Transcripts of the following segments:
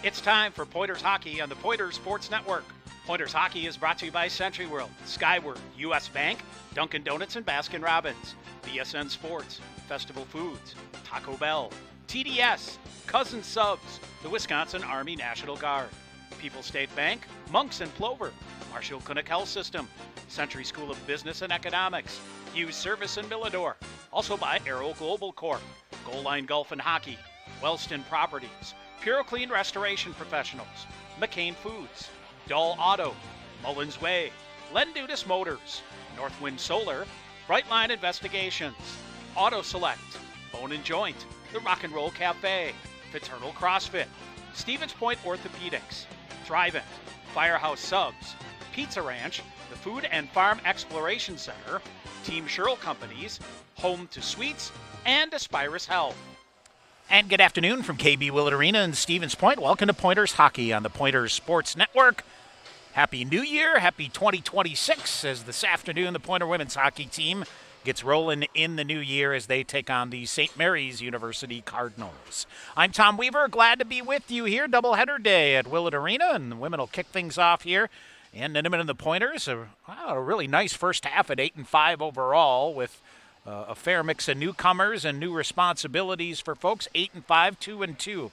It's time for Pointers Hockey on the Pointers Sports Network. Pointers Hockey is brought to you by Century World, Skyward, U.S. Bank, Dunkin' Donuts and Baskin Robbins, BSN Sports, Festival Foods, Taco Bell, TDS, Cousin Subs, the Wisconsin Army National Guard, People's State Bank, Monks and Plover, Marshall Clinic Health System, Century School of Business and Economics, Hughes Service in Millador, also by Aero Global Corp, Goal Line Golf and Hockey, Wellston Properties, Pure Clean Restoration Professionals, McCain Foods, Dull Auto, Mullins Way, Lendutis Motors, Northwind Solar, Brightline Investigations, Auto Select, Bone and Joint, The Rock and Roll Cafe, Fraternal CrossFit, Stevens Point Orthopedics, Thrivent, Firehouse Subs, Pizza Ranch, the Food and Farm Exploration Center, Team Sherrill Companies, Home to Suites, and Aspirus Health. And good afternoon from KB Willett Arena in Stevens Point. Welcome to Pointers Hockey on the Pointers Sports Network. Happy New Year, happy 2026, as this afternoon the Pointer women's hockey team gets rolling in the new year as they take on the St. Mary's University Cardinals. I'm Tom Weaver, glad to be with you here. Doubleheader day at Willett Arena, and the women will kick things off here. And Ninneman and the Pointers, a really nice first half at 8-5 overall, with a fair mix of newcomers and new responsibilities for folks. 8-5, 2-2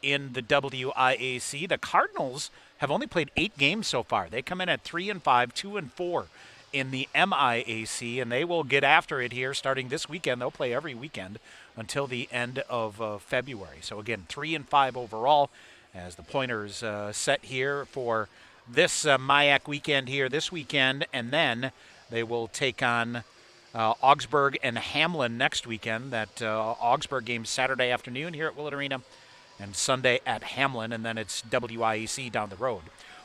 in the WIAC. The Cardinals have only played 8 games so far. They come in at 3-5, 2-4 in the MIAC, and they will get after it here starting this weekend. They'll play every weekend until the end of February. So again, 3-5 overall as the Pointers set here for this MIAC weekend here this weekend, and then they will take on Augsburg and Hamlin next weekend. That Augsburg game Saturday afternoon here at Willett Arena and Sunday at Hamlin, and then it's WIEC down the road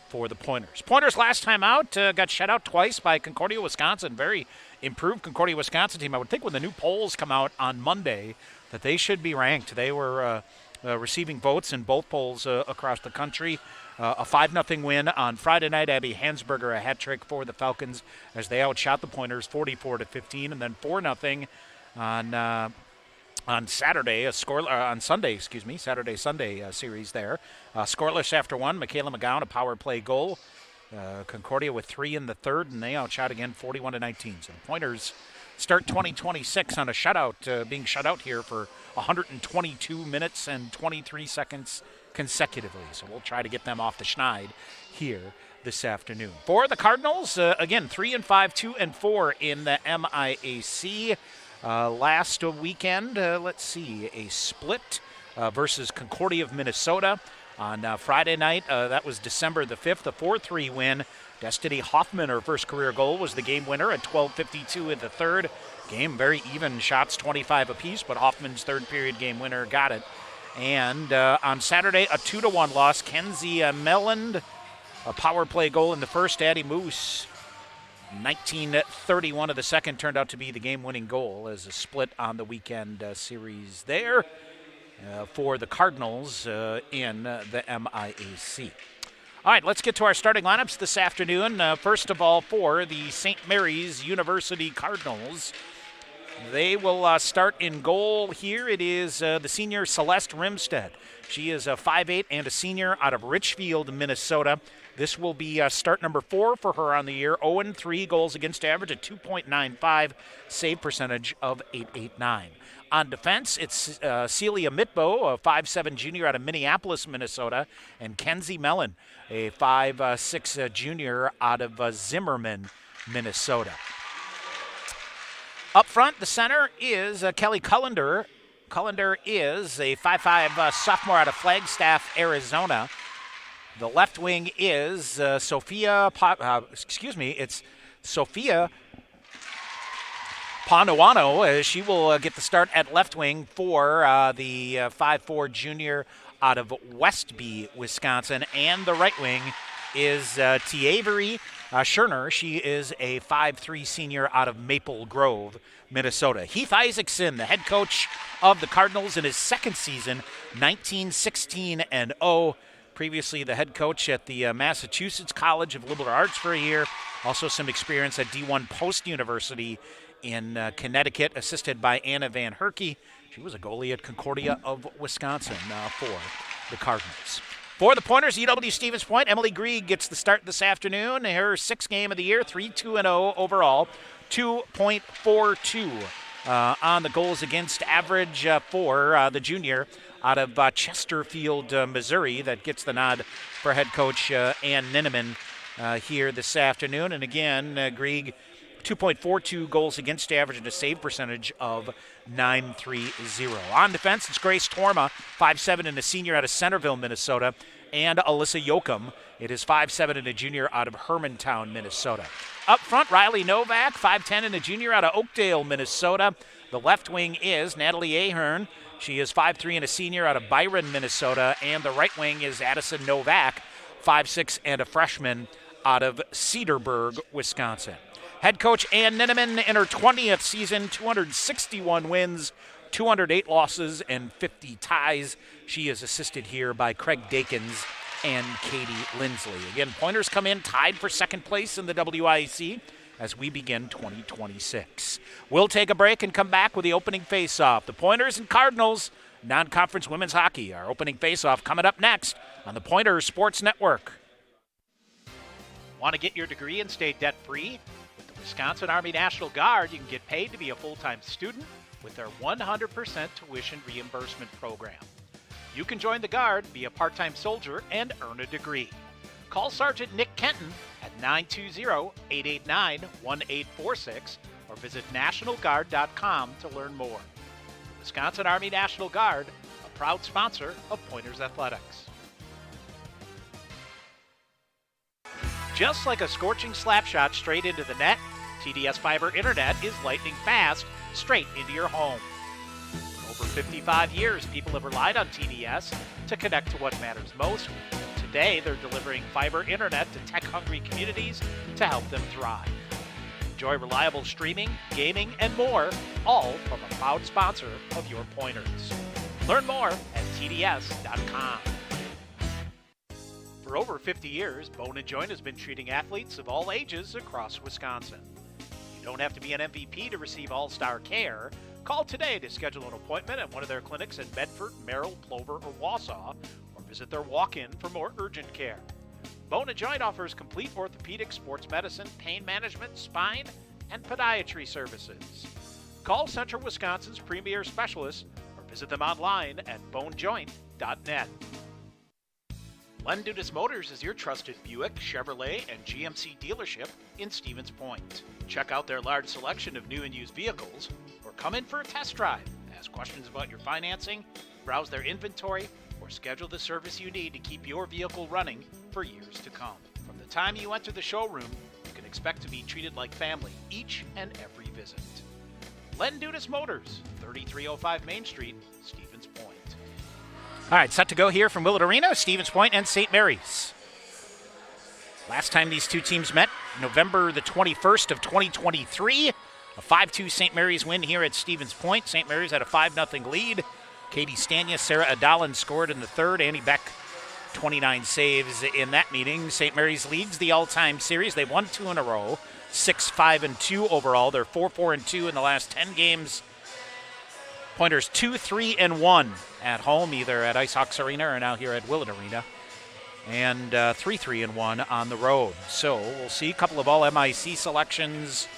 for the Pointers. Pointers last time out got shut out twice by Concordia, Wisconsin. Very improved Concordia, Wisconsin team. I would think when the new polls come out on Monday that they should be ranked. They were receiving votes in both polls across the country. A 5-0 win on Friday night. Abby Hansberger, a hat trick for the Falcons as they outshot the Pointers 44-15, and then 4-0 on Saturday, on Sunday, Saturday-Sunday series there. Scoreless after one. Michaela McGowan, a power play goal. Concordia with 3 in the third, and they outshot again 41-19. So the Pointers start 2026 on a shutout, being shut out here for 122 minutes and 23 seconds consecutively. So we'll try to get them off the schneid here this afternoon. For the Cardinals, again, 3-5, 2-4 in the MIAC. Last weekend, let's see, a split versus Concordia of Minnesota on Friday night. That was December the 5th, a 4-3 win. Destiny Hoffman, her first career goal, was the game winner at 12:52 in the third. Game very even, shots 25 apiece, but Hoffman's third period game winner got it. And on Saturday, a 2-1 loss. Kenzie Melland, a power play goal in the first. Addie Moose, 19:31 of the second, turned out to be the game-winning goal as a split on the weekend series there for the Cardinals in the MIAC. All right, let's get to our starting lineups this afternoon. First of all, for the St. Mary's University Cardinals, they will start in goal here. It is the senior Celeste Rimstead. She is a 5'8" and a senior out of Richfield, Minnesota. This will be start number 4 for her on the year. 0-3 goals against average at 2.95, save percentage of .889. On defense, it's Celia Mitbo, a 5'7" junior out of Minneapolis, Minnesota, and Kenzie Mellon, a 5'6" junior out of Zimmerman, Minnesota. Up front, the center is Kelly Cullender. Cullender is a 5'5" sophomore out of Flagstaff, Arizona. The left wing is Sophia Panuano. She will get the start at left wing for the 5'4" junior out of Westby, Wisconsin. And the right wing is Tiavery Scherner. She is a 5'3" senior out of Maple Grove, Minnesota. Heath Isaacson, the head coach of the Cardinals in his second season, 19-16-0. Previously the head coach at the Massachusetts College of Liberal Arts for a year. Also some experience at D1 Post University in Connecticut, assisted by Anna Van Herky. She was a goalie at Concordia of Wisconsin for the Cardinals. For the Pointers, UW Stevens Point, Emily Grieg gets the start this afternoon. Her sixth game of the year, 3-2-0 overall, 2.42 on the goals against average for the junior out of Chesterfield, Missouri. That gets the nod for head coach Ann Ninneman here this afternoon. And again, Grieg, 2.42 goals against average and a save percentage of .930. On defense, it's Grace Torma, 5'7", and a senior out of Centerville, Minnesota, and Alyssa Yoakum. It is 5'7", and a junior out of Hermantown, Minnesota. Up front, Riley Novak, 5'10", and a junior out of Oakdale, Minnesota. The left wing is Natalie Ahern. She is 5'3", and a senior out of Byron, Minnesota. And the right wing is Addison Novak, 5'6", and a freshman out of Cedarburg, Wisconsin. Head coach Ann Ninneman in her 20th season, 261 wins, 208 losses, and 50 ties. She is assisted here by Craig Dakins and Katie Lindsley. Again, Pointers come in tied for second place in the WIAC as we begin 2026. We'll take a break and come back with the opening face-off. The Pointers and Cardinals, non-conference women's hockey. Our opening face-off coming up next on the Pointers Sports Network. Want to get your degree and stay debt-free? With the Wisconsin Army National Guard, you can get paid to be a full-time student with their 100% tuition reimbursement program. You can join the Guard, be a part-time soldier, and earn a degree. Call Sergeant Nick Kenton at 920-889-1846 or visit nationalguard.com to learn more. The Wisconsin Army National Guard, a proud sponsor of Pointers Athletics. Just like a scorching slap shot straight into the net, TDS Fiber Internet is lightning fast, straight into your home. For over 55 years, people have relied on TDS to connect to what matters most. Today, they're delivering fiber internet to tech-hungry communities to help them thrive. Enjoy reliable streaming, gaming, and more, all from a proud sponsor of your Pointers. Learn more at TDS.com. For over 50 years, Bone & Joint has been treating athletes of all ages across Wisconsin. You don't have to be an MVP to receive all-star care. Call today to schedule an appointment at one of their clinics in Medford, Merrill, Plover, or Wausau, or visit their walk-in for more urgent care. Bone & Joint offers complete orthopedic, sports medicine, pain management, spine, and podiatry services. Call Central Wisconsin's premier specialists or visit them online at bonejoint.net. Len Dudas Motors is your trusted Buick, Chevrolet, and GMC dealership in Stevens Point. Check out their large selection of new and used vehicles, or come in for a test drive. Ask questions about your financing, browse their inventory, or schedule the service you need to keep your vehicle running for years to come. From the time you enter the showroom, you can expect to be treated like family each and every visit. Len Dudas Motors, 3305 Main Street, Stevens Point. All right, set to go here from Willett Arena, Stevens Point, and St. Mary's. Last time these two teams met, November the 21st of 2023, a 5-2 St. Mary's win here at Stevens Point. St. Mary's had a 5-0 lead. Katie Stania, Sarah Adalan scored in the third. Annie Beck, 29 saves in that meeting. St. Mary's leads the all-time series. They've won 2 in a row, 6-5-2 overall. They're 4-4-2 in the last 10 games. Pointers 2-3-1 at home, either at IceHogs Arena or now here at Willett Arena, and 3-3-1 on the road. So we'll see a couple of all-MIC selections.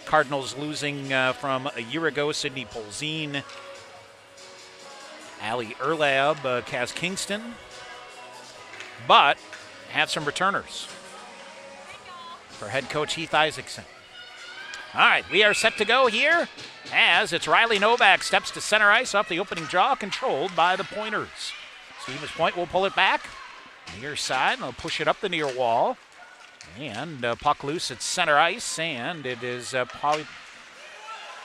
Cardinals losing from a year ago, Sydney Polzine, Allie Erlab, Kaz Kingston, but have some returners for head coach Heath Isaacson. All right, we are set to go here as it's Riley Novak steps to center ice off the opening draw, controlled by the Pointers. Stevens Point will pull it back near side, and they'll push it up the near wall. And puck loose at center ice, and it is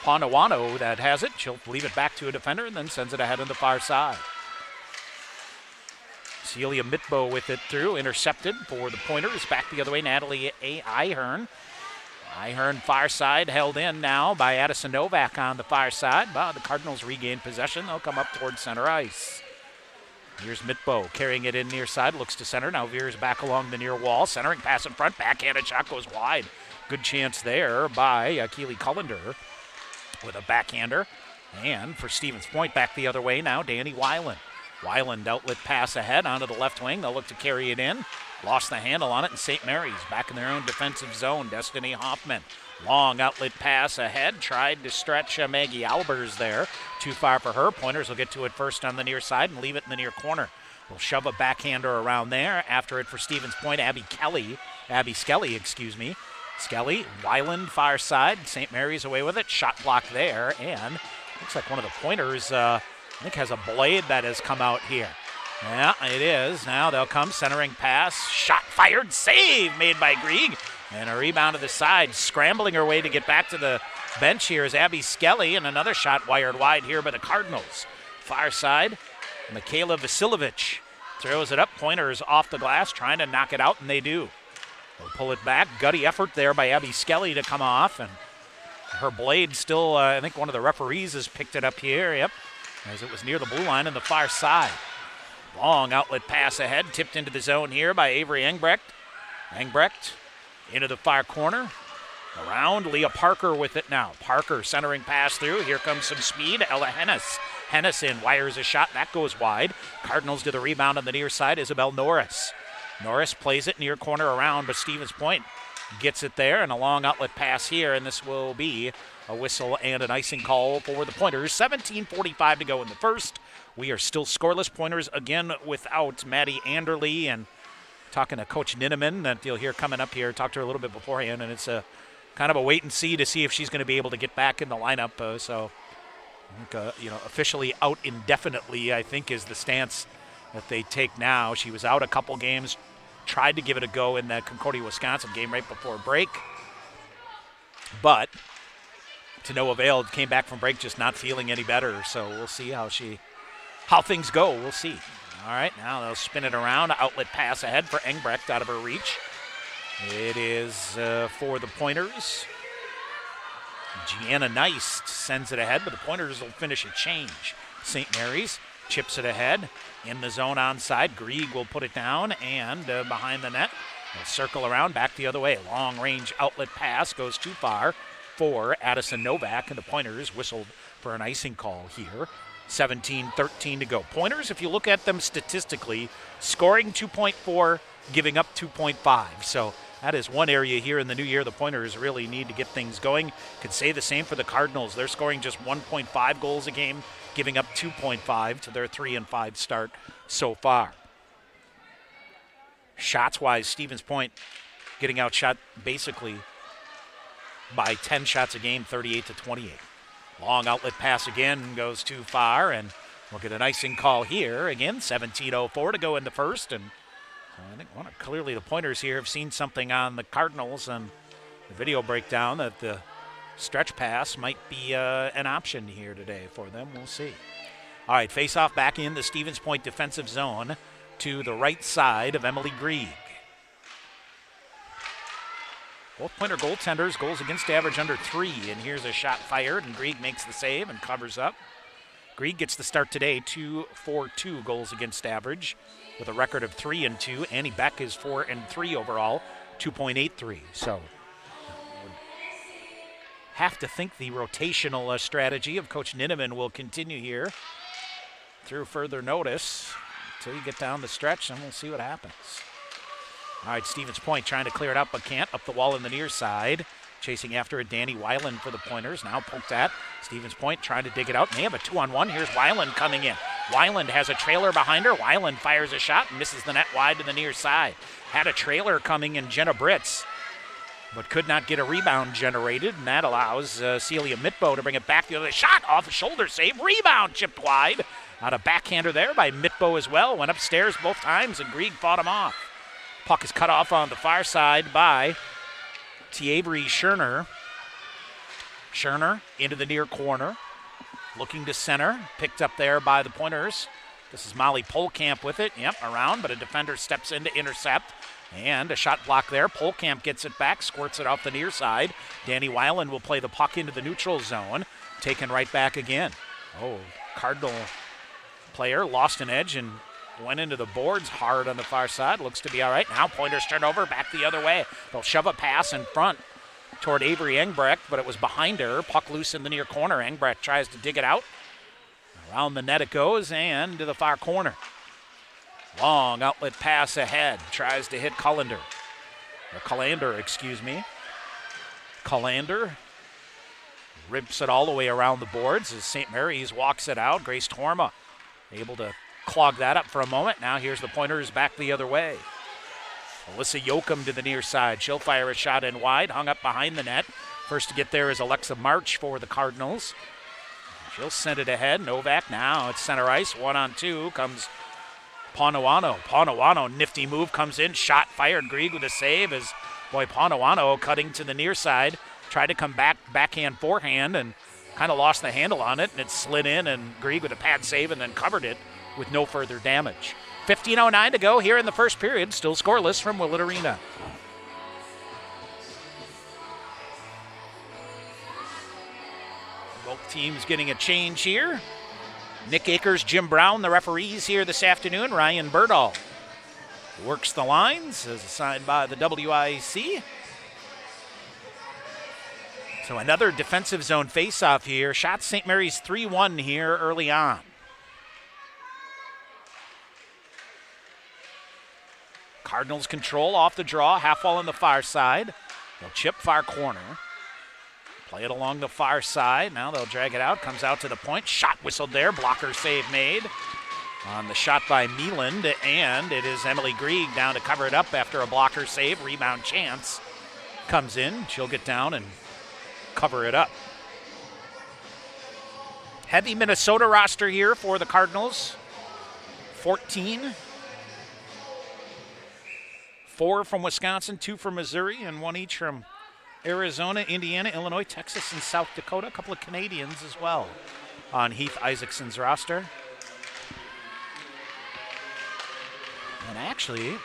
Ponawano that has it. She'll leave it back to a defender and then sends it ahead on the far side. Celia Mitbo with it through, intercepted for the Pointers. Back the other way, Natalie Ihern. Ihern far side, held in now by Addison Novak on the far side. Well, the Cardinals regain possession. They'll come up towards center ice. Here's Mitbo carrying it in near side, looks to center, now veers back along the near wall. Centering pass in front, backhanded shot goes wide. Good chance there by Keely Cullender with a backhander. And for Stevens Point, back the other way now, Danny Weiland. Weiland outlet pass ahead onto the left wing. They'll look to carry it in. Lost the handle on it, and St. Mary's back in their own defensive zone. Destiny Hoffman. Long outlet pass ahead. Tried to stretch Maggie Albers there. Too far for her. Pointers will get to it first on the near side and leave it in the near corner. We'll shove a backhander around there. After it for Stevens Point, Abby Skelly. Skelly, Weiland, far side. St. Mary's away with it. Shot block there. And looks like one of the Pointers, I think, has a blade that has come out here. Yeah, it is. Now they'll come. Centering pass. Shot fired. Save made by Grieg. And a rebound to the side. Scrambling her way to get back to the bench here is Abby Skelly. And another shot wired wide here by the Cardinals. Far side, Michaela Vasilovich throws it up. Pointers off the glass, trying to knock it out, and they do. They'll pull it back. Gutty effort there by Abby Skelly to come off. And her blade still, I think one of the referees has picked it up here. Yep, as it was near the blue line on the far side. Long outlet pass ahead, tipped into the zone here by Avery Engbrecht. Engbrecht into the far corner. Around, Leah Parker with it now. Parker centering pass through. Here comes some speed. Ella Hennis. Hennis in, wires a shot. That goes wide. Cardinals to the rebound on the near side. Isabel Norris. Norris plays it near corner around, but Stevens Point gets it there. And a long outlet pass here, and this will be a whistle and an icing call for the Pointers. 17:45 to go in the first. We are still scoreless. Pointers again without Maddie Anderle, and talking to Coach Ninneman that you'll hear coming up here. Talked to her a little bit beforehand, and it's a kind of a wait and see to see if she's going to be able to get back in the lineup. So I think, officially out indefinitely, I think, is the stance that they take now. She was out a couple games, tried to give it a go in that Concordia, Wisconsin game right before break, but to no avail. Came back from break just not feeling any better. So we'll see how things go. We'll see. All right, now they'll spin it around. Outlet pass ahead for Engbrecht out of her reach. It is for the Pointers. Gianna Neist sends it ahead, but the Pointers will finish a change. St. Mary's chips it ahead in the zone onside. Grieg will put it down, and behind the net, they'll circle around back the other way. Long range outlet pass goes too far for Addison Novak, and the Pointers whistled for an icing call here. 17-13 to go. Pointers, if you look at them statistically, scoring 2.4, giving up 2.5. So that is one area here in the new year the Pointers really need to get things going. Could say the same for the Cardinals. They're scoring just 1.5 goals a game, giving up 2.5 to their 3-5 start so far. Shots-wise, Stevens Point getting outshot basically by 10 shots a game, 38-28. Long outlet pass again goes too far, and we'll get an icing call here. Again, 17:04 to go in the first, and I think clearly the Pointers here have seen something on the Cardinals, and the video breakdown that the stretch pass might be an option here today for them. We'll see. All right, face-off back in the Stevens Point defensive zone to the right side of Emily Grieg. Both Pointer goaltenders, goals against average under 3, and here's a shot fired, and Grieg makes the save and covers up. Grieg gets the start today, 2-4-2 goals against average with a record of 3-2. Annie Beck is 4-3 overall, 2.83. So would have to think the rotational strategy of Coach Ninneman will continue here through further notice until you get down the stretch, and we'll see what happens. All right, Stevens Point trying to clear it up, but can't. Up the wall in the near side. Chasing after it, Danny Weiland for the Pointers. Now poked at. Stevens Point trying to dig it out, and they have a 2-on-1. Here's Weiland coming in. Weiland has a trailer behind her. Weiland fires a shot and misses the net wide to the near side. Had a trailer coming in, Jenna Britz, but could not get a rebound generated, and that allows Celia Mitbo to bring it back the other way. Shot off a shoulder save. Rebound chipped wide. Out a backhander there by Mitbo as well. Went upstairs both times, and Grieg fought him off. Puck is cut off on the far side by Avery Scherner. Scherner into the near corner. Looking to center. Picked up there by the Pointers. This is Molly Polkamp with it. Yep, around, but a defender steps in to intercept. And a shot block there. Polkamp gets it back, squirts it off the near side. Danny Weiland will play the puck into the neutral zone. Taken right back again. Oh, Cardinal player lost an edge and went into the boards hard on the far side. Looks to be all right. Now Pointers turn over, back the other way. They'll shove a pass in front toward Avery Engbrecht, but it was behind her. Puck loose in the near corner. Engbrecht tries to dig it out. Around the net it goes and to the far corner. Long outlet pass ahead. Tries to hit Callander, excuse me. Callander rips it all the way around the boards as St. Mary's walks it out. Grace Torma able to clog that up for a moment. Now here's the Pointers back the other way. Alyssa Yoakum to the near side. She'll fire a shot in wide, hung up behind the net. First to get there is Alexa March for the Cardinals. She'll send it ahead. Novak now at center ice. 1-on-2 comes Ponawano. Ponawano, nifty move, comes in. Shot fired. Grieg with a save as Ponawano cutting to the near side. Tried to come back, backhand, forehand, and kind of lost the handle on it, and it slid in, and Grieg with a pad save and then covered it with no further damage. 15:09 to go here in the first period. Still scoreless from Willett Arena. Both teams getting a change here. Nick Akers, Jim Brown, the referees here this afternoon. Ryan Berdahl works the lines as assigned by the WIC. So another defensive zone faceoff here. Shot St. Mary's 3-1 here early on. Cardinals control off the draw, half wall on the far side. They'll chip far corner. Play it along the far side. Now they'll drag it out. Comes out to the point. Shot whistled there. Blocker save made on the shot by Meeland. And it is Emily Grieg down to cover it up after a blocker save. Rebound chance comes in. She'll get down and cover it up. Heavy Minnesota roster here for the Cardinals. 14. 4 from Wisconsin, 2 from Missouri, and 1 each from Arizona, Indiana, Illinois, Texas, and South Dakota. A couple of Canadians as well on Heath Isaacson's roster. And actually,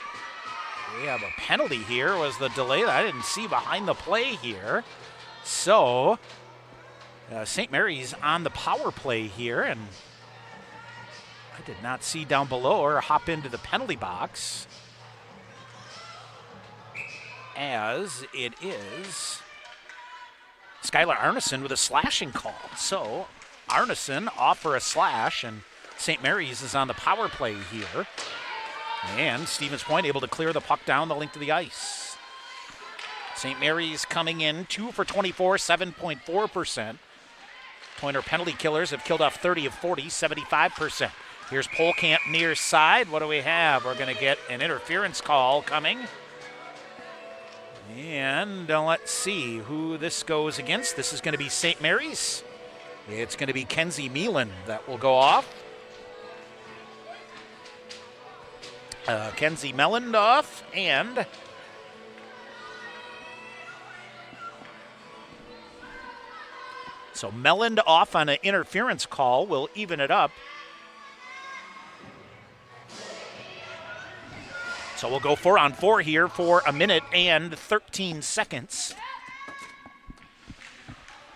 we have a penalty here. Was the delay that I didn't see behind the play here. So, St. Mary's on the power play here, and I did not see down below or hop into the penalty box, as it is Skylar Arneson with a slashing call. So Arneson off for a slash, and St. Mary's is on the power play here. And Stevens Point able to clear the puck down the length of the ice. St. Mary's coming in 2 for 24, 7.4%. Pointer penalty killers have killed off 30 of 40, 75%. Here's Polkamp near side. What do we have? We're going to get an interference call coming. And let's see who this goes against. This is going to be St. Mary's. It's going to be Kenzie Meelan that will go off. Kenzie Meelan off, and so Meelan off on an interference call will even it up. So we'll go 4-on-4 here for a minute and 13 seconds.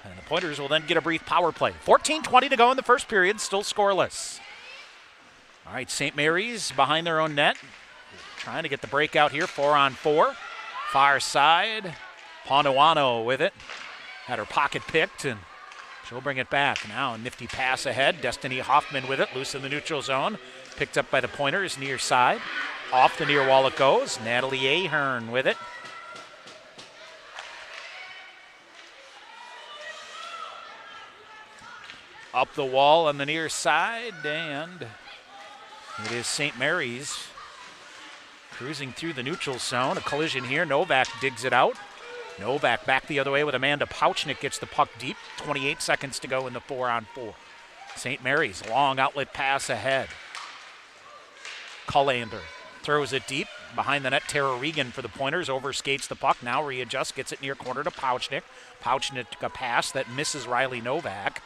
And the Pointers will then get a brief power play. 14:20 to go in the first period, still scoreless. All right, St. Mary's behind their own net. Trying to get the breakout here, 4-on-4. Far side, Ponawano with it. Had her pocket picked, and she'll bring it back. Now a nifty pass ahead. Destiny Hoffman with it, loose in the neutral zone. Picked up by the Pointers near side. Off the near wall it goes. Natalie Ahern with it. Up the wall on the near side, and it is St. Mary's cruising through the neutral zone. A collision here. Novak digs it out. Novak back the other way with Amanda Pouchnick, gets the puck deep. 28 seconds to go in the 4-on-4. St. Mary's long outlet pass ahead. Callander throws it deep. Behind the net, Tara Regan for the Pointers. Overskates the puck. Now readjusts. Gets it near corner to Pouchnick. Pouchnick a pass that misses Riley Novak.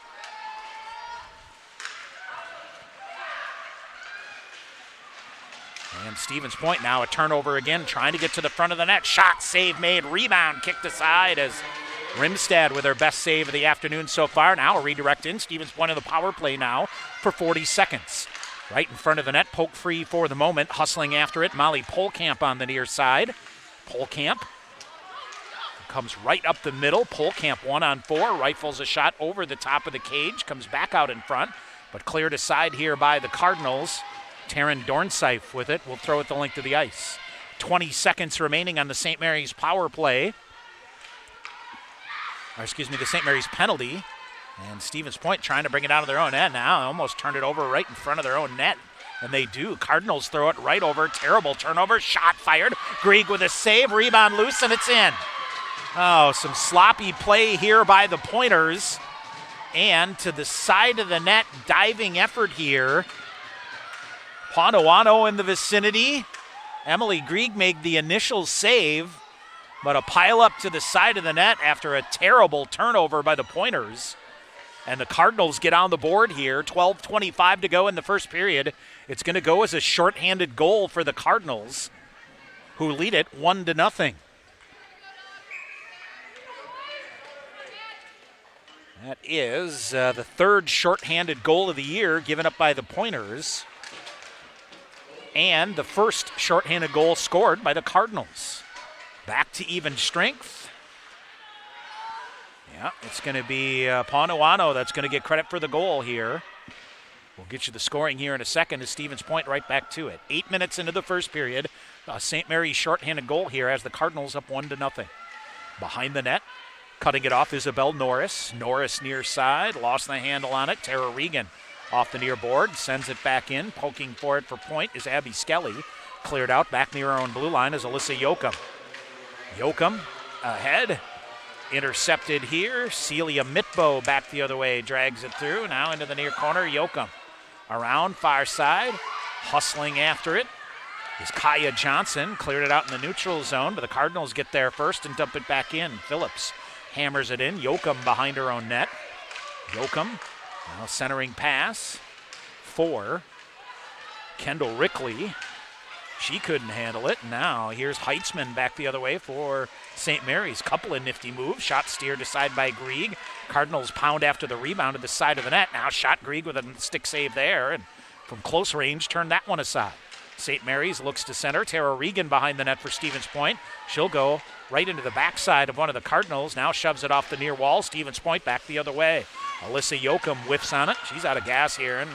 And Stevens Point now a turnover again, trying to get to the front of the net. Shot, save made, rebound kicked aside as Rimstad with her best save of the afternoon so far. Now a redirect in. Stevens Point on the power play now for 40 seconds. Right in front of the net, poke free for the moment. Hustling after it, Molly Polkamp on the near side. Polkamp comes right up the middle. Polkamp 1-on-4, rifles a shot over the top of the cage, comes back out in front. but cleared aside here by the Cardinals. Taryn Dornseif with it will throw it the length of the ice. 20 seconds remaining on the St. Mary's power play. Or excuse me, the St. Mary's penalty. And Stevens Point trying to bring it out of their own end now. Almost turned it over right in front of their own net. And they do. Cardinals throw it right over. Terrible turnover. Shot fired. Grieg with a save. Rebound loose, and it's in. Oh, some sloppy play here by the Pointers. And to the side of the net, diving effort here. Ponawano in the vicinity. Emily Grieg made the initial save, but a pile up to the side of the net after a terrible turnover by the Pointers. And the Cardinals get on the board here. 12:25 to go in the first period. It's going to go as a shorthanded goal for the Cardinals, who lead it 1-0. That is the third shorthanded goal of the year given up by the Pointers, and the first shorthanded goal scored by the Cardinals. Back to even strength. Yeah, it's going to be Ponawano that's going to get credit for the goal here. We'll get you the scoring here in a second as Stevens Point right back to it. 8 minutes into the first period. St. Mary's shorthanded goal here as the Cardinals up 1-0. Behind the net, cutting it off, Isabel Norris. Norris near side, lost the handle on it. Tara Regan off the near board, sends it back in. Poking for it for point is Abby Skelly. Cleared out back near our own blue line is Alyssa Yoakum. Yoakum ahead. Intercepted here. Celia Mitbo back the other way, drags it through. Now into the near corner, Yoakum. Around, far side, hustling after it is Kaya Johnson. Cleared it out in the neutral zone, but the Cardinals get there first and dump it back in. Phillips hammers it in. Yoakum behind her own net. Yoakum, now centering pass for Kendall Rickley. She couldn't handle it. Now here's Heitzman back the other way for St. Mary's. Couple of nifty moves. Shot steered aside by Grieg. Cardinals pound after the rebound to the side of the net. Now shot Grieg with a stick save there. And from close range, turned that one aside. St. Mary's looks to center. Tara Regan behind the net for Stevens Point. She'll go right into the backside of one of the Cardinals. Now shoves it off the near wall. Stevens Point back the other way. Alyssa Yoakum whiffs on it. She's out of gas here and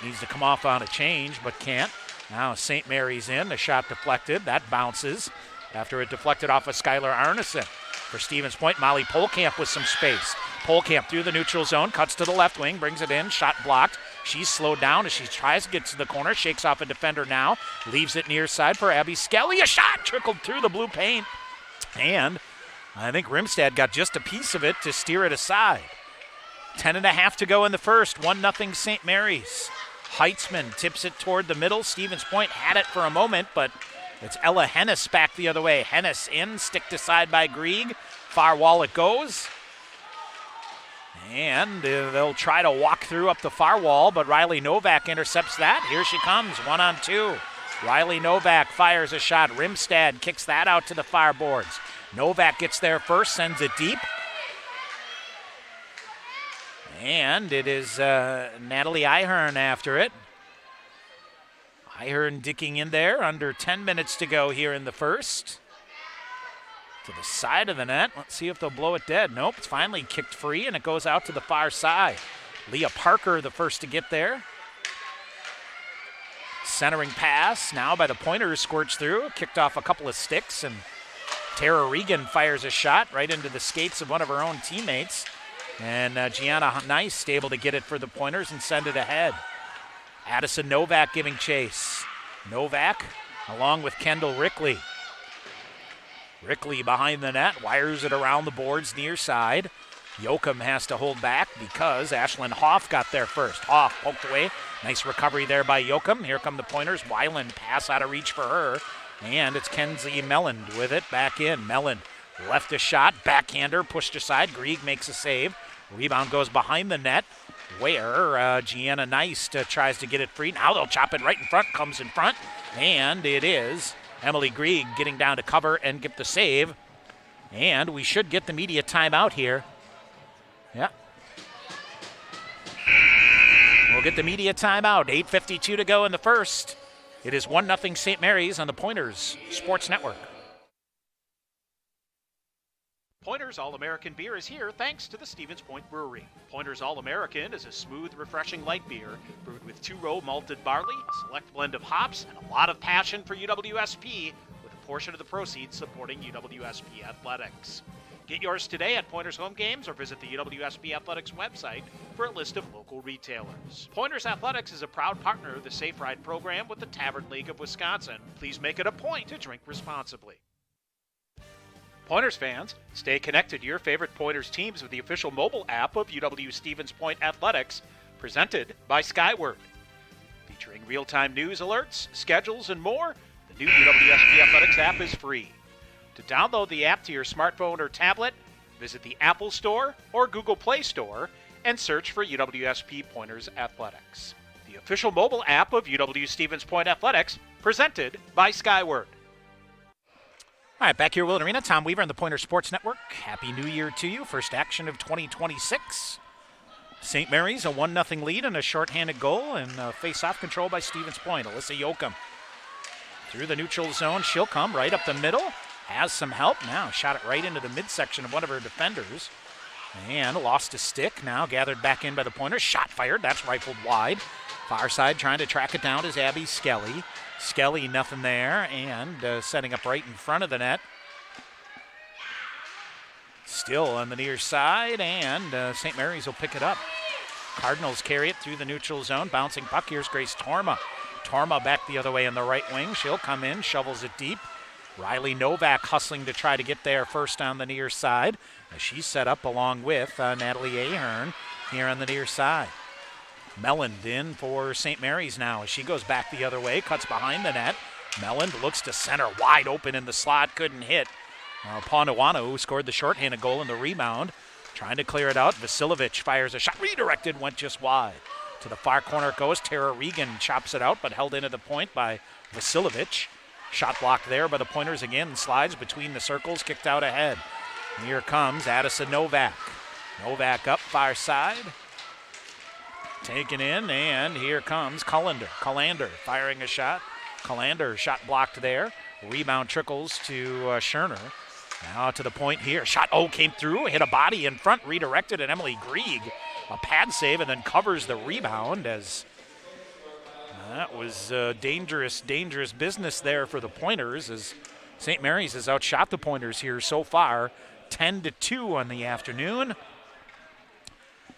needs to come off on a change, but can't. Now St. Mary's in, the shot deflected. That bounces after it deflected off of Skylar Arneson. For Stevens Point, Molly Polkamp with some space. Polkamp through the neutral zone, cuts to the left wing, brings it in, shot blocked. She's slowed down as she tries to get to the corner, shakes off a defender now, leaves it near side for Abby Skelly. A shot trickled through the blue paint. And I think Rimstad got just a piece of it to steer it aside. 10:30 to go in the first, 1-0 St. Mary's. Heitzman tips it toward the middle. Stevens Point had it for a moment, but it's Ella Hennis back the other way. Hennis in, sticked aside by Grieg. Far wall it goes. And they'll try to walk through up the far wall, but Riley Novak intercepts that. Here she comes, 1-on-2. Riley Novak fires a shot. Rimstad kicks that out to the far boards. Novak gets there first, sends it deep. And it is Natalie Ihern after it. Ihern dicking in there, under 10 minutes to go here in the first. To the side of the net. Let's see if they'll blow it dead. Nope, it's finally kicked free, and it goes out to the far side. Leah Parker the first to get there. Centering pass now by the Pointers, squirts through. Kicked off a couple of sticks, and Tara Regan fires a shot right into the skates of one of her own teammates. And Gianna Nice able to get it for the Pointers and send it ahead. Addison Novak giving chase. Novak along with Kendall Rickley. Rickley behind the net, wires it around the boards near side. Yoakum has to hold back because Ashlyn Hoff got there first. Hoff poked away. Nice recovery there by Yoakum. Here come the Pointers. Weiland pass out of reach for her. And it's Kenzie Melland with it back in. Melland left a shot. Backhander pushed aside. Grieg makes a save. Rebound goes behind the net where Gianna Nice tries to get it free. Now they'll chop it right in front. Comes in front. And it is Emily Grieg getting down to cover and get the save. And we should get the media timeout here. Yeah. We'll get the media timeout. 8:52 to go in the first. It is 1-0 St. Mary's on the Pointers Sports Network. Pointer's All-American beer is here thanks to the Stevens Point Brewery. Pointer's All-American is a smooth, refreshing light beer brewed with two-row malted barley, a select blend of hops, and a lot of passion for UWSP, with a portion of the proceeds supporting UWSP athletics. Get yours today at Pointer's home games or visit the UWSP Athletics website for a list of local retailers. Pointer's Athletics is a proud partner of the Safe Ride program with the Tavern League of Wisconsin. Please make it a point to drink responsibly. Pointers fans, stay connected to your favorite Pointers teams with the official mobile app of UW Stevens Point Athletics, presented by Skyward. Featuring real-time news alerts, schedules, and more, the new UWSP Athletics app is free. To download the app to your smartphone or tablet, visit the Apple Store or Google Play Store and search for UWSP Pointers Athletics. The official mobile app of UW Stevens Point Athletics, presented by Skyward. All right, back here, Willett Arena. Tom Weaver on the Pointer Sports Network. Happy New Year to you. First action of 2026. St. Mary's, a 1-0 lead and a shorthanded goal, and face-off control by Stevens Point. Alyssa Yoakum through the neutral zone. She'll come right up the middle. Has some help now. Shot it right into the midsection of one of her defenders. And lost a stick. Now gathered back in by the Pointers. Shot fired. That's rifled wide. Far side trying to track it down is Abby Skelly. Skelly, nothing there, and setting up right in front of the net. Still on the near side, and St. Mary's will pick it up. Cardinals carry it through the neutral zone. Bouncing puck. Here's Grace Torma. Torma back the other way in the right wing. She'll come in, shovels it deep. Riley Novak hustling to try to get there first on the near side, as she's set up along with Natalie Ahern here on the near side. Melland in for St. Mary's now as she goes back the other way, cuts behind the net. Melland looks to center, wide open in the slot, couldn't hit. Ponawano, who scored the shorthanded goal in the rebound, trying to clear it out. Vasilovich fires a shot, redirected, went just wide. To the far corner it goes. Tara Regan chops it out, but held in at the point by Vasilovich. Shot blocked there by the Pointers again, slides between the circles, kicked out ahead. And here comes Addison Novak. Novak up far side. Taken in, and here comes Callander firing a shot. Callander shot blocked there. Rebound trickles to Scherner. Now to the point here. Shot, came through, hit a body in front, redirected, and Emily Grieg. A pad save and then covers the rebound as that was dangerous business there for the Pointers as St. Mary's has outshot the Pointers here so far, 10-2 on the afternoon.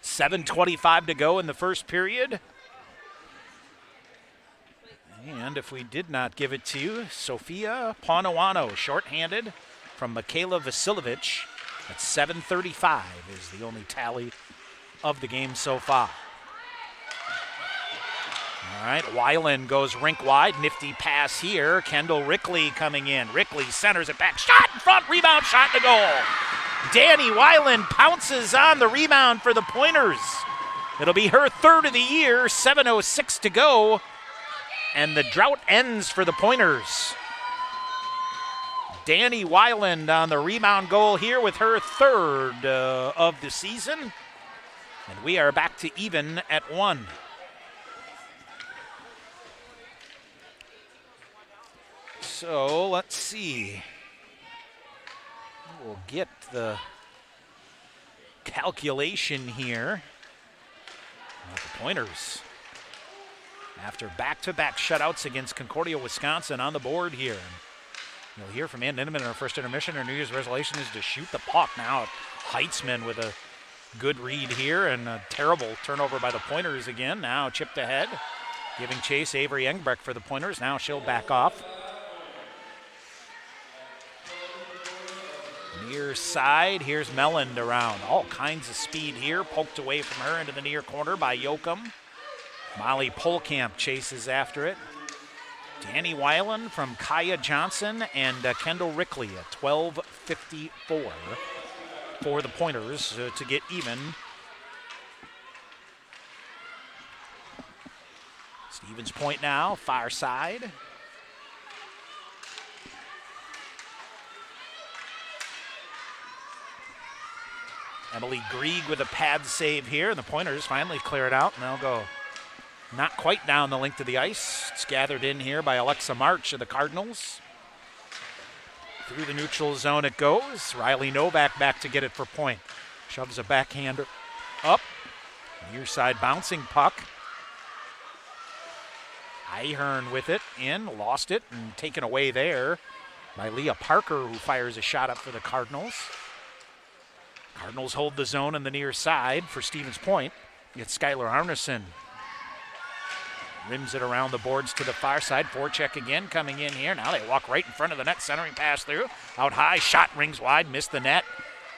7:25 to go in the first period. And if we did not give it to you, Sophia Ponawano, shorthanded from Michaela Vasilovich at 7:35 is the only tally of the game so far. All right, Weiland goes rink wide, nifty pass here. Kendall Rickley coming in. Rickley centers it back, shot in front, rebound, shot to goal. Danny Weiland pounces on the rebound for the Pointers. It'll be her third of the year, 7:06 to go, and the drought ends for the Pointers. Danny Weiland on the rebound goal here with her third of the season, and we are back to even at 1. So let's see. We'll get the calculation here. The Pointers, after back-to-back shutouts against Concordia, Wisconsin, on the board here. And you'll hear from Ann Ninneman in her first intermission. Her New Year's resolution is to shoot the puck. Now Heitzman with a good read here, and a terrible turnover by the Pointers again. Now chipped ahead, giving chase. Avery Engbrecht for the Pointers. Now she'll back off. Near side, here's Melland around. All kinds of speed here, poked away from her into the near corner by Yoakum. Molly Polkamp chases after it. Danny Weiland from Kaya Johnson and Kendall Rickley at 12:54 for the Pointers to get even. Stevens Point now, far side. Emily Grieg with a pad save here, and the Pointers finally clear it out, and they'll go not quite down the length of the ice. It's gathered in here by Alexa March of the Cardinals. Through the neutral zone it goes. Riley Novak back to get it for point. Shoves a backhander up. Near side bouncing puck. Ihern with it in, lost it, and taken away there by Leah Parker, who fires a shot up for the Cardinals. Cardinals hold the zone on the near side for Stevens Point. It's Skylar Arneson. Rims it around the boards to the far side. Forecheck again coming in here. Now they walk right in front of the net, centering pass through. Out high, shot rings wide, missed the net.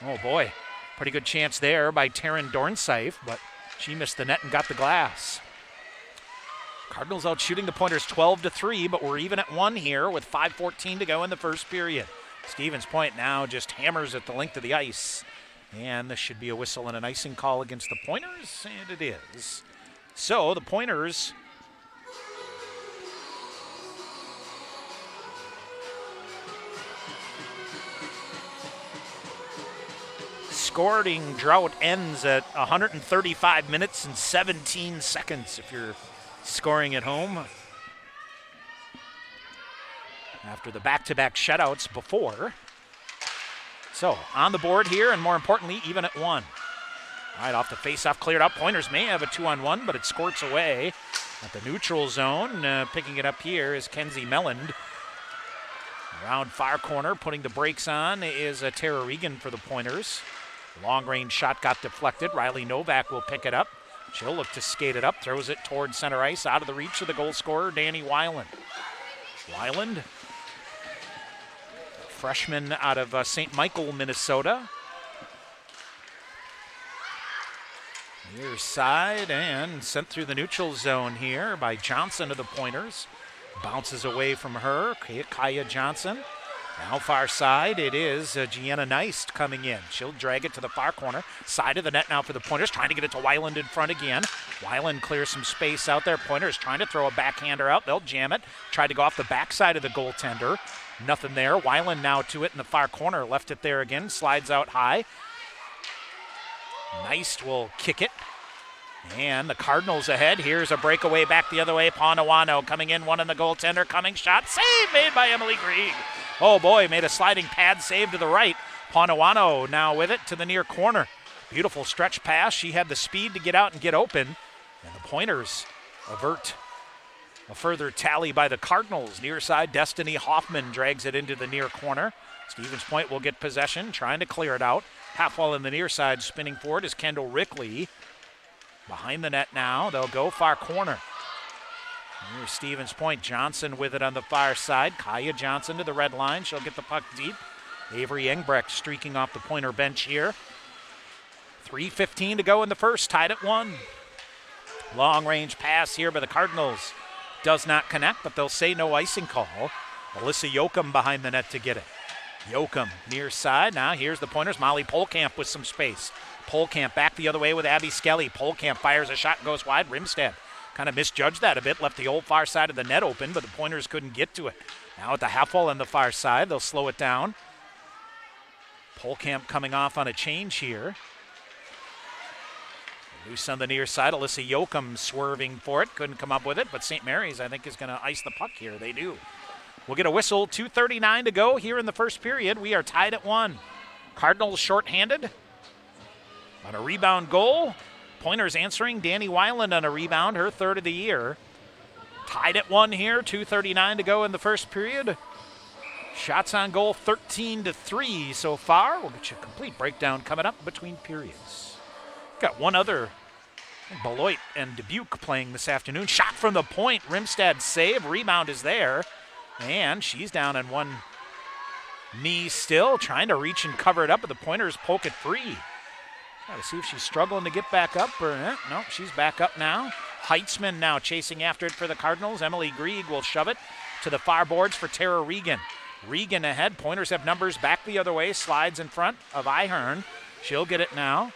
Oh boy, pretty good chance there by Taryn Dornseif, but she missed the net and got the glass. Cardinals out shooting the Pointers 12-3, but we're even at 1 here with 5:14 to go in the first period. Stevens Point now just hammers at the length of the ice. And this should be a whistle and an icing call against the Pointers, and it is. So the Pointers scoring drought ends at 135 minutes and 17 seconds if you're scoring at home. After the back-to-back shutouts before. So on the board here, and more importantly, even at 1. All right, off the face-off, cleared up. Pointers may have a 2-on-1, but it squirts away at the neutral zone. Picking it up here is Kenzie Melland. Around far corner, putting the brakes on is Tara Regan for the Pointers. Long-range shot got deflected. Riley Novak will pick it up. She'll look to skate it up, throws it toward center ice, out of the reach of the goal scorer, Danny Weiland. Weiland, freshman out of St. Michael, Minnesota. Near side and sent through the neutral zone here by Johnson of the Pointers. Bounces away from her, Kaya Johnson. Now far side, it is Gianna Neist coming in. She'll drag it to the far corner. Side of the net now for the Pointers, trying to get it to Weiland in front again. Weiland clears some space out there. Pointers trying to throw a backhander out. They'll jam it. Tried to go off the backside of the goaltender. Nothing there. Weiland now to it in the far corner. Left it there again. Slides out high. Neist will kick it. And the Cardinals ahead. Here's a breakaway back the other way. Ponawano coming in, one in the goaltender. Coming shot. Save made by Emily Grieg. Oh boy, made a sliding pad save to the right. Ponawano now with it to the near corner. Beautiful stretch pass. She had the speed to get out and get open. And the Pointers avert a further tally by the Cardinals. Near side, Destiny Hoffman drags it into the near corner. Stevens Point will get possession, trying to clear it out. Half wall in the near side, spinning forward is Kendall Rickley. Behind the net now, they'll go far corner. Here's Stevens Point. Johnson with it on the far side. Kaya Johnson to the red line. She'll get the puck deep. Avery Engbrecht streaking off the Pointer bench here. 3:15 to go in the first, tied at 1. Long range pass here by the Cardinals. Does not connect, but they'll say no icing call. Alyssa Yoakum behind the net to get it. Yoakum near side. Now here's the Pointers. Molly Polkamp with some space. Polkamp back the other way with Abby Skelly. Polkamp fires a shot, goes wide. Rimstead kind of misjudged that a bit, left the old far side of the net open, but the Pointers couldn't get to it. Now at the half wall on the far side, they'll slow it down. Polkamp coming off on a change here. Loose on the near side, Alyssa Yoakum swerving for it, couldn't come up with it, but St. Mary's I think is going to ice the puck here. They do. We'll get a whistle, 2:39 to go here in the first period. We are tied at 1. Cardinals shorthanded on a rebound goal. Pointers answering. Danny Weiland on a rebound, her 3rd of the year. Tied at 1 here, 2:39 to go in the first period. Shots on goal 13-3 so far. We'll get you a complete breakdown coming up between periods. Got one other, Beloit and Dubuque playing this afternoon. Shot from the point, Rimstad save, rebound is there. And she's down on one knee still, trying to reach and cover it up, but the Pointers poke it free. Got to see if she's struggling to get back up or no, she's back up now. Heitzman now chasing after it for the Cardinals. Emily Grieg will shove it to the far boards for Tara Regan. Regan ahead. Pointers have numbers back the other way. Slides in front of Ihern. She'll get it now.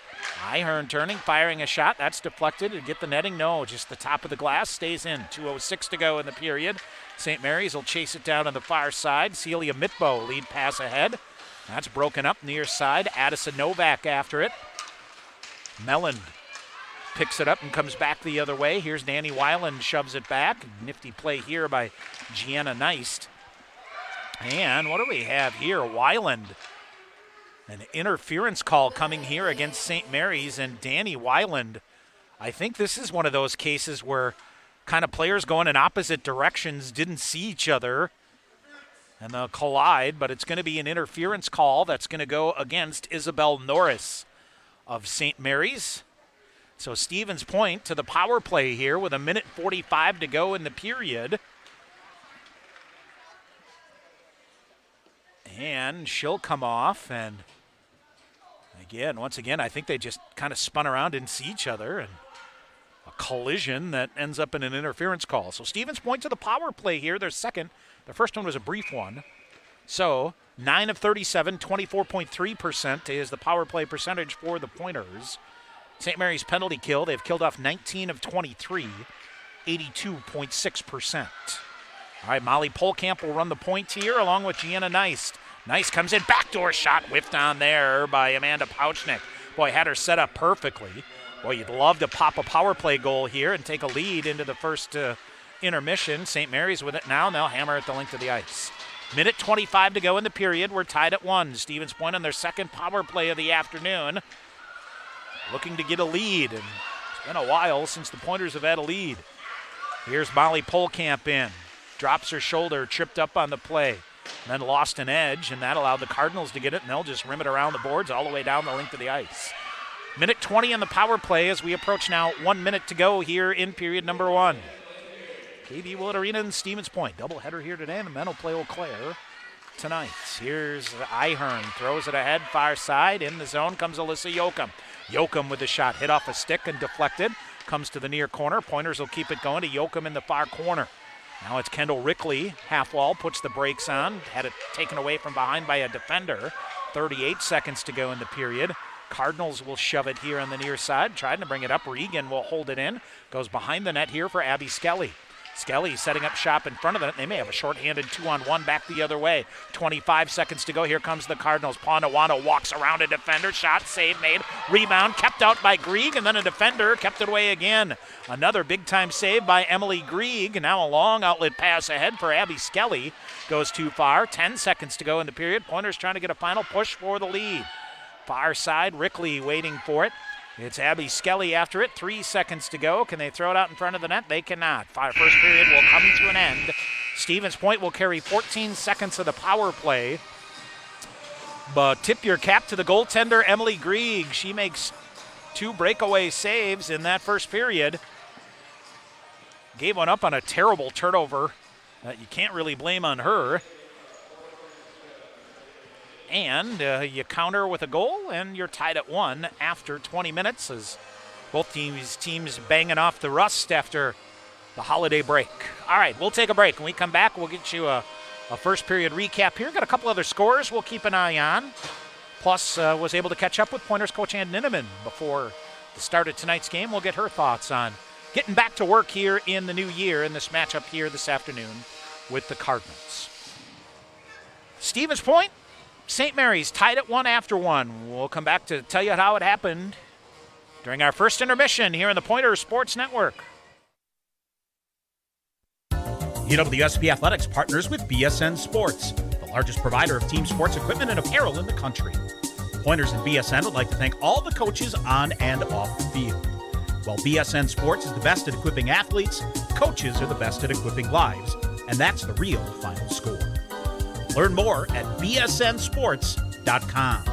Ihern turning, firing a shot. That's deflected. To get the netting? No, just the top of the glass. Stays in. 2:06 to go in the period. St. Mary's will chase it down on the far side. Celia Mitbo lead pass ahead. That's broken up near side. Addison Novak after it. Melland picks it up and comes back the other way. Here's Danny Weiland, shoves it back. Nifty play here by Gianna Neist. And what do we have here? Weiland. An interference call coming here against St. Mary's, and Danny Weiland. I think this is one of those cases where kind of players going in opposite directions didn't see each other and they'll collide, but it's going to be an interference call that's going to go against Isabel Norris of St. Mary's. So Stevens Point to the power play here with 1:45 to go in the period. And she'll come off, and once again, I think they just kind of spun around, didn't see each other, and a collision that ends up in an interference call. So Stevens Point to the power play here, their second. Their first one was a brief one. So 9 of 37, 24.3% is the power play percentage for the Pointers. St. Mary's penalty kill, they've killed off 19 of 23, 82.6%. All right, Molly Polkamp will run the point here along with Gianna Neist. Neist comes in, backdoor shot whiffed on there by Amanda Pouchnick. Boy, had her set up perfectly. Boy, you'd love to pop a power play goal here and take a lead into the first intermission. St. Mary's with it now, and they'll hammer at the length of the ice. 1:25 to go in the period. We're tied at 1. Stevens Point on their second power play of the afternoon, looking to get a lead, and it's been a while since the Pointers have had a lead. Here's Molly Polkamp in. Drops her shoulder, tripped up on the play, then lost an edge, and that allowed the Cardinals to get it, and they'll just rim it around the boards all the way down the length of the ice. 1:20 on the power play as we approach now 1 minute to go here in period number 1. KB Willett Arena and Stevens Point. Doubleheader here today, and the men will play Eau Claire tonight. Here's Ihern, throws it ahead, far side. In the zone comes Alyssa Yoakum. Yoakum with the shot, hit off a stick and deflected. Comes to the near corner. Pointers will keep it going to Yoakum in the far corner. Now it's Kendall Rickley, half wall, puts the brakes on. Had it taken away from behind by a defender. 38 seconds to go in the period. Cardinals will shove it here on the near side. Trying to bring it up. Regan will hold it in. Goes behind the net here for Abby Skelly. Skelly setting up shop in front of it. They may have a shorthanded 2-on-1 back the other way. 25 seconds to go. Here comes the Cardinals. Ponawano walks around a defender. Shot, save made. Rebound kept out by Grieg, and then a defender kept it away again. Another big-time save by Emily Grieg. Now a long outlet pass ahead for Abby Skelly. Goes too far. 10 seconds to go in the period. Pointers trying to get a final push for the lead. Far side, Rickley waiting for it. It's Abby Skelly after it. 3 seconds to go. Can they throw it out in front of the net? They cannot. First period will come to an end. Stevens Point will carry 14 seconds of the power play. But tip your cap to the goaltender, Emily Grieg. She makes 2 breakaway saves in that first period. Gave one up on a terrible turnover that you can't really blame on her. And you counter with a goal, and you're tied at 1 after 20 minutes as both teams banging off the rust after the holiday break. All right, we'll take a break. When we come back, we'll get you a first period recap here. Got a couple other scores we'll keep an eye on. Plus, was able to catch up with Pointers coach Ann Ninneman before the start of tonight's game. We'll get her thoughts on getting back to work here in the new year in this matchup here this afternoon with the Cardinals. Stevens Point, St. Mary's tied at 1 after 1. We'll come back to tell you how it happened during our first intermission here in the Pointers Sports Network. UWSP Athletics partners with BSN Sports, the largest provider of team sports equipment and apparel in the country. Pointers and BSN would like to thank all the coaches on and off the field. While BSN Sports is the best at equipping athletes, coaches are the best at equipping lives, and that's the real final score. Learn more at bsnsports.com.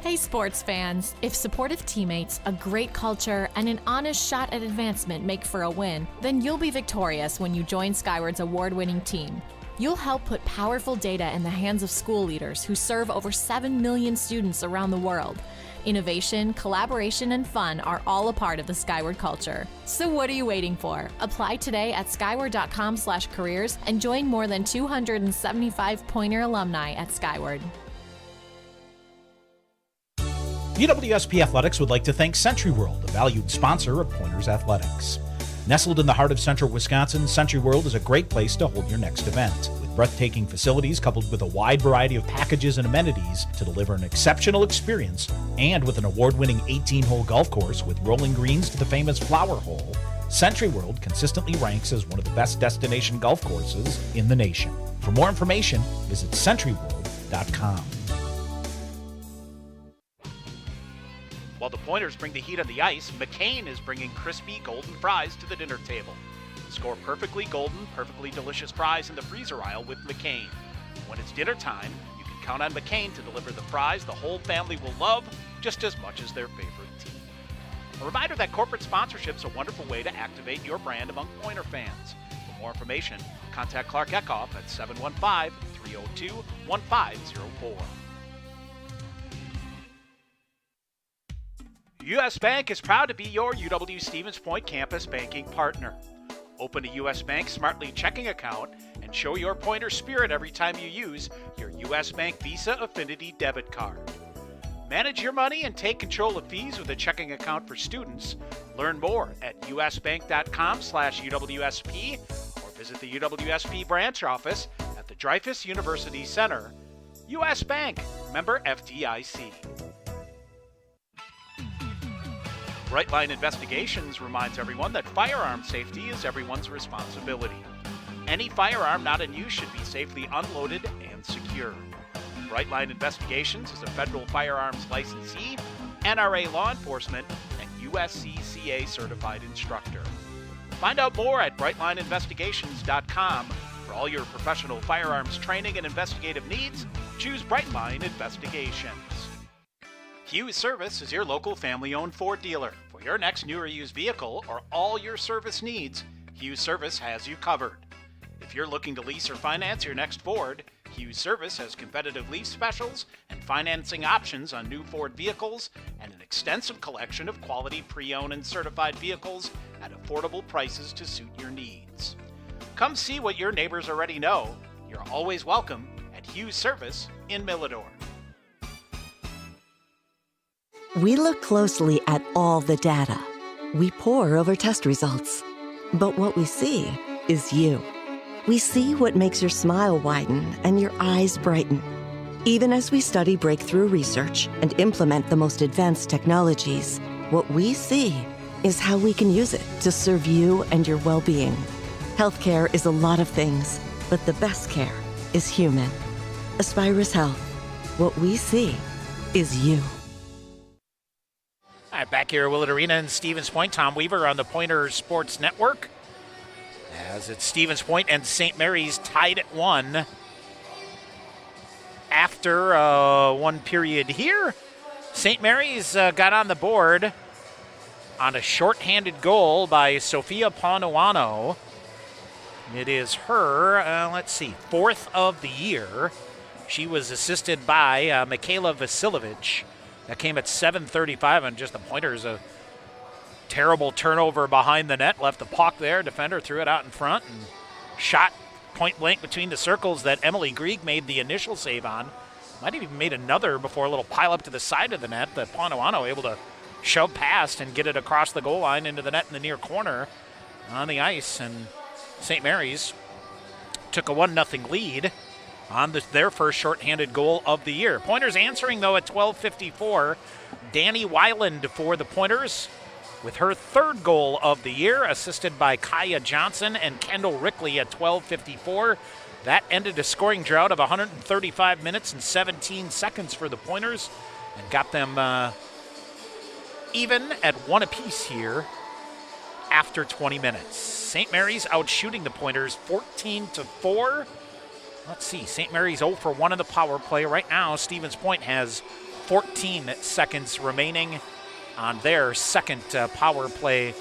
Hey sports fans, if supportive teammates, a great culture, and an honest shot at advancement make for a win, then you'll be victorious when you join Skyward's award-winning team. You'll help put powerful data in the hands of school leaders who serve over 7 million students around the world. Innovation, collaboration, and fun are all a part of the Skyward culture. So what are you waiting for? Apply today at skyward.com/careers and join more than 275 Pointer alumni at Skyward. UWSP Athletics would like to thank Century World, a valued sponsor of Pointers Athletics. Nestled in the heart of central Wisconsin, Century World is a great place to hold your next event. With breathtaking facilities coupled with a wide variety of packages and amenities to deliver an exceptional experience, and with an award-winning 18-hole golf course with rolling greens to the famous Flower Hole, Century World consistently ranks as one of the best destination golf courses in the nation. For more information, visit centuryworld.com. While the Pointers bring the heat on the ice, McCain is bringing crispy golden fries to the dinner table. Score perfectly golden, perfectly delicious fries in the freezer aisle with McCain. When it's dinner time, you can count on McCain to deliver the fries the whole family will love just as much as their favorite team. A reminder that corporate sponsorship is a wonderful way to activate your brand among Pointer fans. For more information, contact Clark Eckhoff at 715-302-1504. U.S. Bank is proud to be your UW-Stevens Point campus banking partner. Open a U.S. Bank Smartly checking account and show your Pointer spirit every time you use your U.S. Bank Visa Affinity debit card. Manage your money and take control of fees with a checking account for students. Learn more at usbank.com/UWSP or visit the UWSP branch office at the Dreyfus University Center. U.S. Bank, member FDIC. Brightline Investigations reminds everyone that firearm safety is everyone's responsibility. Any firearm not in use should be safely unloaded and secured. Brightline Investigations is a federal firearms licensee, NRA law enforcement, and USCCA certified instructor. Find out more at brightlineinvestigations.com. For all your professional firearms training and investigative needs, choose Brightline Investigations. Hughes Service is your local family-owned Ford dealer. For your next new or used vehicle or all your service needs, Hughes Service has you covered. If you're looking to lease or finance your next Ford, Hughes Service has competitive lease specials and financing options on new Ford vehicles and an extensive collection of quality pre-owned and certified vehicles at affordable prices to suit your needs. Come see what your neighbors already know. You're always welcome at Hughes Service in Millador. We look closely at all the data. We pore over test results. But what we see is you. We see what makes your smile widen and your eyes brighten. Even as we study breakthrough research and implement the most advanced technologies, what we see is how we can use it to serve you and your well-being. Healthcare is a lot of things, but the best care is human. Aspirus Health. What we see is you. All right, back here at Willett Arena in Stevens Point. Tom Weaver on the Pointers Sports Network. As it's Stevens Point and St. Mary's tied at 1 after one period here. St. Mary's got on the board on a shorthanded goal by Sophia Panuano. It is her, fourth of the year. She was assisted by Michaela Vasilovich. That came at 7:35 on just the Pointers. A terrible turnover behind the net. Left the puck there. Defender threw it out in front and shot point blank between the circles that Emily Grieg made the initial save on. Might have even made another before a little pile up to the side of the net that Panuano able to shove past and get it across the goal line into the net in the near corner on the ice. And St. Mary's took a 1-0 lead on their first shorthanded goal of the year. Pointers answering, though, at 12:54. Danny Weiland for the Pointers with her third goal of the year, assisted by Kaya Johnson and Kendall Rickley at 12:54. That ended a scoring drought of 135 minutes and 17 seconds for the Pointers and got them even at 1 apiece here after 20 minutes. St. Mary's out shooting the Pointers 14-4. Let's see, St. Mary's 0 for 1 in the power play. Right now, Stevens Point has 14 seconds remaining on their second power play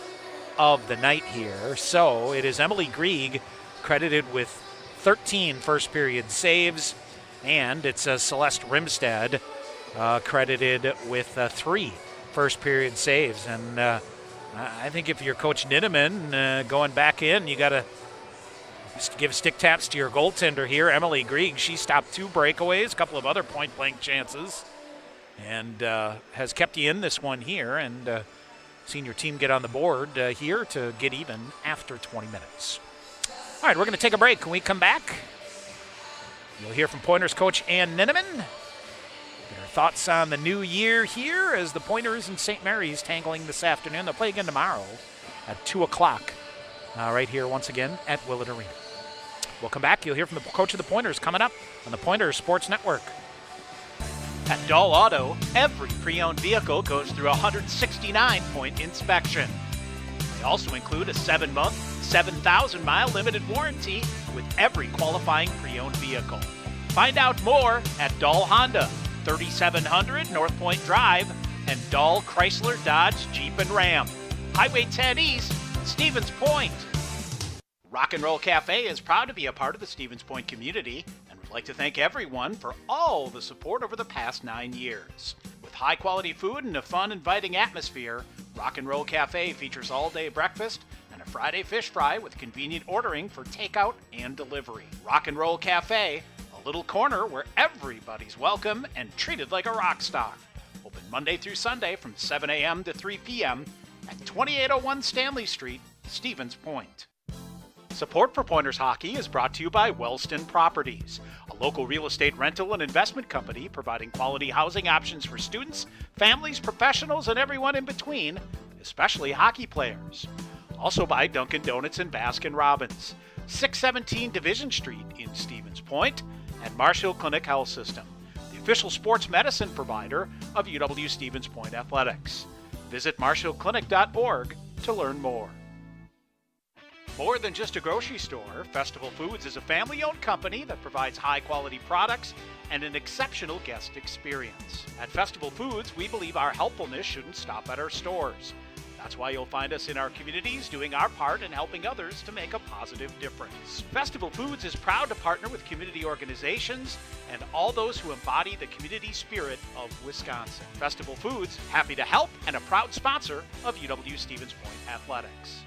of the night here. So it is Emily Grieg credited with 13 first period saves, and it's Celeste Rimstead credited with 3 first period saves. And I think if you're Coach Ninneman going back in, you got to give stick taps to your goaltender here. Emily Grieg, she stopped 2 breakaways, a couple of other point-blank chances, and has kept you in this one here, and seen your team get on the board here to get even after 20 minutes. All right, we're going to take a break. When we come back, you'll hear from Pointers coach Ann Ninneman. Get her thoughts on the new year here as the Pointers and St. Mary's tangling this afternoon. They'll play again tomorrow at 2 o'clock right here once again at Willett Arena. We'll come back. You'll hear from the coach of the Pointers coming up on the Pointers Sports Network. At Dahl Auto, every pre-owned vehicle goes through a 169-point inspection. They also include a 7-month, 7,000-mile limited warranty with every qualifying pre-owned vehicle. Find out more at Dahl Honda, 3700 North Point Drive, and Dahl Chrysler Dodge Jeep and Ram, Highway 10 East, Stevens Point. Rock and Roll Cafe is proud to be a part of the Stevens Point community and would like to thank everyone for all the support over the past 9 years. With high-quality food and a fun, inviting atmosphere, Rock and Roll Cafe features all-day breakfast and a Friday fish fry with convenient ordering for takeout and delivery. Rock and Roll Cafe, a little corner where everybody's welcome and treated like a rock star. Open Monday through Sunday from 7 a.m. to 3 p.m. at 2801 Stanley Street, Stevens Point. Support for Pointers Hockey is brought to you by Wellston Properties, a local real estate rental and investment company providing quality housing options for students, families, professionals, and everyone in between, especially hockey players. Also by Dunkin' Donuts and Baskin-Robbins, 617 Division Street in Stevens Point, and Marshall Clinic Health System, the official sports medicine provider of UW Stevens Point Athletics. Visit marshallclinic.org to learn more. More than just a grocery store, Festival Foods is a family-owned company that provides high-quality products and an exceptional guest experience. At Festival Foods, we believe our helpfulness shouldn't stop at our stores. That's why you'll find us in our communities doing our part in helping others to make a positive difference. Festival Foods is proud to partner with community organizations and all those who embody the community spirit of Wisconsin. Festival Foods, happy to help and a proud sponsor of UW Stevens Point Athletics.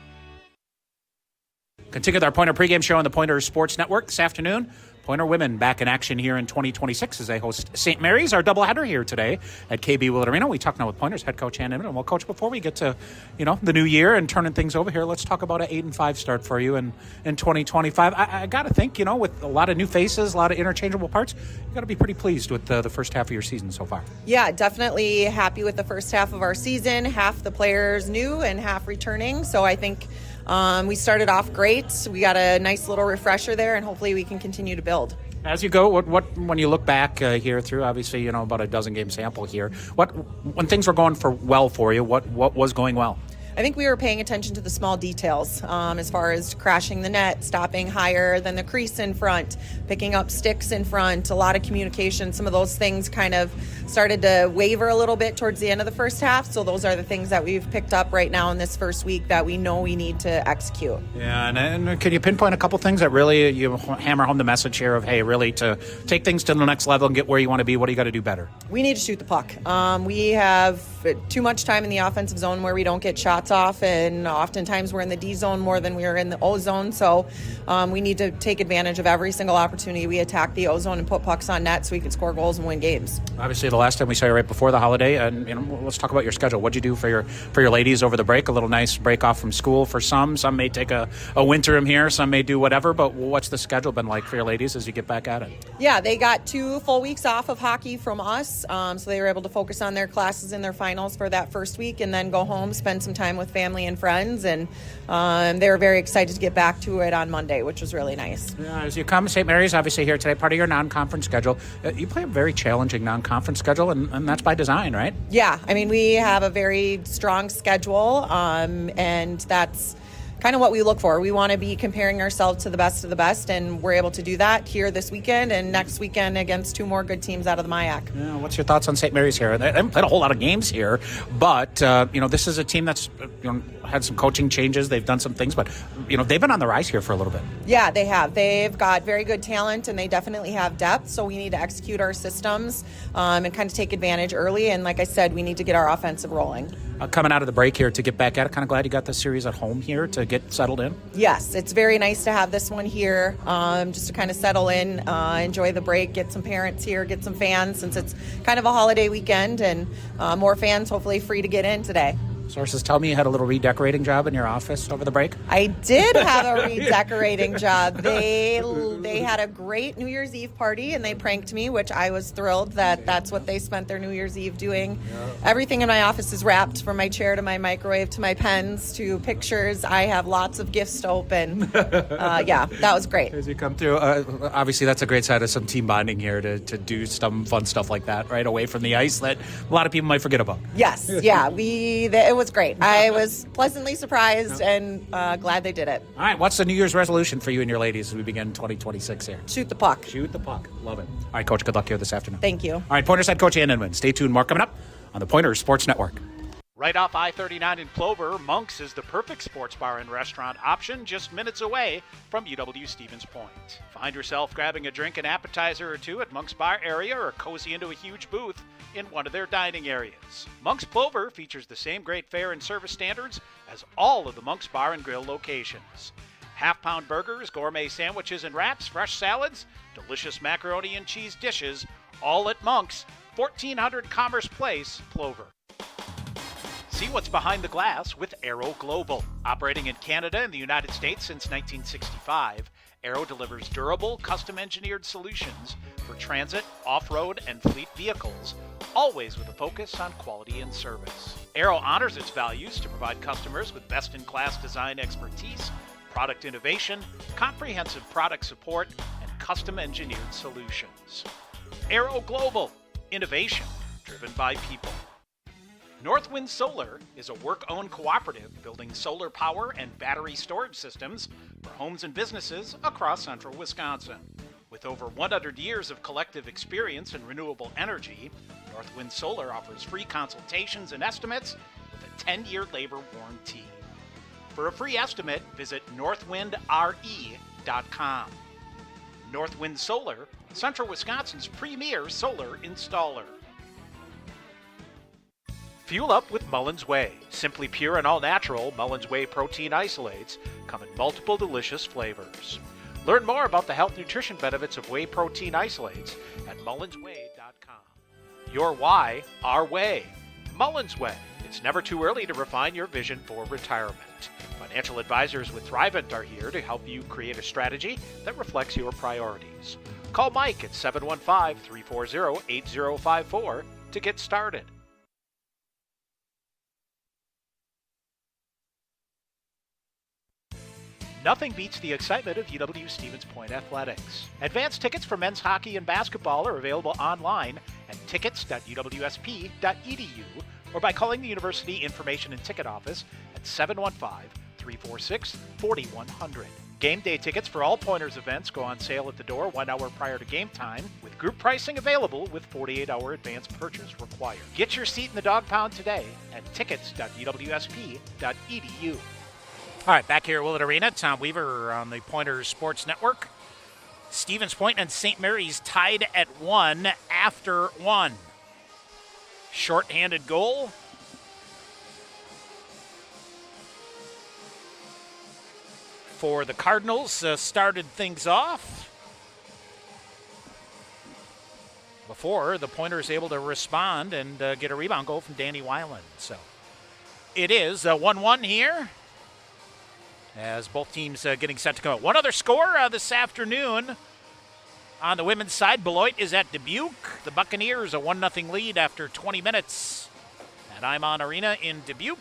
Continue with our Pointer pregame show on the Pointer Sports Network this afternoon. Pointer women back in action here in 2026 as they host St. Mary's, our doubleheader here today at KB Willett Arena. We talk now with Pointers head coach Ann Inman. Well, Coach, before we get to the new year and turning things over here, let's talk about an 8-5 start for you in 2025. I got to think, with a lot of new faces, a lot of interchangeable parts, you got to be pretty pleased with the first half of your season so far. Yeah, definitely happy with the first half of our season. Half the players new and half returning. So I think we started off great. We got a nice little refresher there, and hopefully we can continue to build. As you go, what when you look back here through, obviously, about a dozen game sample here, when things were going well for you, what was going well? I think we were paying attention to the small details as far as crashing the net, stopping higher than the crease in front, picking up sticks in front, a lot of communication. Some of those things kind of started to waver a little bit towards the end of the first half. So those are the things that we've picked up right now in this first week that we know we need to execute. Yeah, and can you pinpoint a couple things that really you hammer home the message here of, hey, really to take things to the next level and get where you want to be, what do you got to do better? We need to shoot the puck. We have too much time in the offensive zone where we don't get shots off, and oftentimes we're in the D zone more than we are in the O zone. So we need to take advantage of every single opportunity we attack the O zone and put pucks on net so we can score goals and win games. Obviously, the last time we saw you right before the holiday, and let's talk about your schedule. What'd you do for your ladies over the break? A little nice break off from school for some. Some may take a winterim here. Some may do whatever. But what's the schedule been like for your ladies as you get back at it? Yeah, they got 2 full weeks off of hockey from us, so they were able to focus on their classes and their finals for that first week, and then go home, spend some time with family and friends, and they were very excited to get back to it on Monday, which was really nice. Yeah, as you come, St. Mary's obviously here today, part of your non-conference schedule. You play a very challenging non-conference schedule, and that's by design, right? Yeah, we have a very strong schedule, and that's kind of what we look for. We want to be comparing ourselves to the best of the best, and we're able to do that here this weekend and next weekend against 2 more good teams out of the MIAC. Yeah, what's your thoughts on St. Mary's here? They haven't played a whole lot of games here, but this is a team that's had some coaching changes. They've done some things, but they've been on the rise here for a little bit. Yeah, they have. They've got very good talent, and they definitely have depth, so we need to execute our systems and kind of take advantage early, and like I said, we need to get our offensive rolling. Coming out of the break here to get back at it, kind of glad you got the series at home here to get settled in. Yes, it's very nice to have this one here, just to kind of settle in, enjoy the break, get some parents here, get some fans, since it's kind of a holiday weekend, and more fans hopefully free to get in today. Sources tell me you had a little redecorating job in your office over the break. I did have a redecorating job. They had a great New Year's Eve party, and they pranked me, which I was thrilled that's what they spent their New Year's Eve doing. Yeah. Everything in my office is wrapped, from my chair to my microwave to my pens to pictures. I have lots of gifts to open. Yeah, that was great. As you come through, obviously that's a great side of some team bonding here to do some fun stuff like that, right, away from the ice that a lot of people might forget about. Yes, yeah, it was great. I was pleasantly surprised and glad they did it. All right, what's the New Year's resolution for you and your ladies as we begin 2026 here? Shoot the puck. Shoot the puck. Love it. All right, Coach, good luck here this afternoon. Thank you. All right, Pointers head coach Ann Inman. Stay tuned. More coming up on the Pointers Sports Network. Right off I-39 in Plover, Monk's is the perfect sports bar and restaurant option just minutes away from UW Stevens Point. Find yourself grabbing a drink and appetizer or two at Monk's bar area or cozy into a huge booth in one of their dining areas. Monk's Plover features the same great fare and service standards as all of the Monk's Bar and Grill locations. Half-pound burgers, gourmet sandwiches and wraps, fresh salads, delicious macaroni and cheese dishes, all at Monk's, 1400 Commerce Place, Plover. See what's behind the glass with Aero Global. Operating in Canada and the United States since 1965, Aero delivers durable, custom-engineered solutions for transit, off-road, and fleet vehicles, always with a focus on quality and service. Aero honors its values to provide customers with best-in-class design expertise, product innovation, comprehensive product support, and custom-engineered solutions. Aero Global. Innovation driven by people. Northwind Solar is a work-owned cooperative building solar power and battery storage systems for homes and businesses across central Wisconsin. With over 100 years of collective experience in renewable energy, Northwind Solar offers free consultations and estimates with a 10-year labor warranty. For a free estimate, visit northwindre.com. Northwind Solar, Central Wisconsin's premier solar installer. Fuel up with Mullins Whey. Simply pure and all-natural Mullins Whey protein isolates come in multiple delicious flavors. Learn more about the health nutrition benefits of whey protein isolates at mullinswhey.com. Your why, our way. Mullins Whey. It's never too early to refine your vision for retirement. Financial advisors with Thrivent are here to help you create a strategy that reflects your priorities. Call Mike at 715-340-8054 to get started. Nothing beats the excitement of UW Stevens Point athletics. Advance tickets for men's hockey and basketball are available online at tickets.uwsp.edu or by calling the University Information and Ticket Office at 715-346-4100. Game day tickets for all Pointers events go on sale at the door 1 hour prior to game time, with group pricing available with 48-hour advance purchase required. Get your seat in the dog pound today at tickets.uwsp.edu. All right, back here at Willett Arena, Tom Weaver on the Pointers Sports Network. Stevens Point and St. Mary's tied at 1 after 1. Short-handed goal. For the Cardinals, started things off before the Pointers able to respond and get a rebound goal from Danny Weiland. So it is 1-1 here, as both teams getting set to come out. One other score this afternoon on the women's side. Beloit is at Dubuque. The Buccaneers a 1-0 lead after 20 minutes at Imon Arena in Dubuque.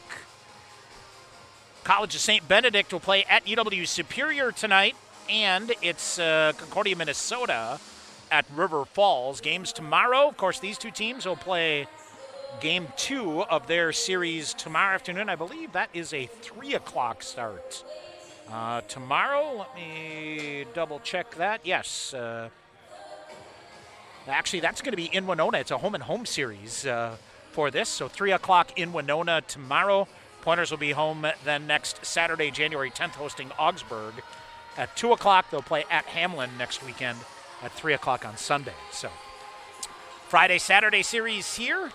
College of St. Benedict will play at UW Superior tonight, and it's Concordia, Minnesota at River Falls. Games tomorrow. Of course, these two teams will play game 2 of their series tomorrow afternoon. I believe that is a 3 o'clock start. Tomorrow, let me double check that. Yes. Actually, that's going to be in Winona. It's a home-and-home series for this. So 3 o'clock in Winona tomorrow. Pointers will be home then next Saturday, January 10th, hosting Augsburg. At 2 o'clock, they'll play at Hamlin next weekend at 3 o'clock on Sunday. So Friday, Saturday series here.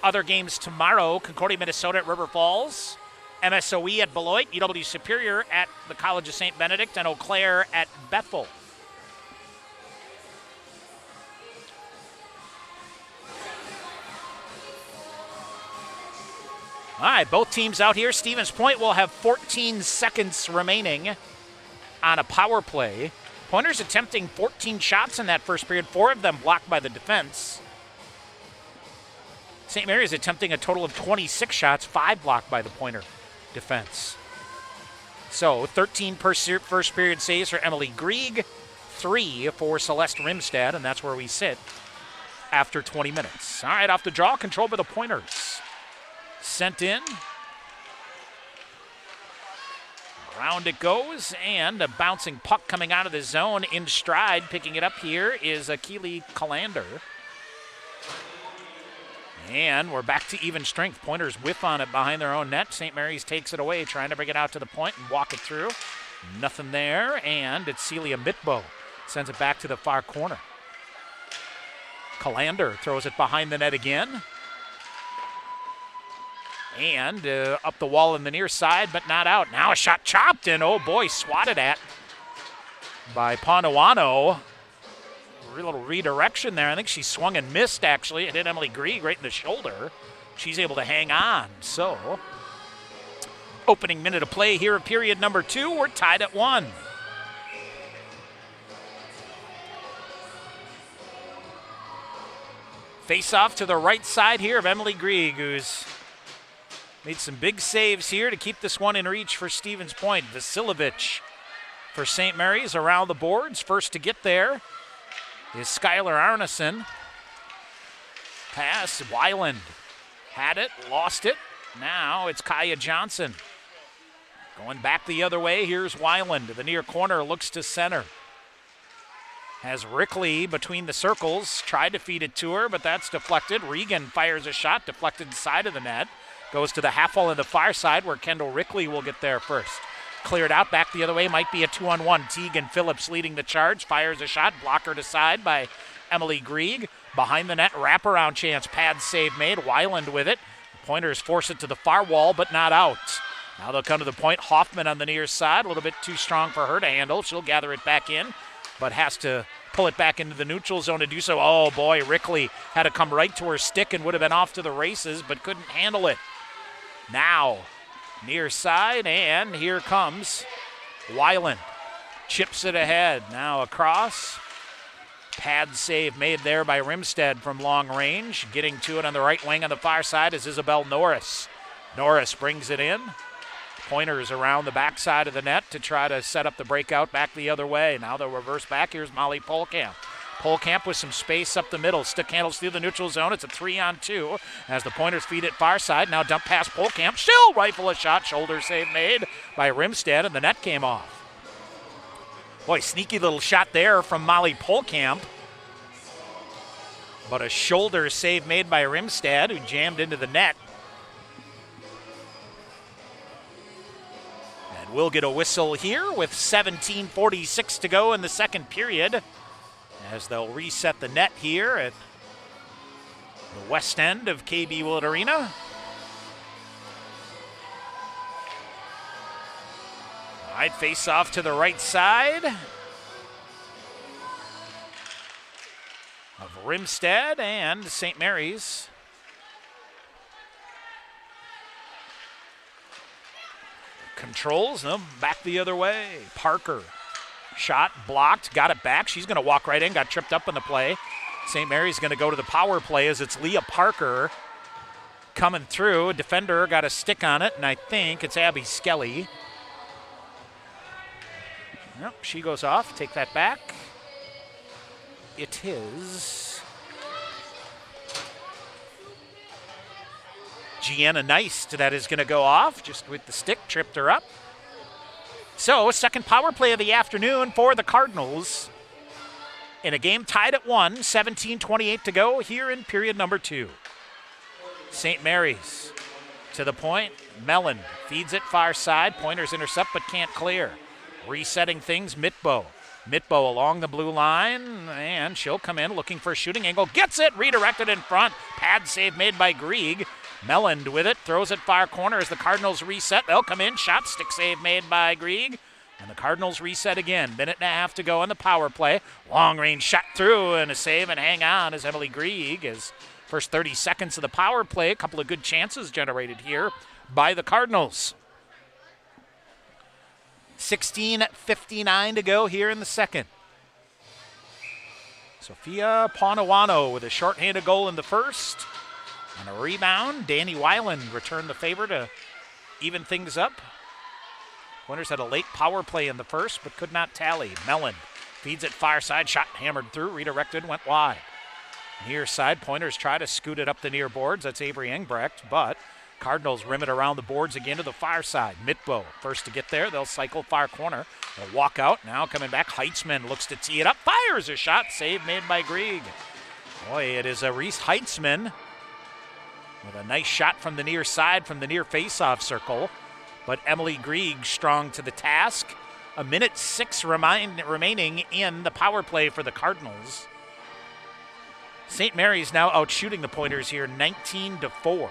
Other games tomorrow, Concordia, Minnesota at River Falls. MSOE at Beloit, UW Superior at the College of St. Benedict, and Eau Claire at Bethel. All right, both teams out here. Stevens Point will have 14 seconds remaining on a power play. Pointers attempting 14 shots in that first period, 4 of them blocked by the defense. St. Mary's attempting a total of 26 shots, 5 blocked by the Pointer defense. So 13 first period saves for Emily Grieg, 3 for Celeste Rimstad, and that's where we sit after 20 minutes. All right, off the draw, controlled by the Pointers. Sent in. Around it goes, and a bouncing puck coming out of the zone in stride. Picking it up here is Keely Calander. And we're back to even strength. Pointers whiff on it behind their own net. St. Mary's takes it away, trying to bring it out to the point and walk it through. Nothing there, and it's Celia Mitbo. Sends it back to the far corner. Calander throws it behind the net again. And up the wall in the near side, but not out. Now a shot chopped, and oh boy, swatted at by Panuano. A little redirection there. I think she swung and missed, actually. It hit Emily Grieg right in the shoulder. She's able to hang on. So, opening minute of play here of period number 2. We're tied at 1. Face off to the right side here of Emily Grieg, who's made some big saves here to keep this one in reach for Stevens Point. Vasilovich for St. Mary's around the boards. First to get there is Skylar Arneson. Pass, Weiland had it, lost it. Now it's Kaya Johnson. Going back the other way, here's Weiland. The near corner looks to center. Has Rickley between the circles, tried to feed it to her, but that's deflected. Regan fires a shot, deflected side of the net. Goes to the half wall on the far side where Kendall Rickley will get there first. Cleared out, back the other way, might be a 2-on-1. Tegan Phillips leading the charge, fires a shot, blocker to side by Emily Grieg. Behind the net, wraparound chance, pad save made, Weiland with it. Pointers force it to the far wall, but not out. Now they'll come to the point. Hoffman on the near side, a little bit too strong for her to handle. She'll gather it back in, but has to pull it back into the neutral zone to do so. Oh boy, Rickley had to come right to her stick and would have been off to the races, but couldn't handle it. Now, near side, and here comes Weiland. Chips it ahead. Now across. Pad save made there by Rimstead from long range. Getting to it on the right wing on the far side is Isabel Norris. Norris brings it in. Pointers around the backside of the net to try to set up the breakout back the other way. Now they'll reverse back. Here's Molly Polkamp. Polkamp with some space up the middle. Stick handles through the neutral zone. It's a 3-on-2 as the Pointers feed it far side. Now dump past Polkamp. Still rifle a shot. Shoulder save made by Rimstead, and the net came off. Boy, sneaky little shot there from Molly Polkamp. But a shoulder save made by Rimstead, who jammed into the net. And we'll get a whistle here with 17:46 to go in the second period, as they'll reset the net here at the west end of KB Willett Arena. All right, face off to the right side of Rimstead and St. Mary's. Controls them back the other way. Parker. Shot blocked, got it back. She's going to walk right in, got tripped up on the play. St. Mary's going to go to the power play as it's Leah Parker coming through. A defender got a stick on it, and I think it's Abby Skelly. Yep, she goes off. Take that back. It is Gianna Neist that is going to go off, just with the stick, tripped her up. So, second power play of the afternoon for the Cardinals in a game tied at 1, 17:28 to go here in period number 2. St. Mary's to the point. Mellon feeds it far side. Pointers intercept but can't clear. Resetting things, Mitbo. Mitbo along the blue line, and she'll come in looking for a shooting angle. Gets it, redirected in front. Pad save made by Grieg. Melland with it, throws it far corner as the Cardinals reset. They'll come in, shot, stick save made by Grieg. And the Cardinals reset again. Minute and a half to go on the power play. Long range shot through and a save and hang on as Emily Grieg has First 30 seconds of the power play, a couple of good chances generated here by the Cardinals. 16:59 to go here in the second. Sophia Ponawano with a shorthanded goal in the first. On a rebound, Danny Weiland returned the favor to even things up. Pointers had a late power play in the first, but could not tally. Mellon feeds it far side, shot hammered through, redirected, went wide. Near side, Pointers try to scoot it up the near boards. That's Avery Engbrecht, but Cardinals rim it around the boards again to the far side. Mitbo first to get there. They'll cycle far corner. They'll walk out. Now coming back, Heitzman looks to tee it up. Fires a shot. Save made by Grieg. Boy, it is a Reese Heitzman with a nice shot from the near side, from the near face-off circle. But Emily Grieg strong to the task. 1:06 remaining in the power play for the Cardinals. St. Mary's now out shooting the Pointers here 19-4.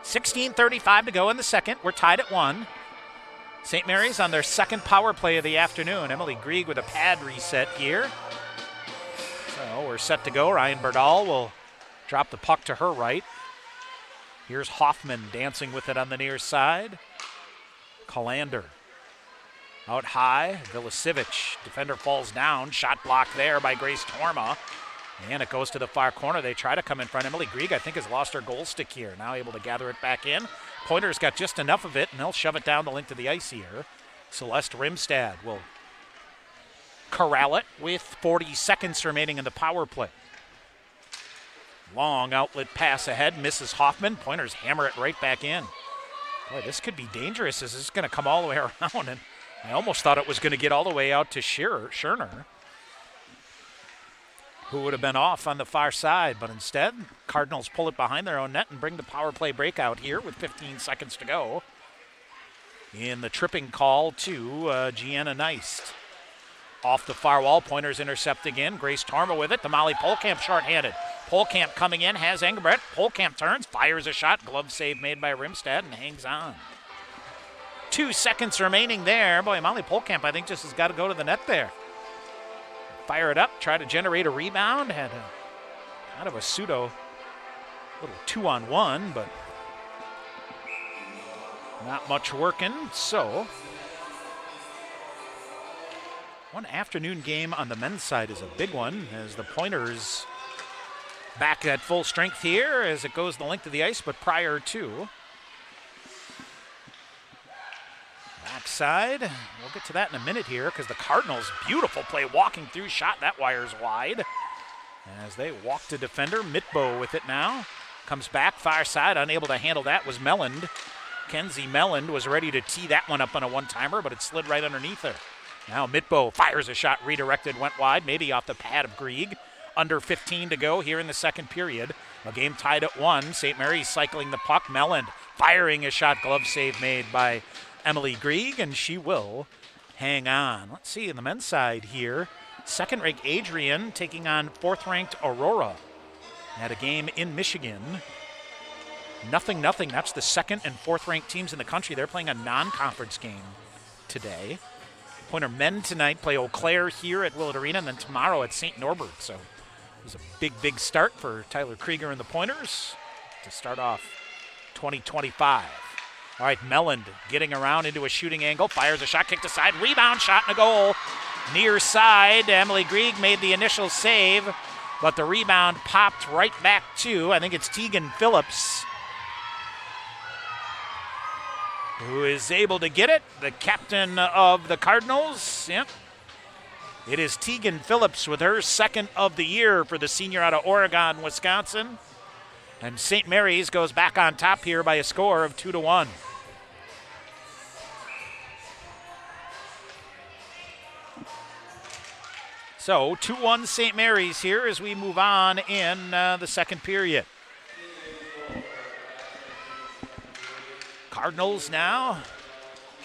$16:35 to go in the second. We're tied at 1. St. Mary's on their second power play of the afternoon. Emily Grieg with a pad reset here. So we're set to go. Ryan Berdal will drop the puck to her right. Here's Hoffman dancing with it on the near side. Kalander out high. Vilicivic, defender falls down. Shot blocked there by Grace Torma. And it goes to the far corner. They try to come in front. Emily Grieg, I think, has lost her goal stick here. Now able to gather it back in. Pointers got just enough of it, and they'll shove it down the length of the ice here. Celeste Rimstad will corral it with 40 seconds remaining in the power play. Long outlet pass ahead, misses Hoffman. Pointers hammer it right back in. Boy, this could be dangerous. This is going to come all the way around, and I almost thought it was going to get all the way out to Scherner, who would have been off on the far side, but instead, Cardinals pull it behind their own net and bring the power play breakout here with 15 seconds to go. In the tripping call to Gianna Neist. Off the far wall, Pointers intercept again. Grace Torma with it. The Molly Polkamp shorthanded. Polkamp coming in, has Engelbrecht. Polkamp turns, fires a shot. Glove save made by Rimstad and hangs on. 2 seconds remaining there. Boy, Molly Polkamp, I think, just has got to go to the net there. Fire it up, try to generate a rebound. Had kind of a pseudo little 2-on-1, but not much working. So, one afternoon game on the men's side is a big one as the Pointers back at full strength here as it goes the length of the ice, but prior to. Backside, we'll get to that in a minute here because the Cardinals, beautiful play, walking through, shot, that wire's wide. As they walk to defender, Mitbo with it now. Comes back, far side, unable to handle that was Melland. Kenzie Melland was ready to tee that one up on a one-timer, but it slid right underneath her. Now Mitbo fires a shot, redirected, went wide, maybe off the pad of Grieg. Under 15 to go here in the second period. A game tied at 1. St. Mary's cycling the puck. Melland firing a shot, glove save made by Emily Grieg, and she will hang on. Let's see, in the men's side here, second-ranked Adrian taking on fourth-ranked Aurora at a game in Michigan. 0-0. That's the second and fourth-ranked teams in the country. They're playing a non-conference game today. Pointer men tonight play Eau Claire here at Willett Arena, and then tomorrow at St. Norbert. So it was a big start for Tyler Krieger and the Pointers to start off 2025. All right, Melland getting around into a shooting angle, fires a shot, kicked aside, rebound, shot, and a goal. Near side, Emily Grieg made the initial save, but the rebound popped right back to, I think it's Tegan Phillips, who is able to get it, the captain of the Cardinals. Yep. It is Tegan Phillips with her second of the year for the senior out of Oregon, Wisconsin. And St. Mary's goes back on top here by a score of 2-1. So 2-1 St. Mary's here as we move on in the second period. Cardinals now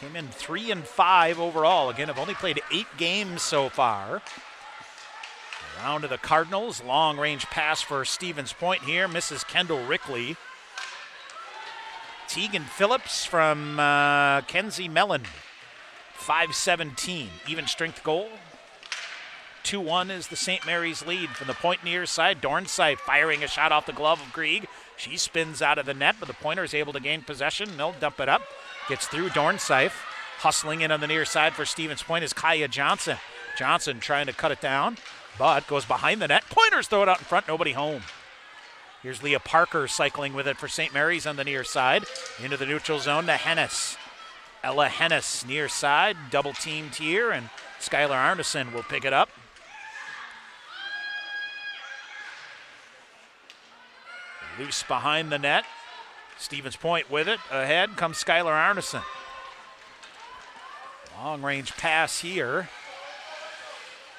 came in 3-5 overall. Again, have only played 8 games so far. Around to the Cardinals. Long-range pass for Stevens Point here. Misses Kendall Rickley. Tegan Phillips from Kenzie Melland. 5-17. Even strength goal. 2-1 is the St. Mary's lead. From the point near side, Dornsife firing a shot off the glove of Grieg. She spins out of the net, but the Pointer is able to gain possession. They'll dump it up. Gets through Dornsife. Hustling in on the near side for Stevens Point is Kaya Johnson. Johnson trying to cut it down, but goes behind the net. Pointers throw it out in front, nobody home. Here's Leah Parker cycling with it for St. Mary's on the near side. Into the neutral zone to Hennis. Ella Hennis near side, double teamed here, and Skylar Arneson will pick it up. Loose behind the net. Stevens Point with it. Ahead comes Skylar Arneson. Long range pass here.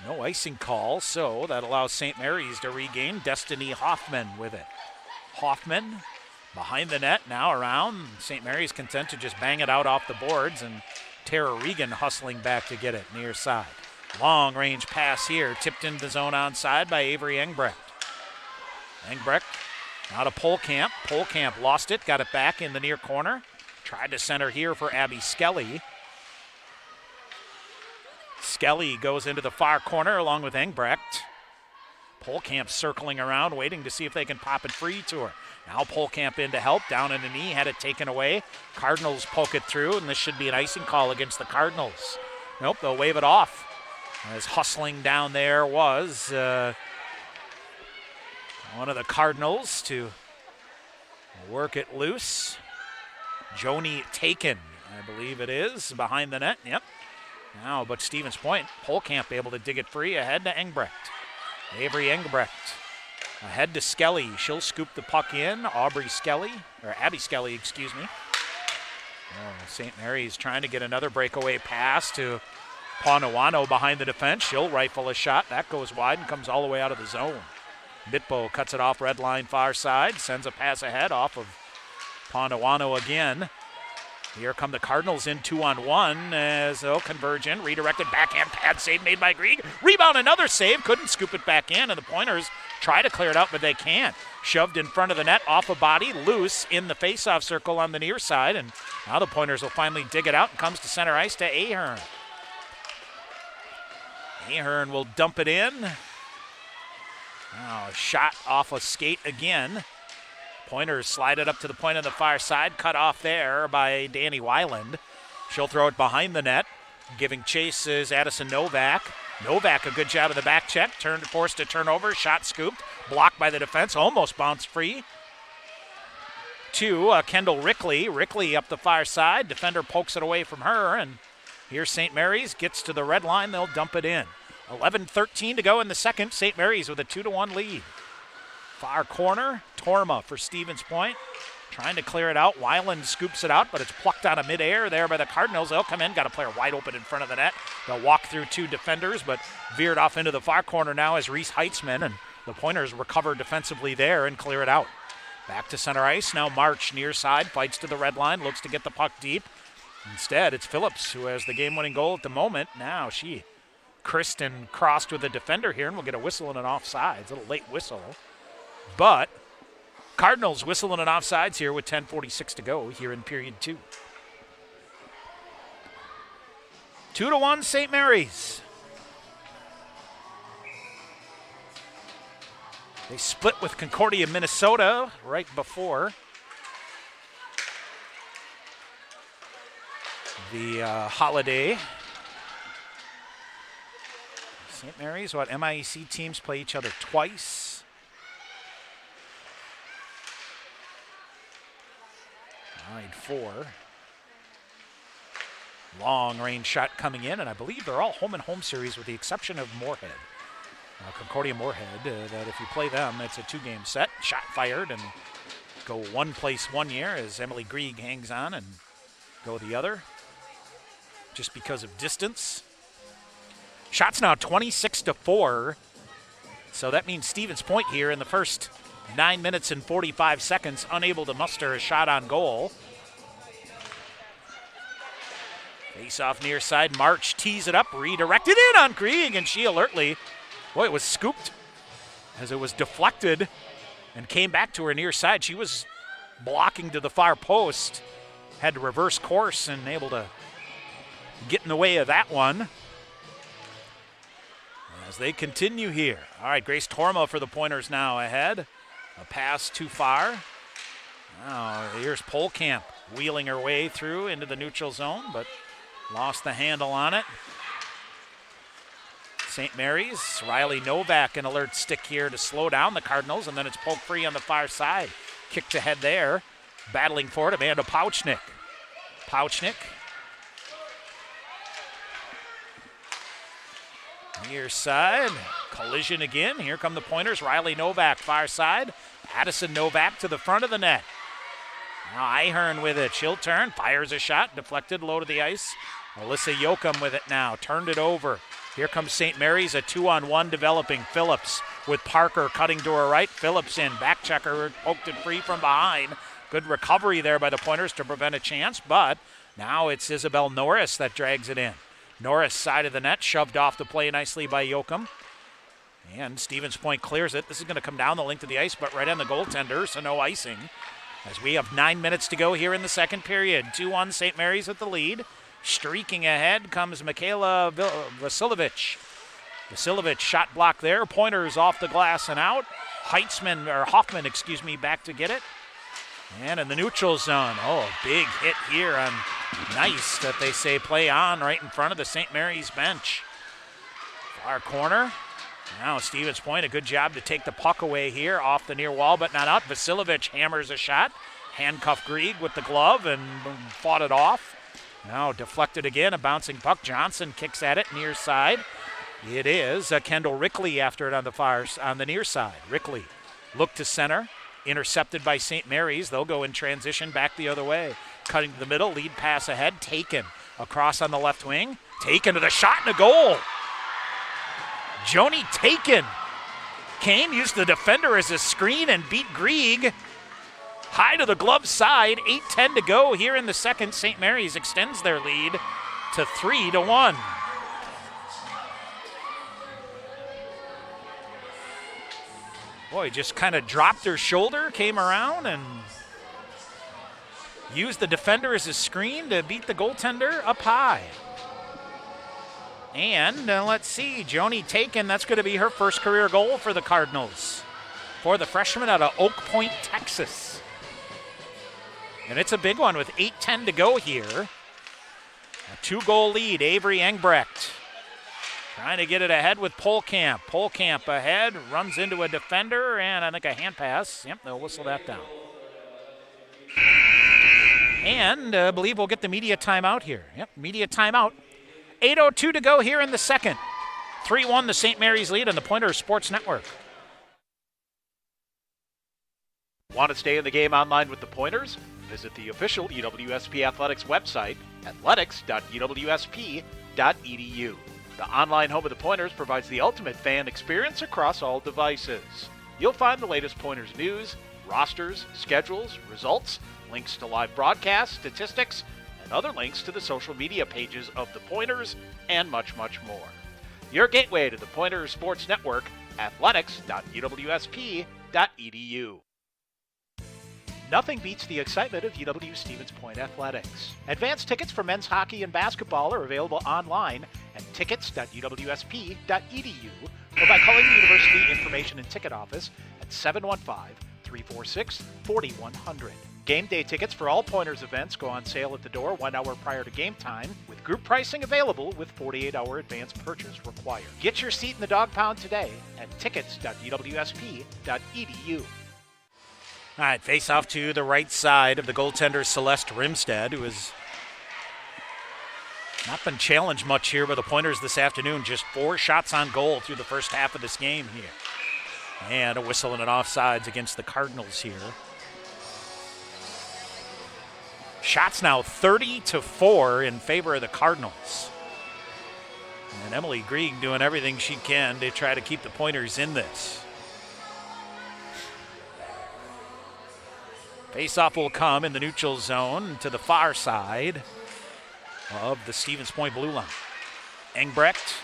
No icing call, so that allows St. Mary's to regain. Destiny Hoffman with it. Hoffman behind the net, now around. St. Mary's content to just bang it out off the boards, and Tara Regan hustling back to get it near side. Long range pass here, tipped into the zone onside by Avery Engbrecht. Engbrecht now to Polkamp. Polkamp lost it, got it back in the near corner. Tried to center here for Abby Skelly. Skelly goes into the far corner along with Engbrecht. Polkamp circling around, waiting to see if they can pop it free to her. Now Polkamp in to help, down in the knee, had it taken away. Cardinals poke it through, and this should be an icing call against the Cardinals. Nope, they'll wave it off. As hustling down there was one of the Cardinals to work it loose. Joni Taken, I believe it is, behind the net. Yep. Now, but Stevens Point, Polkamp able to dig it free ahead to Engbrecht. Avery Engbrecht ahead to Skelly. She'll scoop the puck in. Abby Skelly, excuse me. St. Mary's trying to get another breakaway pass to Paunawano behind the defense. She'll rifle a shot. That goes wide and comes all the way out of the zone. Bitbo cuts it off red line far side, sends a pass ahead off of Paunawano again. Here come the Cardinals in 2-on-1 as they'll converge in. Redirected backhand pad save made by Grieg. Rebound, another save. Couldn't scoop it back in, and the Pointers try to clear it out, but they can't. Shoved in front of the net, off a body, loose in the faceoff circle on the near side, and now the Pointers will finally dig it out and comes to center ice to Ahern. Ahern will dump it in. Now a shot off a skate again. Pointers slide it up to the point on the far side, cut off there by Danny Weiland. She'll throw it behind the net. Giving chase is Addison Novak. Novak, a good job of the back check, forced to turn over, shot scooped, blocked by the defense, almost bounced free. To Kendall Rickley. Rickley up the far side, defender pokes it away from her, and here St. Mary's gets to the red line, they'll dump it in. 11:13 to go in the second, St. Mary's with a 2-1 lead. Far corner, Torma for Stevens Point. Trying to clear it out. Weiland scoops it out, but it's plucked out of midair there by the Cardinals. They'll come in, got a player wide open in front of the net. They'll walk through two defenders, but veered off into the far corner now as Reese Heitzman, and the Pointers recover defensively there and clear it out. Back to center ice, now March near side, fights to the red line, looks to get the puck deep. Instead, it's Phillips who has the game-winning goal at the moment. Now Kristen crossed with a defender here, and we'll get a whistle and an offsides. A little late whistle. But Cardinals whistling an offsides here with 10:46 to go here in period 2. 2-1 St. Mary's. They split with Concordia, Minnesota right before the holiday. St. Mary's, MIEC teams play each other twice. Tied 4. Long range shot coming in, and I believe they're all home and home series with the exception of Moorhead. Concordia Moorhead, that if you play them, it's a 2-game set. Shot fired and go one place 1 year as Emily Grieg hangs on and go the other just because of distance. Shots now 26-4. So that means Stevens Point here in the first 9 minutes and 45 seconds, unable to muster a shot on goal. Face off near side, March tees it up, redirected in on Grieg, and she alertly, it was scooped as it was deflected and came back to her near side. She was blocking to the far post, had to reverse course and able to get in the way of that one. As as they continue here. All right, Grace Torma for the Pointers now ahead. A pass too far. Now here's Polkamp wheeling her way through into the neutral zone, but lost the handle on it. St. Mary's, Riley Novak, an alert stick here to slow down the Cardinals, and then it's poke free on the far side. Kicked ahead there. Battling for it, Amanda Pouchnick. Pouchnick. Near side, collision again. Here come the Pointers. Riley Novak, far side. Addison Novak to the front of the net. Now Ihern with it. She'll turn, fires a shot, deflected low to the ice. Alyssa Yoakum with it now, turned it over. Here comes St. Mary's, a 2-on-1 developing. Phillips with Parker cutting to her right. Phillips in, back checker, poked it free from behind. Good recovery there by the Pointers to prevent a chance, but now it's Isabel Norris that drags it in. Norris side of the net, shoved off the play nicely by Yoakum. And Stevens Point clears it. This is going to come down the length of the ice, but right on the goaltender, so no icing. As we have 9 minutes to go here in the second period. 2-1 St. Mary's at the lead. Streaking ahead comes Michaela Vasilovich. Vasilovich shot block there. Pointers off the glass and out. Hoffman, back to get it. And in the neutral zone. Oh, big hit here on Nice that they say play on right in front of the St. Mary's bench. Far corner. Now Stevens Point, a good job to take the puck away here off the near wall, but not out. Vasilovich hammers a shot. Handcuffed Grieg with the glove and fought it off. Now deflected again, a bouncing puck. Johnson kicks at it near side. It is Kendall Rickley after it on the near side. Rickley looked to center, intercepted by St. Mary's. They'll go in transition back the other way. Cutting to the middle, lead pass ahead, taken. Across on the left wing, taken to the shot and a goal. Joni Taken came, used the defender as a screen and beat Grieg. High to the glove side, 8:10 to go here in the second. St. Mary's extends their lead to 3-1. Boy, just kind of dropped her shoulder, came around and used the defender as a screen to beat the goaltender up high. And let's see, Joni Taken, that's going to be her first career goal for the Cardinals. For the freshman out of Oak Point, Texas. And it's a big one with 8:10 to go here. A 2-goal lead, Avery Engbrecht. Trying to get it ahead with Polkamp. Polkamp ahead, runs into a defender, and I think a hand pass. Yep, they'll whistle that down. And I believe we'll get the media timeout here. Yep, media timeout. 8:02 to go here in the second. 3-1 the St. Mary's lead on the Pointers Sports Network. Want to stay in the game online with the Pointers? Visit the official UWSP Athletics website, athletics.uwsp.edu. The online home of the Pointers provides the ultimate fan experience across all devices. You'll find the latest Pointers news, rosters, schedules, results, links to live broadcasts, statistics, and other links to the social media pages of the Pointers, and much, much more. Your gateway to the Pointers Sports Network, athletics.uwsp.edu. Nothing beats the excitement of UW Stevens Point Athletics. Advanced tickets for men's hockey and basketball are available online at tickets.uwsp.edu or by calling the University Information and Ticket Office at 715-346-4100. Game day tickets for all Pointers events go on sale at the door 1 hour prior to game time, with group pricing available with 48-hour advance purchase required. Get your seat in the dog pound today at tickets.uwsp.edu. All right, face off to the right side of the goaltender Celeste Rimstead, who has not been challenged much here by the Pointers this afternoon. Just 4 shots on goal through the first half of this game here. And a whistle and an offsides against the Cardinals here. Shots now 30-4 in favor of the Cardinals. And Emily Grieg doing everything she can to try to keep the Pointers in this. Face-off will come in the neutral zone to the far side of the Stevens Point blue line. Engbrecht.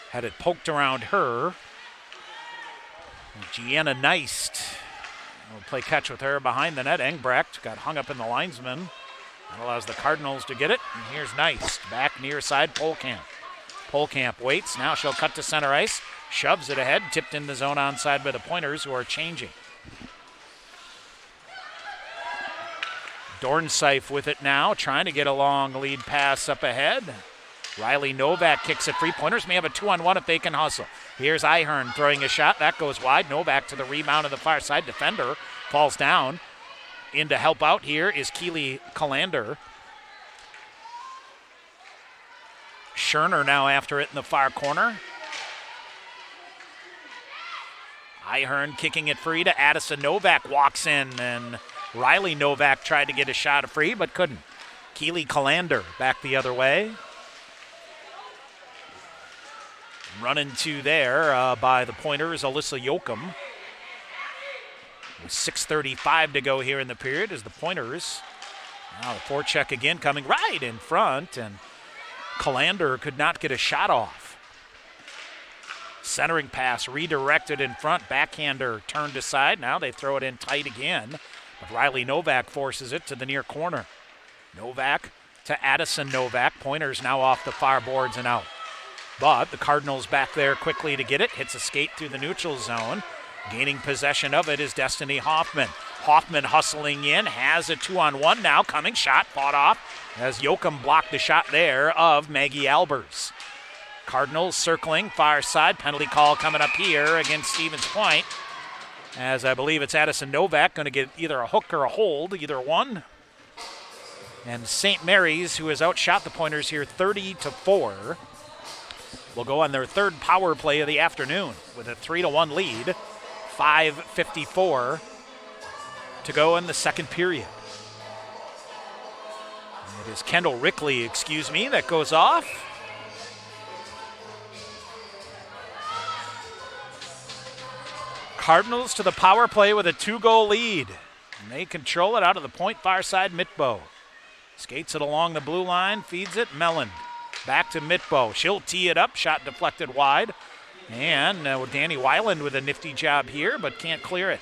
Had it poked around her. Gianna Neist will play catch with her behind the net. Engbrecht got hung up in the linesman. That allows the Cardinals to get it. And here's Nice. Back near side, Polkamp. Polkamp waits. Now she'll cut to center ice. Shoves it ahead. Tipped in the zone onside by the Pointers, who are changing. Dornseif with it now, trying to get a long lead pass up ahead. Riley Novak kicks it free. Pointers may have a 2-on-1 if they can hustle. Here's Ihern throwing a shot. That goes wide. Novak to the rebound on the far side. Defender falls down. In to help out here is Keely Kalander. Scherner now after it in the far corner. Ihern kicking it free to Addison Novak. Walks in, and Riley Novak tried to get a shot free but couldn't. Keely Kalander back the other way. Running to there by the Pointers, Alyssa Yoakum. With 6:35 to go here in the period as the Pointers. Now the forecheck again coming right in front, and Kalander could not get a shot off. Centering pass redirected in front. Backhander turned aside. Now they throw it in tight again. But Riley Novak forces it to the near corner. Novak to Addison Novak. Pointers now off the far boards and out. But the Cardinals back there quickly to get it. Hits a skate through the neutral zone. Gaining possession of it is Destiny Hoffman. Hoffman hustling in. Has a 2-on-1 now. Coming shot fought off as Yoakum blocked the shot there of Maggie Albers. Cardinals circling far side. Penalty call coming up here against Stevens Point. As I believe it's Addison Novak going to get either a hook or a hold, either one. And St. Mary's, who has outshot the Pointers here 30-4, will go on their third power play of the afternoon with a 3-1 lead. 5:54 to go in the second period. It is Kendall Rickley, that goes off. Cardinals to the power play with a 2-goal lead. And they control it out of the point far side. Mitbo skates it along the blue line, feeds it. Mellon back to Mitbo. She'll tee it up. Shot deflected wide. And Danny Weiland with a nifty job here, but can't clear it.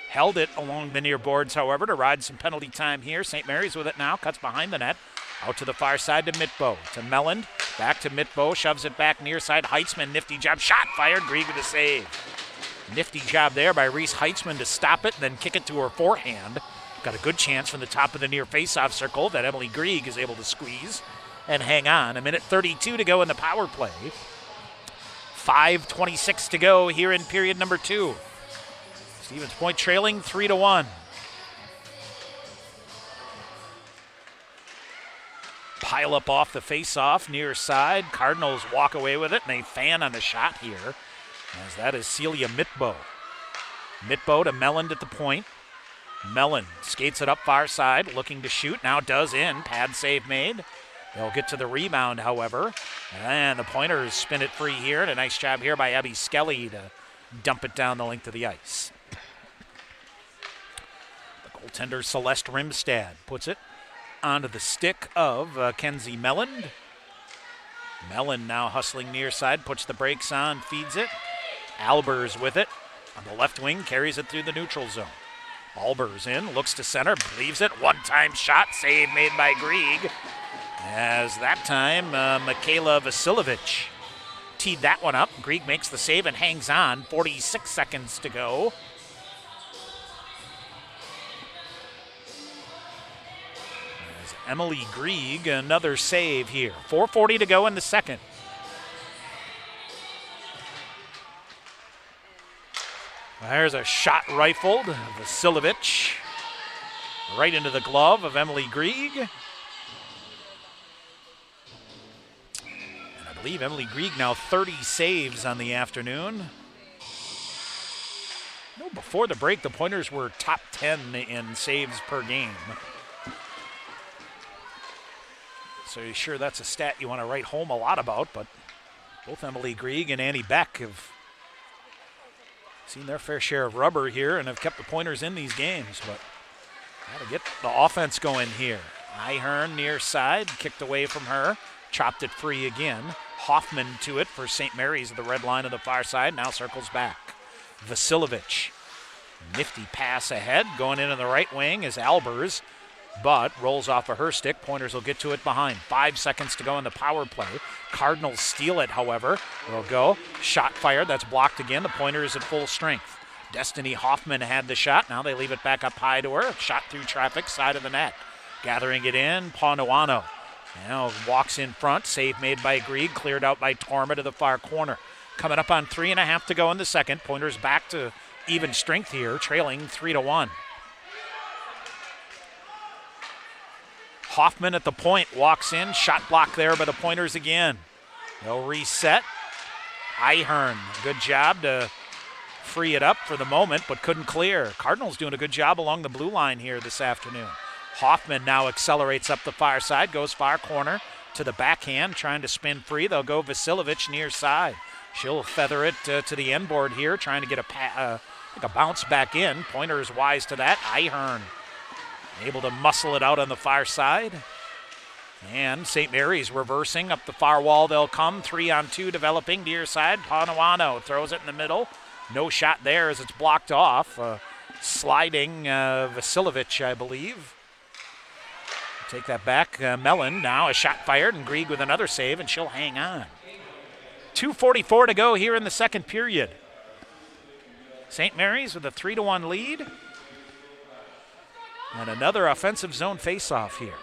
Held it along the near boards, however, to ride some penalty time here. St. Mary's with it now. Cuts behind the net. Out to the far side to Mitbo. To Mellon. Back to Mitbo. Shoves it back near side. Heitzman, nifty job. Shot fired. Grieg with a save. Nifty job there by Reese Heitzman to stop it and then kick it to her forehand. Got a good chance from the top of the near faceoff circle that Emily Grieg is able to squeeze and hang on. 1:32 to go in the power play. 5:26 to go here in period number 2. Stevens Point trailing 3-1. Pile up off the faceoff near side. Cardinals walk away with it, and they fan on the shot here. As that is Celia Mitbo. Mitbo to Mellon at the point. Mellon skates it up far side, looking to shoot. Now does in. Pad save made. They'll get to the rebound, however. And the Pointers spin it free here. And a nice job here by Abby Skelly to dump it down the length of the ice. The goaltender Celeste Rimstad puts it onto the stick of Kenzie Mellon. Mellon now hustling near side, puts the brakes on, feeds it. Albers with it on the left wing, carries it through the neutral zone. Albers in, looks to center, believes it. One-time shot, save made by Grieg. As that time, Michaela Vasilovich teed that one up. Grieg makes the save and hangs on. 46 seconds to go. As Emily Grieg, another save here. 4:40 to go in the second. There's a shot rifled. Vasilovich right into the glove of Emily Grieg. And I believe Emily Grieg now 30 saves on the afternoon. No, before the break, the Pointers were top 10 in saves per game. So you're sure that's a stat you want to write home a lot about, but both Emily Grieg and Annie Beck have seen their fair share of rubber here and have kept the Pointers in these games, but got to get the offense going here. Ihern near side, kicked away from her, chopped it free again. Hoffman to it for St. Mary's at the red line of the far side, now circles back. Vasilovich, nifty pass ahead, going in on the right wing is Albers. but rolls off of her stick. Pointers will get to it behind. 5 seconds to go in the power play. Cardinals steal it, however. They'll go. Shot fired. That's blocked again. The Pointers at full strength. Destiny Hoffman had the shot. Now they leave it back up high to her. Shot through traffic, side of the net. Gathering it in, Ponawano. Now walks in front. Save made by Grieg. Cleared out by Torma to the far corner. Coming up on 3.5 to go in the second. Pointers back to even strength here, trailing 3-1. Hoffman at the point, walks in. Shot block there by the Pointers again. They'll reset. Ihern, good job to free it up for the moment, but couldn't clear. Cardinals doing a good job along the blue line here this afternoon. Hoffman now accelerates up the far side, goes far corner to the backhand, trying to spin free. They'll go Vasiljevic near side. She'll feather it to the end board here, trying to get a bounce back in. Pointers wise to that. Ihern able to muscle it out on the far side. And St. Mary's reversing up the far wall. They'll come 3-on-2 developing near side. Ponawano throws it in the middle. No shot there as it's blocked off. Sliding Vasiljevic, I believe. Take that back. Mellon now a shot fired, and Grieg with another save, and she'll hang on. 2:44 to go here in the second period. St. Mary's with a 3-1 lead. And another offensive zone faceoff here.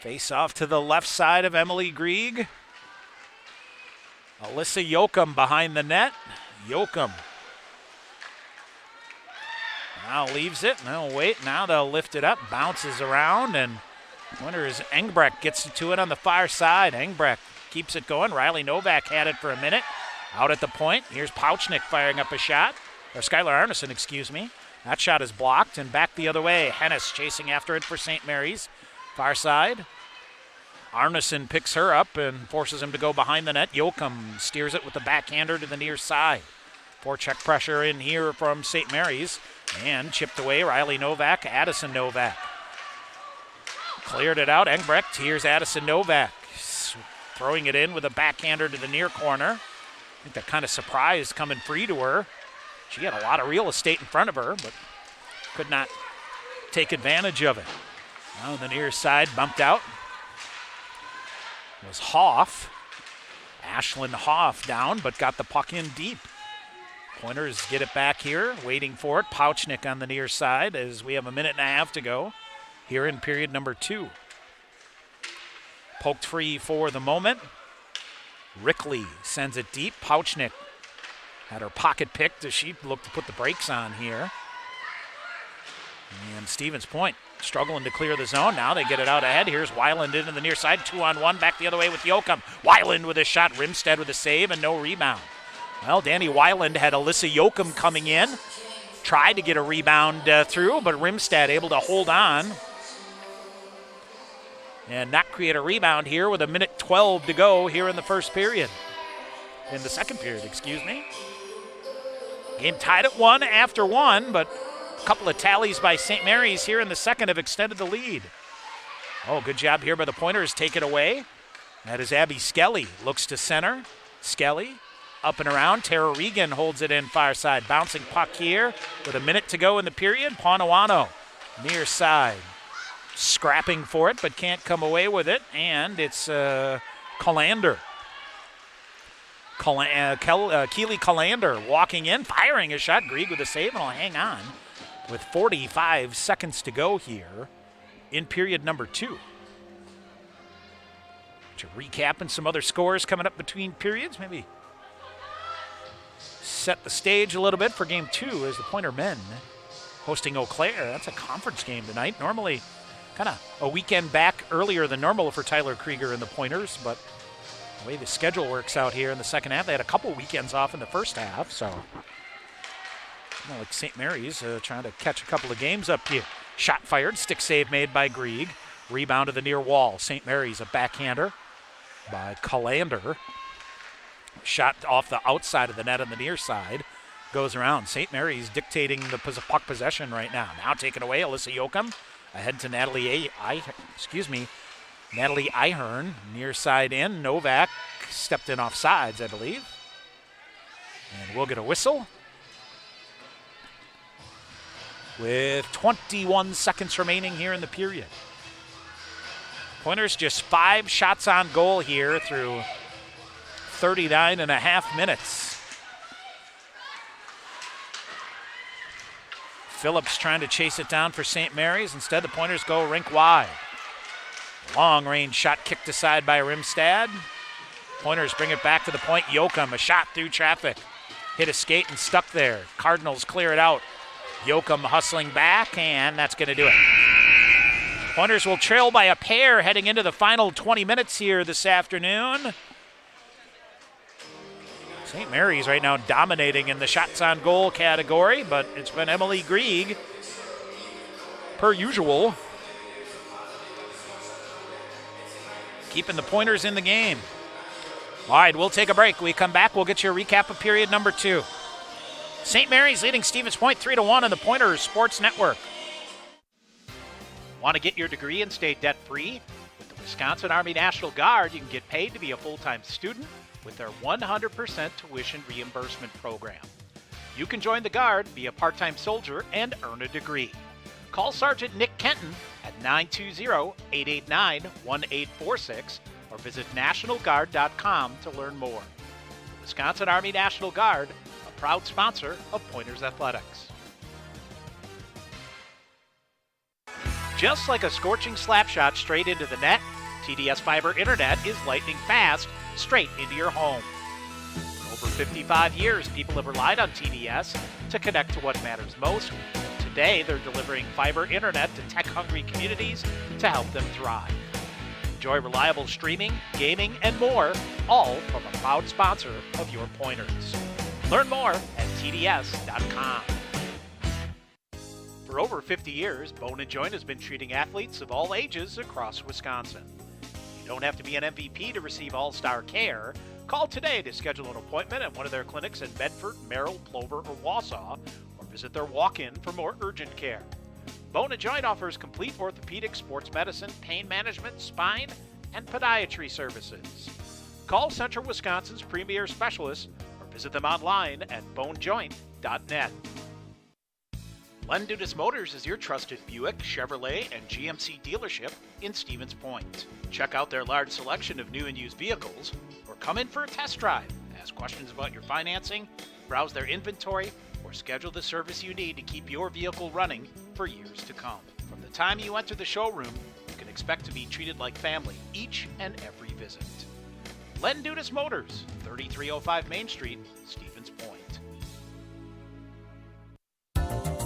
Face off to the left side of Emily Grieg. Alyssa Yoakum behind the net. Yoakum now leaves it. No, wait. Now they'll lift it up. Bounces around, and Winters Engbrecht gets to it on the far side. Engbrecht keeps it going. Riley Novak had it for a minute. Out at the point. Here's Pouchnick firing up a shot. Or Skylar Arneson, excuse me. That shot is blocked, and back the other way. Hennis chasing after it for St. Mary's. Far side. Arneson picks her up and forces him to go behind the net. Yoakum steers it with the backhander to the near side. Forecheck pressure in here from St. Mary's. And chipped away. Riley Novak, Addison Novak. Cleared it out. Engbrecht. Here's Addison Novak. Throwing it in with a backhander to the near corner. I think that kind of surprised coming free to her. She had a lot of real estate in front of her, but could not take advantage of it. Now the near side bumped out. It was Hoff. Ashlyn Hoff down, but got the puck in deep. Pointers get it back here, waiting for it. Pouchnick on the near side as we have 1.5 minutes to go here in period number 2. Poked free for the moment. Rickley sends it deep. Pouchnick had her pocket picked as she looked to put the brakes on here. And Stevens Point struggling to clear the zone. Now they get it out ahead. Here's Weiland into the near side. 2-on-1. Back the other way with Yoakum. Weiland with a shot. Rimstead with a save and no rebound. Well, Danny Weiland had Alyssa Yoakum coming in. Tried to get a rebound through, but Rimstead able to hold on. And not create a rebound here with 1:12 to go here in the first period. In the second period, excuse me. Game tied at 1 after 1, but a couple of tallies by St. Mary's here in the second have extended the lead. Oh, good job here by the Pointers. Take it away. That is Abby Skelly. Looks to center. Skelly up and around. Tara Regan holds it in far side. Bouncing puck here with 1 minute to go in the period. Ponawano near side. Scrapping for it, but can't come away with it. And it's Callander. Keely Callander walking in, firing a shot. Grieg with a save, and will hang on with 45 seconds to go here in period number 2. To recap and some other scores coming up between periods, maybe set the stage a little bit for game 2 as the Pointer men hosting Eau Claire. That's a conference game tonight. Normally kind of a weekend back earlier than normal for Tyler Krieger and the Pointers, but the way the schedule works out here in the second half, they had a couple weekends off in the first half, so like St. Mary's trying to catch a couple of games up here. Shot fired, stick save made by Grieg. Rebound to the near wall. St. Mary's a backhander by Callander. Shot off the outside of the net on the near side. Goes around. St. Mary's dictating the puck possession right now. Now taken away, Alyssa Yoakum. Ahead to Natalie Ihern. Near side in. Novak stepped in off sides, I believe. And we'll get a whistle. with 21 seconds remaining here in the period. Pointers just 5 shots on goal here through 39 and a half minutes. Phillips trying to chase it down for St. Mary's. Instead, the Pointers go rink wide. Long range shot kicked aside by Rimstad. Pointers bring it back to the point. Yoakum, a shot through traffic. Hit a skate and stuck there. Cardinals clear it out. Yoakum hustling back, and that's going to do it. Pointers will trail by a pair heading into the final 20 minutes here this afternoon. St. Mary's right now dominating in the shots on goal category, but it's been Emily Grieg, per usual, keeping the Pointers in the game. All right, we'll take a break. We come back, we'll get you a recap of period number 2. St. Mary's leading Stevens Point 3-1 on the Pointers Sports Network. Want to get your degree and stay debt-free? With the Wisconsin Army National Guard, you can get paid to be a full-time student with their 100% tuition reimbursement program. You can join the Guard, be a part-time soldier, and earn a degree. Call Sergeant Nick Kenton at 920-889-1846 or visit nationalguard.com to learn more. The Wisconsin Army National Guard, a proud sponsor of Pointers Athletics. Just like a scorching slap shot straight into the net, TDS Fiber Internet is lightning fast, straight into your home. For over 55 years, people have relied on TDS to connect to what matters most. Today, they're delivering fiber internet to tech-hungry communities to help them thrive. Enjoy reliable streaming, gaming, and more, all from a proud sponsor of your Pointers. Learn more at TDS.com. For over 50 years, Bone & Joint has been treating athletes of all ages across Wisconsin. You don't have to be an MVP to receive all-star care. Call today to schedule an appointment at one of their clinics in Bedford, Merrill, Plover, or Wausau, or visit their walk-in for more urgent care. Bone & Joint offers complete orthopedic, sports medicine, pain management, spine, and podiatry services. Call Central Wisconsin's premier specialists or visit them online at bonejoint.net. Len Dudas Motors is your trusted Buick, Chevrolet, and GMC dealership in Stevens Point. Check out their large selection of new and used vehicles, or come in for a test drive. Ask questions about your financing, browse their inventory, or schedule the service you need to keep your vehicle running for years to come. From the time you enter the showroom, you can expect to be treated like family each and every visit. Len Dudas Motors, 3305 Main Street, Stevens Point.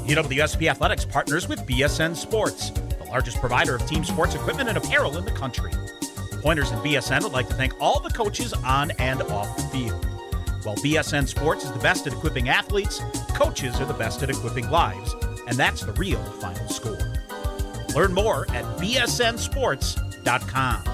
UWSP Athletics partners with BSN Sports, the largest provider of team sports equipment and apparel in the country. Pointers and BSN would like to thank all the coaches on and off the field. While BSN Sports is the best at equipping athletes, coaches are the best at equipping lives, and that's the real final score. Learn more at bsnsports.com.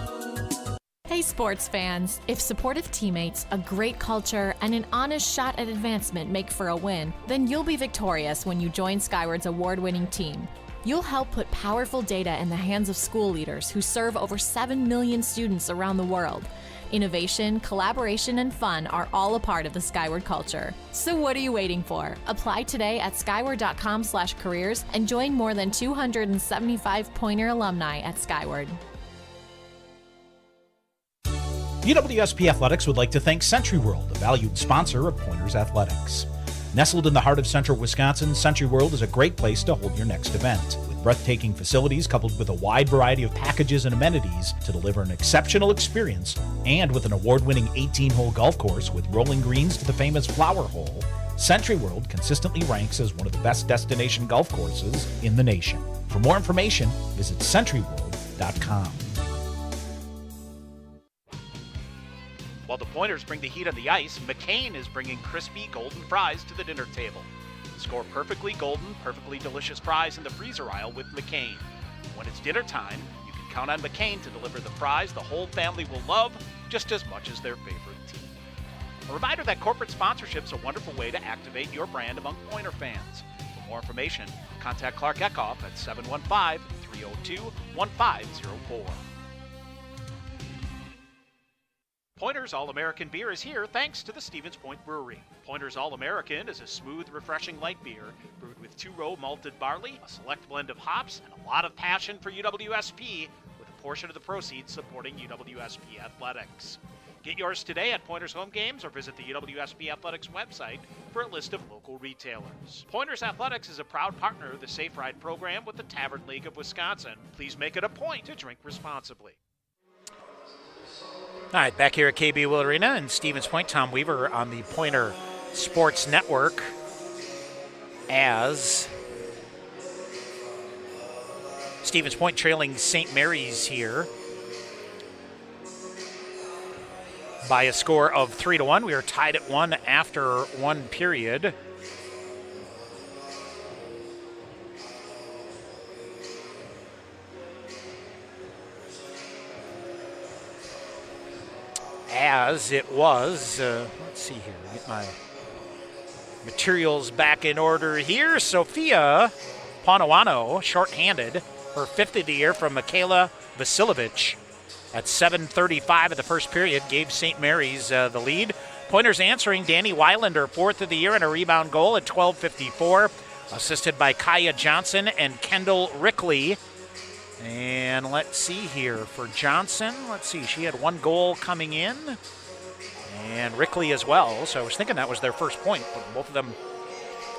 Hey sports fans, if supportive teammates, a great culture, and an honest shot at advancement make for a win, then you'll be victorious when you join Skyward's award-winning team. You'll help put powerful data in the hands of school leaders who serve over 7 million students around the world. Innovation, collaboration, and fun are all a part of the Skyward culture. So what are you waiting for? Apply today at skyward.com/careers and join more than 275 Pointer alumni at Skyward. UWSP Athletics would like to thank Century World, a valued sponsor of Pointers Athletics. Nestled in the heart of central Wisconsin, Century World is a great place to hold your next event. With breathtaking facilities coupled with a wide variety of packages and amenities to deliver an exceptional experience, and with an award-winning 18-hole golf course with rolling greens to the famous Flower Hole, Century World consistently ranks as one of the best destination golf courses in the nation. For more information, visit centuryworld.com. While the Pointers bring the heat on the ice, McCain is bringing crispy golden fries to the dinner table. Score perfectly golden, perfectly delicious fries in the freezer aisle with McCain. When it's dinner time, you can count on McCain to deliver the fries the whole family will love just as much as their favorite team. A reminder that corporate sponsorship is a wonderful way to activate your brand among Pointer fans. For more information, contact Clark Eckhoff at 715-302-1504. Pointer's All-American beer is here thanks to the Stevens Point Brewery. Pointer's All-American is a smooth, refreshing light beer brewed with 2-row malted barley, a select blend of hops, and a lot of passion for UWSP, with a portion of the proceeds supporting UWSP athletics. Get yours today at Pointer's home games or visit the UWSP Athletics website for a list of local retailers. Pointer's Athletics is a proud partner of the Safe Ride program with the Tavern League of Wisconsin. Please make it a point to drink responsibly. All right, back here at KB Will Arena in Stevens Point. Tom Weaver on the Pointer Sports Network as Stevens Point trailing St. Mary's here by a score of 3-1. We are tied at 1 after one period. As it was, let's see here, get my materials back in order here. Sophia Ponawano, shorthanded, her 5th of the year from Michaela Vasilovich at 7:35 of the first period, gave St. Mary's the lead. Pointers answering, Danny Weilander, 4th of the year and a rebound goal at 12:54, assisted by Kaya Johnson and Kendall Rickley. And let's see here for Johnson. Let's see, she had 1 goal coming in, and Rickley as well. So I was thinking that was their first point, but both of them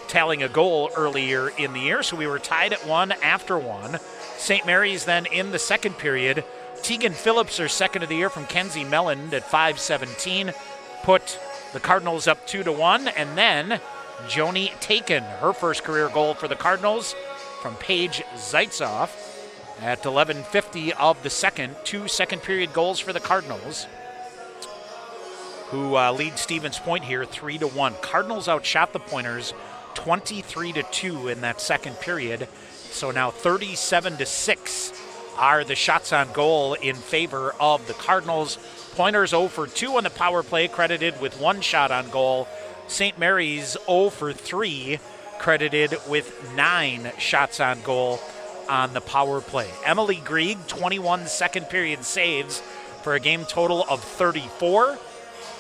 tallying a goal earlier in the year. So we were tied at 1 after 1. St. Mary's then in the second period. Tegan Phillips, her 2nd of the year from Kenzie Melland at 5:17, put the Cardinals up 2-1. And then Joni Taken, her first career goal for the Cardinals from Paige Zaitzoff at 11:50 of the second. 2 second period goals for the Cardinals, who lead Stevens Point here 3-1. Cardinals outshot the Pointers 23-2 in that second period. So now 37-6 are the shots on goal in favor of the Cardinals. Pointers 0 for 2 on the power play, credited with 1 shot on goal. St. Mary's 0 for 3, credited with 9 shots on goal on the power play. Emily Grieg, 21 second period saves for a game total of 34.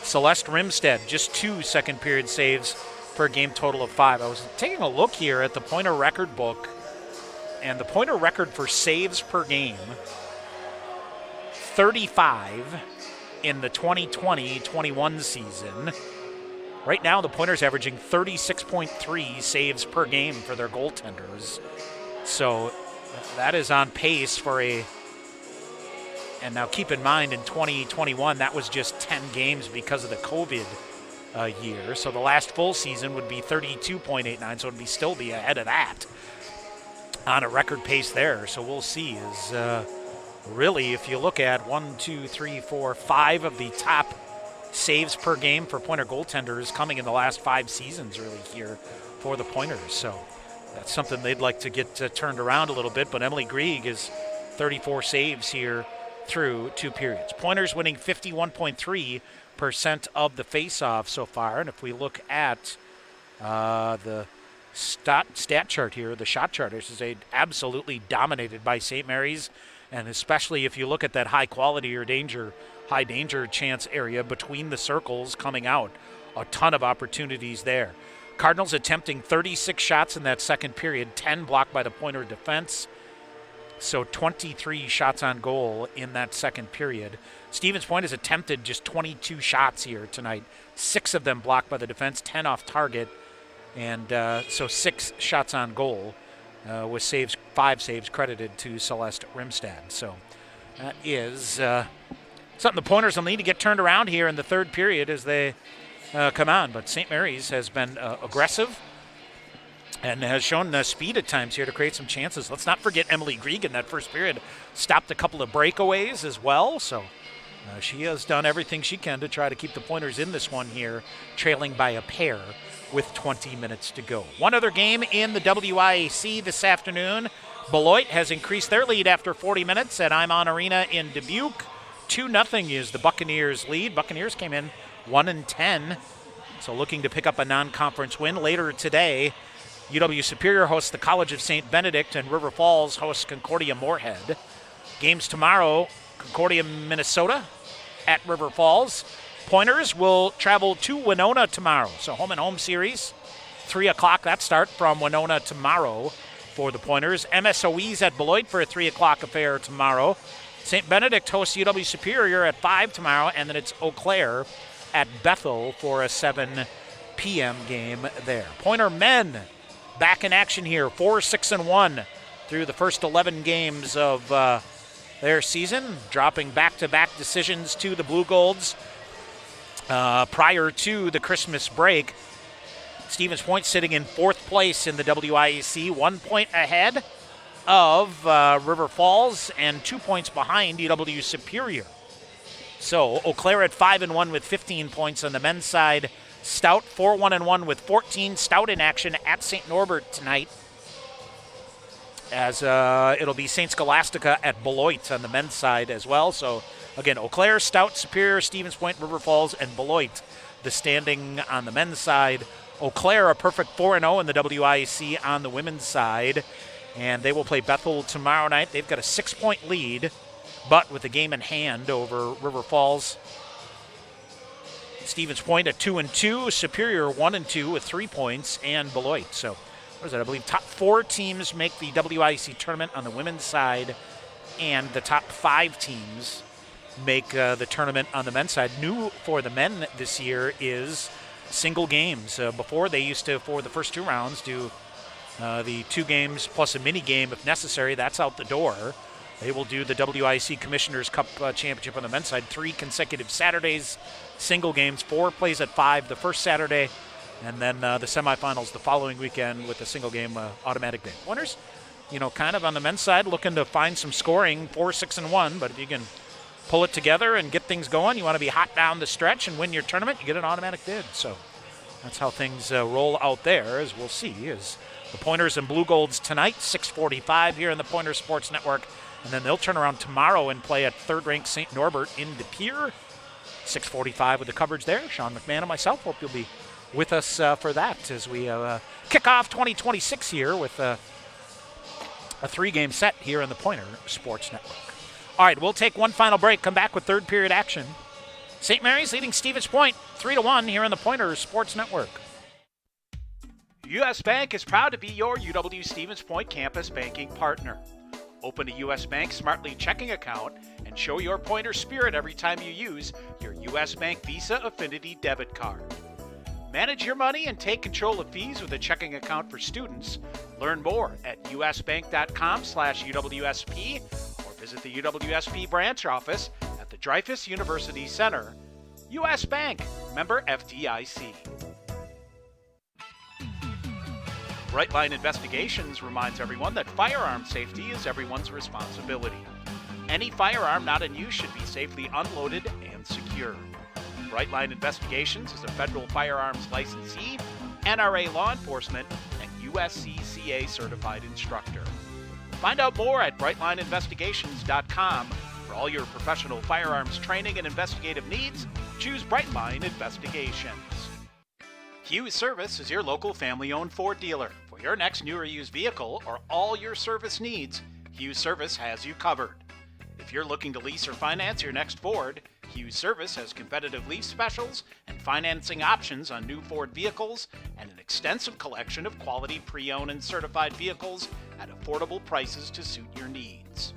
Celeste Rimstead, just 2 second period saves for a game total of 5. I was taking a look here at the Pointer record book, and the Pointer record for saves per game, 35 in the 2020-21 season. Right now, the Pointers averaging 36.3 saves per game for their goaltenders. So that is on pace for a, and now keep in mind in 2021, that was just 10 games because of the COVID year. So the last full season would be 32.89, so it would still be ahead of that on a record pace there. So we'll see. Is really, if you look at 1, 2, 3, 4, 5 of the top saves per game for Pointer goaltenders coming in the last 5 seasons really here for the Pointers. So that's something they'd like to get turned around a little bit. But Emily Grieg is 34 saves here through 2 periods. Pointers winning 51.3% of the face-off so far. And if we look at the stat chart here, the shot chart, this is absolutely dominated by St. Mary's. And especially if you look at that high quality or high danger chance area between the circles coming out, a ton of opportunities there. Cardinals attempting 36 shots in that second period, 10 blocked by the Pointer defense. So 23 shots on goal in that second period. Stevens Point has attempted just 22 shots here tonight. 6 of them blocked by the defense, 10 off target. And so 6 shots on goal with 5 saves credited to Celeste Rimstad. So that is something the Pointers will need to get turned around here in the third period as they come on. But St. Mary's has been aggressive and has shown speed at times here to create some chances. Let's not forget Emily Grieg in that first period stopped a couple of breakaways as well. So she has done everything she can to try to keep the Pointers in this one here, trailing by a pair with 20 minutes to go. One other game in the WIAC this afternoon. Beloit has increased their lead after 40 minutes at Imon Arena in Dubuque. 2-0 is the Buccaneers' lead. Buccaneers came in 1-10, so looking to pick up a non-conference win. Later today, UW Superior hosts the College of St. Benedict, and River Falls hosts Concordia Moorhead. Games tomorrow, Concordia, Minnesota at River Falls. Pointers will travel to Winona tomorrow. So home and home series, 3 o'clock, that start from Winona tomorrow for the Pointers. MSOE's at Beloit for a 3 o'clock affair tomorrow. St. Benedict hosts UW Superior at 5 tomorrow, and then it's Eau Claire at Bethel for a 7 p.m. game there. Pointer men back in action here, 4-6-1 through the first 11 games of their season, dropping back-to-back decisions to the Blue Golds prior to the Christmas break. Stevens Point sitting in 4th place in the WIAC, 1 point ahead of River Falls and 2 points behind UW Superior. So Eau Claire at 5-1 with 15 points on the men's side. Stout 4-1-1 with 14. Stout in action at St. Norbert tonight, as it'll be St. Scholastica at Beloit on the men's side as well. So again, Eau Claire, Stout, Superior, Stevens Point, River Falls, and Beloit, the standing on the men's side. Eau Claire a perfect 4-0 in the WIAC on the women's side, and they will play Bethel tomorrow night. They've got a 6-point lead, but with a game in hand over River Falls. Stevens Point at 2-2, Superior 1-2 with 3 points, and Beloit. So, what is that? I believe top 4 teams make the WIAC tournament on the women's side, and the top 5 teams make the tournament on the men's side. New for the men this year is single games. Before, they used to, for the first 2 rounds, do the 2 games plus a mini game if necessary. That's out the door. They will do the WIC Commissioners Cup Championship on the men's side, 3 consecutive Saturdays, single games, 4 plays at 5 the first Saturday, and then the semifinals the following weekend with a single game automatic bid. Winners, kind of on the men's side, looking to find some scoring, 4-6-1, but if you can pull it together and get things going, you want to be hot down the stretch and win your tournament, you get an automatic bid. So that's how things roll out there, as we'll see, as the Pointers and Blue Golds tonight, 6:45 here in the Pointer Sports Network. And then they'll turn around tomorrow and play at third-ranked St. Norbert in De Pere. 6:45 with the coverage there. Sean McMahon and myself hope you'll be with us for that as we kick off 2026 here with a 3-game set here in the Pointer Sports Network. All right, we'll take one final break, come back with third period action. St. Mary's leading Stevens Point 3-1 here in the Pointer Sports Network. U.S. Bank is proud to be your UW Stevens Point campus banking partner. Open a U.S. Bank Smartly checking account and show your Pointer spirit every time you use your U.S. Bank Visa Affinity debit card. Manage your money and take control of fees with a checking account for students. Learn more at usbank.com/UWSP or visit the UWSP branch office at the Dreyfus University Center. U.S. Bank, member FDIC. Brightline Investigations reminds everyone that firearm safety is everyone's responsibility. Any firearm not in use should be safely unloaded and secured. Brightline Investigations is a federal firearms licensee, NRA law enforcement, and USCCA certified instructor. Find out more at brightlineinvestigations.com. For all your professional firearms training and investigative needs, choose Brightline Investigations. Hughes Service is your local family-owned Ford dealer. For your next new or used vehicle or all your service needs, Hughes Service has you covered. If you're looking to lease or finance your next Ford, Hughes Service has competitive lease specials and financing options on new Ford vehicles and an extensive collection of quality pre-owned and certified vehicles at affordable prices to suit your needs.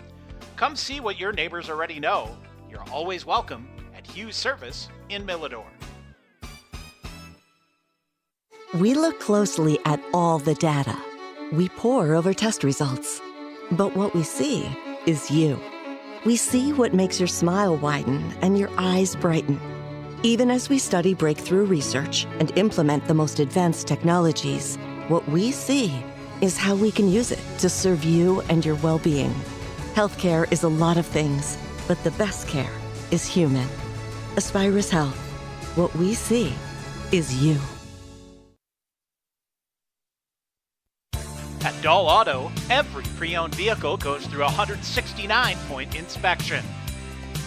Come see what your neighbors already know. You're always welcome at Hughes Service in Millador. We look closely at all the data. We pore over test results. But what we see is you. We see what makes your smile widen and your eyes brighten. Even as we study breakthrough research and implement the most advanced technologies, what we see is how we can use it to serve you and your well-being. Healthcare is a lot of things, but the best care is human. Aspirus Health. What we see is you. At Dahl Auto, every pre-owned vehicle goes through a 169-point inspection.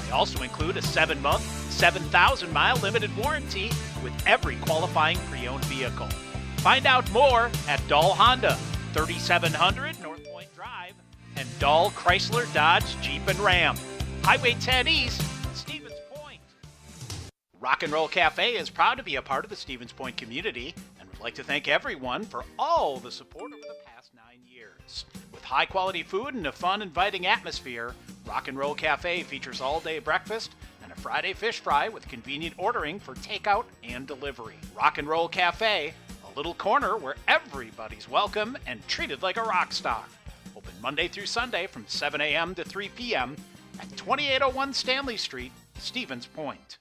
They also include a 7-month, 7,000-mile limited warranty with every qualifying pre-owned vehicle. Find out more at Dahl Honda, 3700 North Point Drive, and Dahl Chrysler Dodge Jeep and Ram, Highway 10 East, Stevens Point. Rock and Roll Cafe is proud to be a part of the Stevens Point community and would like to thank everyone for all the support over the past 9 years. With high-quality food and a fun, inviting atmosphere, Rock and Roll Cafe features all-day breakfast and a Friday fish fry with convenient ordering for takeout and delivery. Rock and Roll Cafe, a little corner where everybody's welcome and treated like a rock star. Open Monday through Sunday from 7 a.m. to 3 p.m. at 2801 Stanley Street, Stevens Point.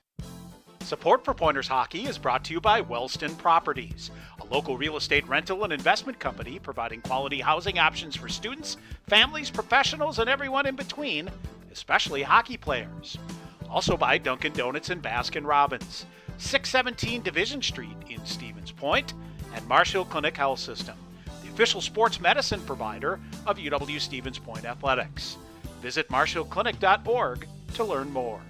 Support for Pointers Hockey is brought to you by Wellston Properties, a local real estate rental and investment company providing quality housing options for students, families, professionals, and everyone in between, especially hockey players. Also by Dunkin' Donuts and Baskin-Robbins, 617 Division Street in Stevens Point, and Marshall Clinic Health System, the official sports medicine provider of UW Stevens Point Athletics. Visit marshallclinic.org to learn more.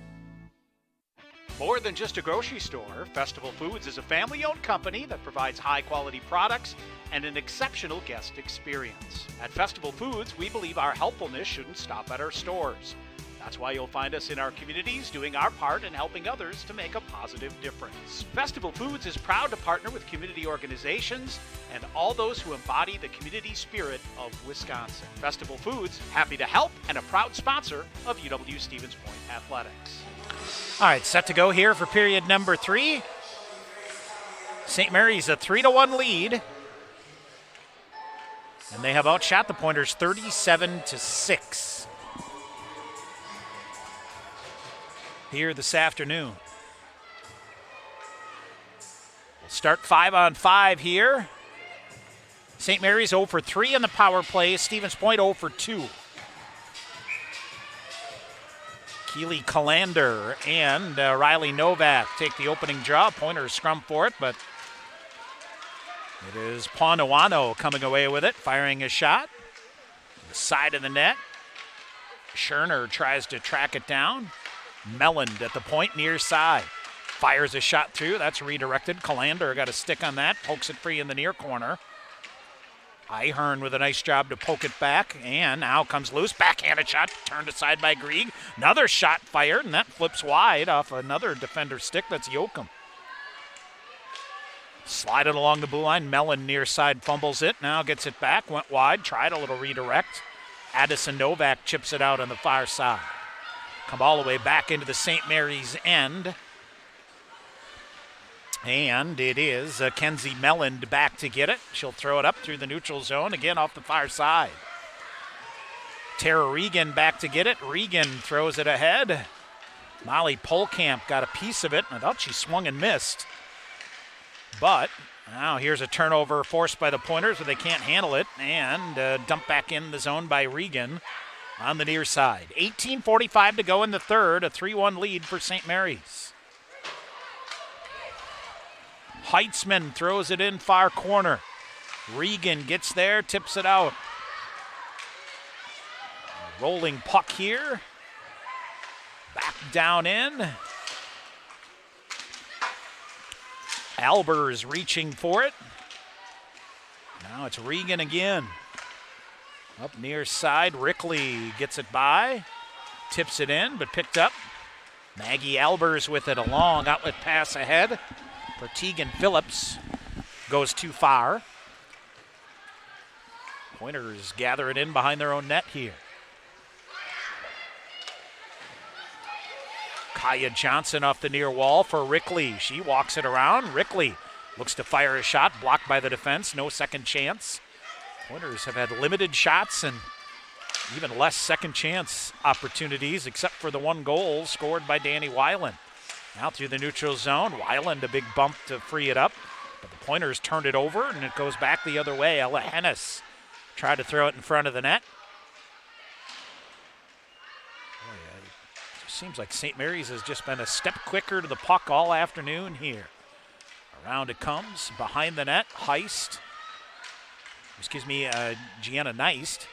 More than just a grocery store, Festival Foods is a family-owned company that provides high-quality products and an exceptional guest experience. At Festival Foods, we believe our helpfulness shouldn't stop at our stores. That's why you'll find us in our communities doing our part in helping others to make a positive difference. Festival Foods is proud to partner with community organizations and all those who embody the community spirit of Wisconsin. Festival Foods, happy to help and a proud sponsor of UW Stevens Point Athletics. All right, set to go here for period number 3. St. Mary's a 3-1 lead. And they have outshot the Pointers 37-6 here this afternoon. We'll start 5-on-5 here. St. Mary's 0 for 3 in the power play. Stevens Point 0 for 2. Keely Calander and Riley Novak take the opening draw. Pointers scrum for it, but it is Ponawano coming away with it, firing a shot. The side of the net. Scherner tries to track it down. Melland at the point near side. Fires a shot through. That's redirected. Calander got a stick on that. Pokes it free in the near corner. Ihern with a nice job to poke it back, and now comes loose. Backhanded shot, turned aside by Grieg. Another shot fired, and that flips wide off another defender stick. That's Yoakum. Slided along the blue line. Mellon near side fumbles it. Now gets it back, went wide, tried a little redirect. Addison Novak chips it out on the far side. Come all the way back into the St. Mary's end. And it is Kenzie Melland back to get it. She'll throw it up through the neutral zone, again off the far side. Tara Regan back to get it. Regan throws it ahead. Molly Polkamp got a piece of it. I thought she swung and missed. But now here's a turnover forced by the Pointers, but they can't handle it. And dumped back in the zone by Regan on the near side. 18:45 to go in the third. A 3-1 lead for St. Mary's. Heitzman throws it in far corner. Regan gets there, tips it out. Rolling puck here. Back down in. Albers reaching for it. Now it's Regan again. Up near side, Rickley gets it by. Tips it in, but picked up. Maggie Albers with it, a long outlet pass ahead. For Tegan Phillips, goes too far. Pointers gather it in behind their own net here. Kaya Johnson off the near wall for Rickley. She walks it around. Rickley looks to fire a shot, blocked by the defense, no second chance. Pointers have had limited shots and even less second chance opportunities, except for the one goal scored by Danny Weiland. Now through the neutral zone, Weiland a big bump to free it up, but the Pointers turned it over and it goes back the other way. Ella Hennis tried to throw it in front of the net. It seems like St. Mary's has just been a step quicker to the puck all afternoon here. Around it comes, behind the net, Gianna Neist.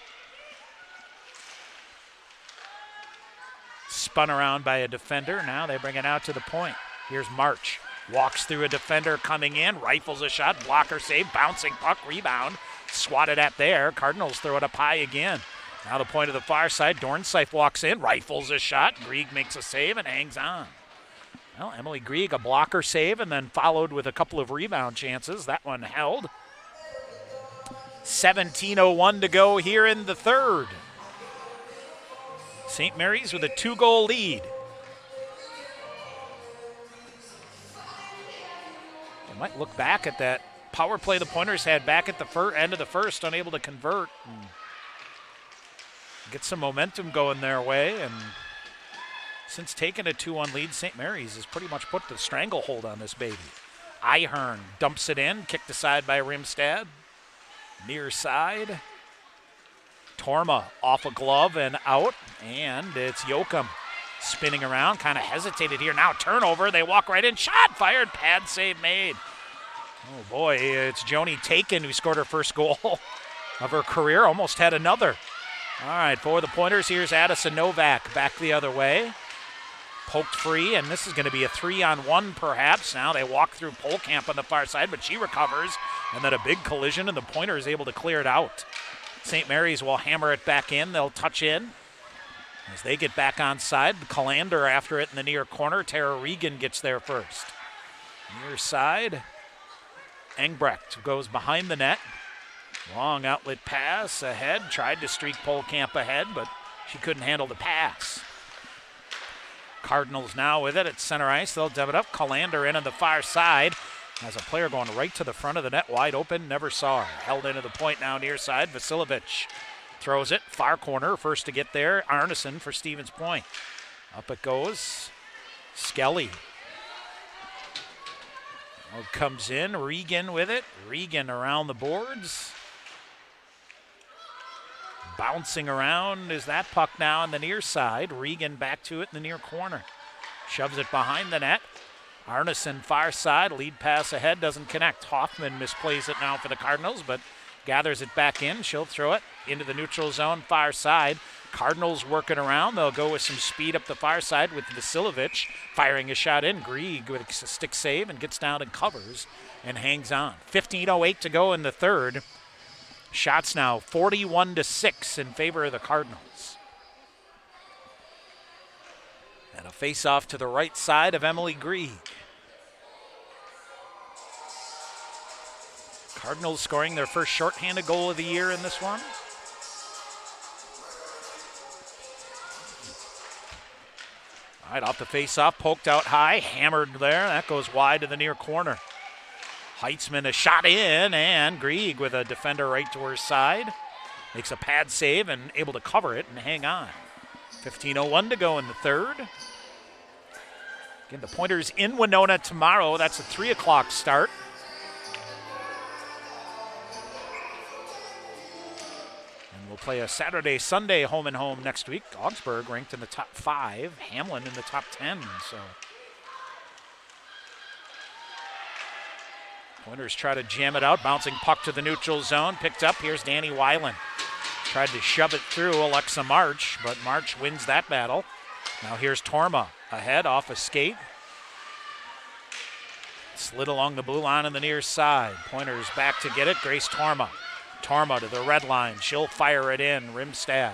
Spun around by a defender. Now they bring it out to the point. Here's March. Walks through a defender coming in. Rifles a shot. Blocker save. Bouncing puck. Rebound. Swatted at there. Cardinals throw it up high again. Now the point of the far side. Dornsife walks in. Rifles a shot. Grieg makes a save and hangs on. Well, Emily Grieg, a blocker save, and then followed with a couple of rebound chances. That one held. 17:01 to go here in the third. St. Mary's with a 2-goal lead. They might look back at that power play the Pointers had back at the end of the first, unable to convert and get some momentum going their way. And since taking a 2-1 lead, St. Mary's has pretty much put the stranglehold on this baby. Ihern dumps it in, kicked aside by Rimstad. Near side. Torma off a glove and out, and it's Yoakum spinning around, kind of hesitated here. Now turnover, they walk right in, shot fired, pad save made. Oh boy, it's Joni Taken who scored her first goal of her career, almost had another. All right, for the Pointers, here's Addison Novak back the other way. Poked free, and this is going to be a 3-on-1 perhaps. Now they walk through Polkamp on the far side, but she recovers, and then a big collision, and the Pointer is able to clear it out. St. Mary's will hammer it back in. They'll touch in. As they get back on side, Callander after it in the near corner. Tara Regan gets there first. Near side, Engbrecht goes behind the net. Long outlet pass ahead. Tried to streak Polkamp ahead, but she couldn't handle the pass. Cardinals now with it at center ice. They'll dub it up. Callander in on the far side. Has a player going right to the front of the net, wide open, never saw her. Held into the point now near side. Vasiljevic throws it, far corner, first to get there. Arneson for Stevens Point. Up it goes. Skelly. Comes in, Regan with it. Regan around the boards. Bouncing around is that puck now on the near side. Regan back to it in the near corner. Shoves it behind the net. Arneson far side, lead pass ahead, doesn't connect. Hoffman misplays it now for the Cardinals, but gathers it back in. She'll throw it into the neutral zone, far side. Cardinals working around. They'll go with some speed up the far side with Vasiljevic firing a shot in. Grieg with a stick save and gets down and covers and hangs on. 15:08 to go in the third. Shots now 41-6 in favor of the Cardinals. And a face-off to the right side of Emily Grieg. Cardinals scoring their first shorthanded goal of the year in this one. All right, off the face-off, poked out high, hammered there. That goes wide to the near corner. Heitzman a shot in, and Grieg with a defender right to her side. Makes a pad save and able to cover it and hang on. 15:01 to go in the third. Again, the Pointers in Winona tomorrow. That's a 3 o'clock start. And we'll play a Saturday, Sunday home and home next week. Augsburg ranked in the top 5. Hamlin in the top 10. So Pointers try to jam it out. Bouncing puck to the neutral zone. Picked up. Here's Danny Weiland. Tried to shove it through Alexa March, but March wins that battle. Now here's Torma ahead off a skate. Slid along the blue line on the near side. Pointers back to get it. Grace Torma. Torma to the red line. She'll fire it in. Rimstad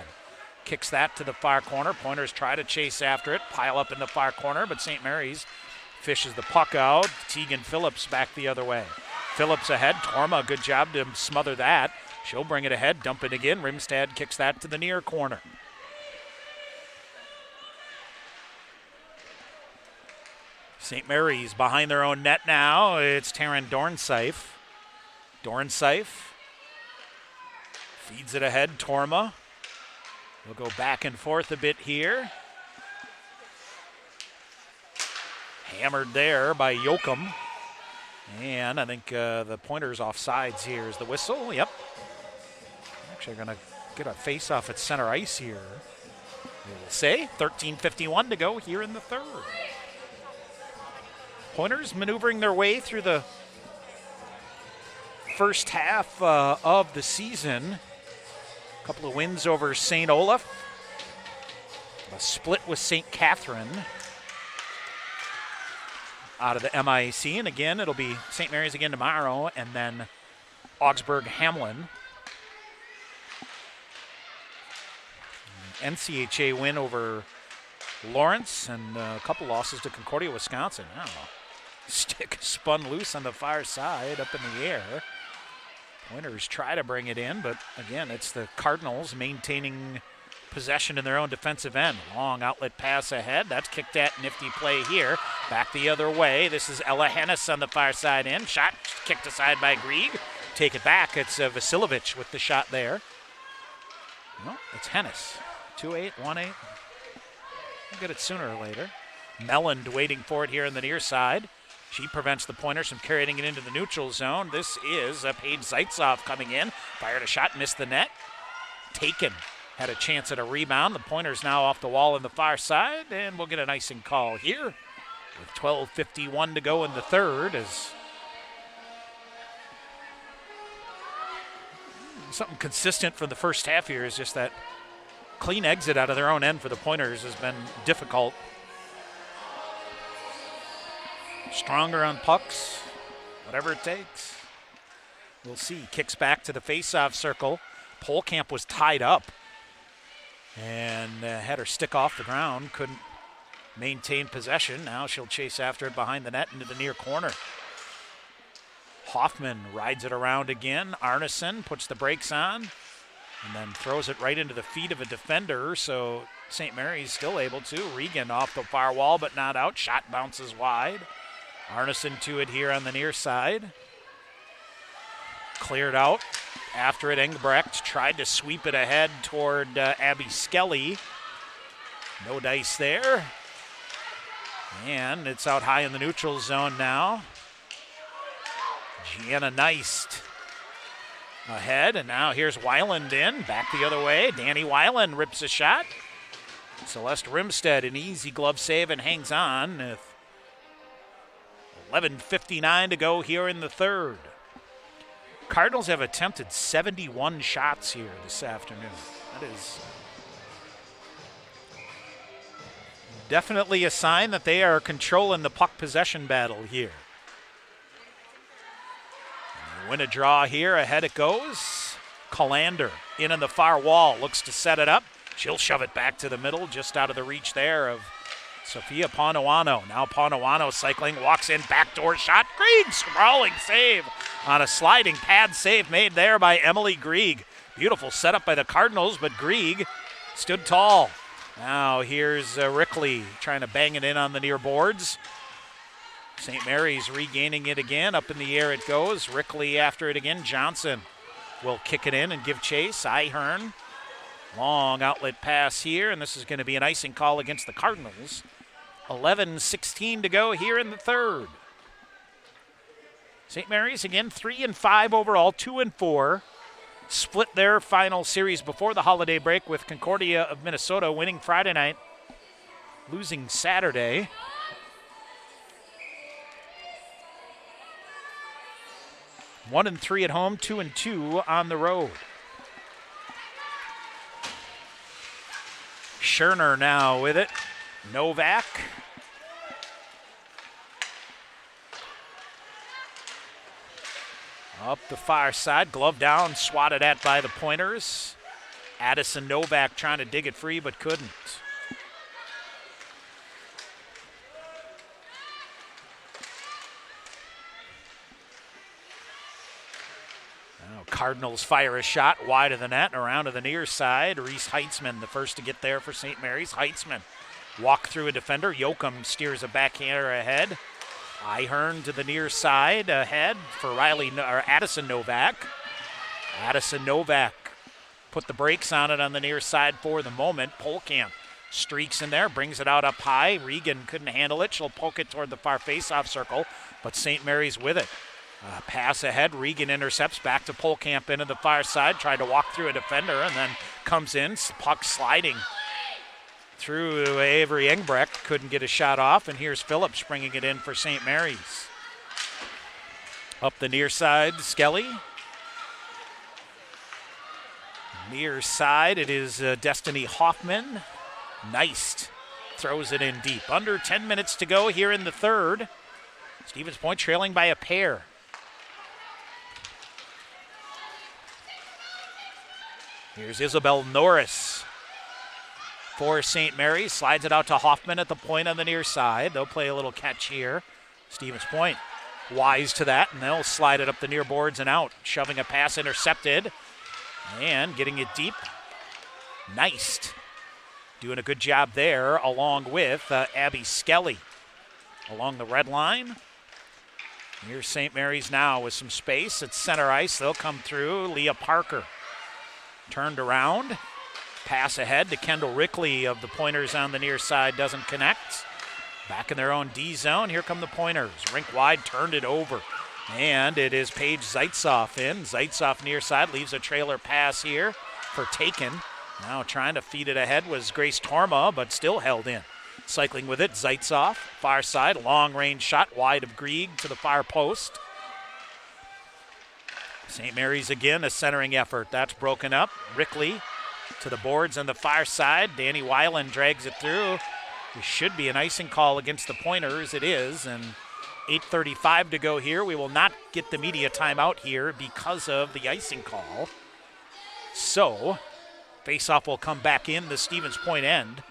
kicks that to the far corner. Pointers try to chase after it. Pile up in the far corner, but St. Mary's fishes the puck out. Tegan Phillips back the other way. Phillips ahead. Torma, good job to smother that. She'll bring it ahead, dump it again. Rimstad kicks that to the near corner. St. Mary's behind their own net now. It's Taryn Dornseif. Dornseif feeds it ahead. Torma. We'll go back and forth a bit here. Hammered there by Yoakum. And I think the Pointers off sides here is the whistle. Yep. Actually, going to get a face-off at center ice here. We'll say 13:51 to go here in the third. Pointers maneuvering their way through the first half of the season. A couple of wins over St. Olaf. A split with St. Catherine out of the MIAC. And again, it'll be St. Mary's again tomorrow, and then Augsburg Hamlin. NCHA win over Lawrence, and a couple losses to Concordia, Wisconsin. I don't know. Stick spun loose on the far side, up in the air. Pointers try to bring it in, but again, it's the Cardinals maintaining possession in their own defensive end. Long outlet pass ahead. That's kicked at. Nifty play here. Back the other way. This is Ella Hennis on the far side in. Shot kicked aside by Grieg. Take it back. It's Vasiljevic with the shot there. No, it's Hennis. 2-8, 1-8. We'll get it sooner or later. Melland waiting for it here on the near side. She prevents the Pointers from carrying it into the neutral zone. This is Paige Zaitsov coming in. Fired a shot, missed the net. Taken. Had a chance at a rebound. The Pointers now off the wall on the far side, and we'll get an icing call here with 12:51 to go in the third. As something consistent from the first half here is just that clean exit out of their own end for the Pointers has been difficult. Stronger on pucks, whatever it takes. We'll see. Kicks back to the face-off circle. Polkamp was tied up and had her stick off the ground. Couldn't maintain possession. Now she'll chase after it behind the net into the near corner. Hoffman rides it around again. Arneson puts the brakes on and then throws it right into the feet of a defender. So St. Mary's still able to. Regan off the far wall, but not out. Shot bounces wide. Arneson to it here on the near side. Cleared out. After it, Engbrecht tried to sweep it ahead toward Abby Skelly. No dice there. And it's out high in the neutral zone now. Gianna Neist ahead, and now here's Weiland in. Back the other way. Danny Weiland rips a shot. Celeste Rimstead, an easy glove save, and hangs on with 11:59 to go here in the third. Cardinals have attempted 71 shots here this afternoon. That is definitely a sign that they are controlling the puck possession battle here. Win a draw here. Ahead it goes. Callander in on the far wall. Looks to set it up. She'll shove it back to the middle, just out of the reach there of Sophia Panuano. Now Panuano cycling, walks in, backdoor shot. Grieg, sprawling save on a sliding pad save made there by Emily Grieg. Beautiful setup by the Cardinals, but Grieg stood tall. Now here's Rickley trying to bang it in on the near boards. St. Mary's regaining it again. Up in the air it goes. Rickley after it again. Johnson will kick it in and give chase. Ihern. Long outlet pass here, and this is going to be an icing call against the Cardinals. 11:16 to go here in the third. St. Mary's again 3-5 overall, 2-4. Split their final series before the holiday break with Concordia of Minnesota winning Friday night, losing Saturday. 1-3 at home, 2-2 on the road. Scherner now with it. Novak. Up the far side, glove down, swatted at by the Pointers. Addison Novak trying to dig it free, but couldn't. Now Cardinals fire a shot wide of the net and around to the near side. Reese Heitzman, the first to get there for St. Mary's. Heitzman walk through a defender. Yoakum steers a backhander ahead. Ihern to the near side ahead for Addison Novak. Addison Novak put the brakes on it on the near side for the moment. Polkamp streaks in there, brings it out up high. Regan couldn't handle it. She'll poke it toward the far face-off circle, but St. Mary's with it. Pass ahead. Regan intercepts back to Polkamp into the far side. Tried to walk through a defender and then comes in. Puck sliding through Avery Engbrecht. Couldn't get a shot off. And here's Phillips bringing it in for St. Mary's. Up the near side, Skelly. Near side, it is Destiny Hoffman. Neist throws it in deep. Under 10 minutes to go here in the third. Stevens Point trailing by a pair. Here's Isabel Norris for St. Mary's. Slides it out to Hoffman at the point on the near side. They'll play a little catch here. Stevens Point wise to that, and they'll slide it up the near boards and out. Shoving a pass intercepted and getting it deep. Nice. Doing a good job there along with Abby Skelly along the red line. Here's St. Mary's now with some space at center ice. They'll come through. Leah Parker turned around. Pass ahead to Kendall Rickley of the Pointers on the near side. Doesn't connect. Back in their own D zone. Here come the Pointers. Rink wide, turned it over. And it is Paige Zaitzoff in. Zaitzoff near side leaves a trailer pass here for Taken. Now trying to feed it ahead was Grace Torma, but still held in. Cycling with it, Zaitzoff, far side, long range shot wide of Grieg to the far post. St. Mary's again, a centering effort. That's broken up. Rickley to the boards on the far side. Danny Weiland drags it through. There should be an icing call against the Pointers. It is, and 8:35 to go here. We will not get the media timeout here because of the icing call. So, faceoff will come back in the Stevens Point end.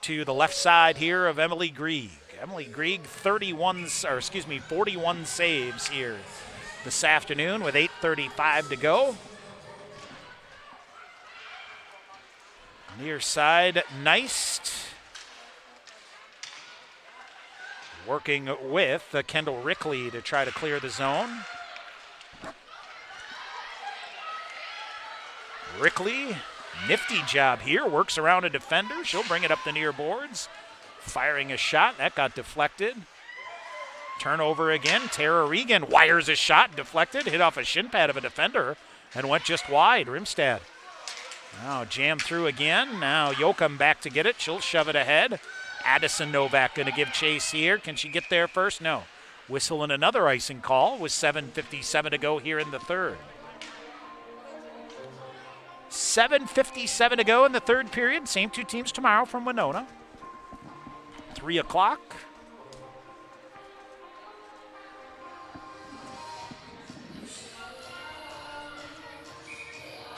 To the left side here of Emily Grieg. Emily Grieg 41 saves here this afternoon with 8:35 to go. Near side, Neist. Working with Kendall Rickley to try to clear the zone. Rickley, nifty job here, works around a defender. She'll bring it up the near boards. Firing a shot, that got deflected. Turnover again, Tara Regan wires a shot, deflected, hit off a shin pad of a defender and went just wide. Rimstad now jammed through again. Now Yoakum back to get it, she'll shove it ahead. Addison Novak gonna give chase here. Can she get there first? No. Whistle and another icing call with 7:57 to go here in the third. 7:57 to go in the third period. Same two teams tomorrow from Winona. 3 o'clock.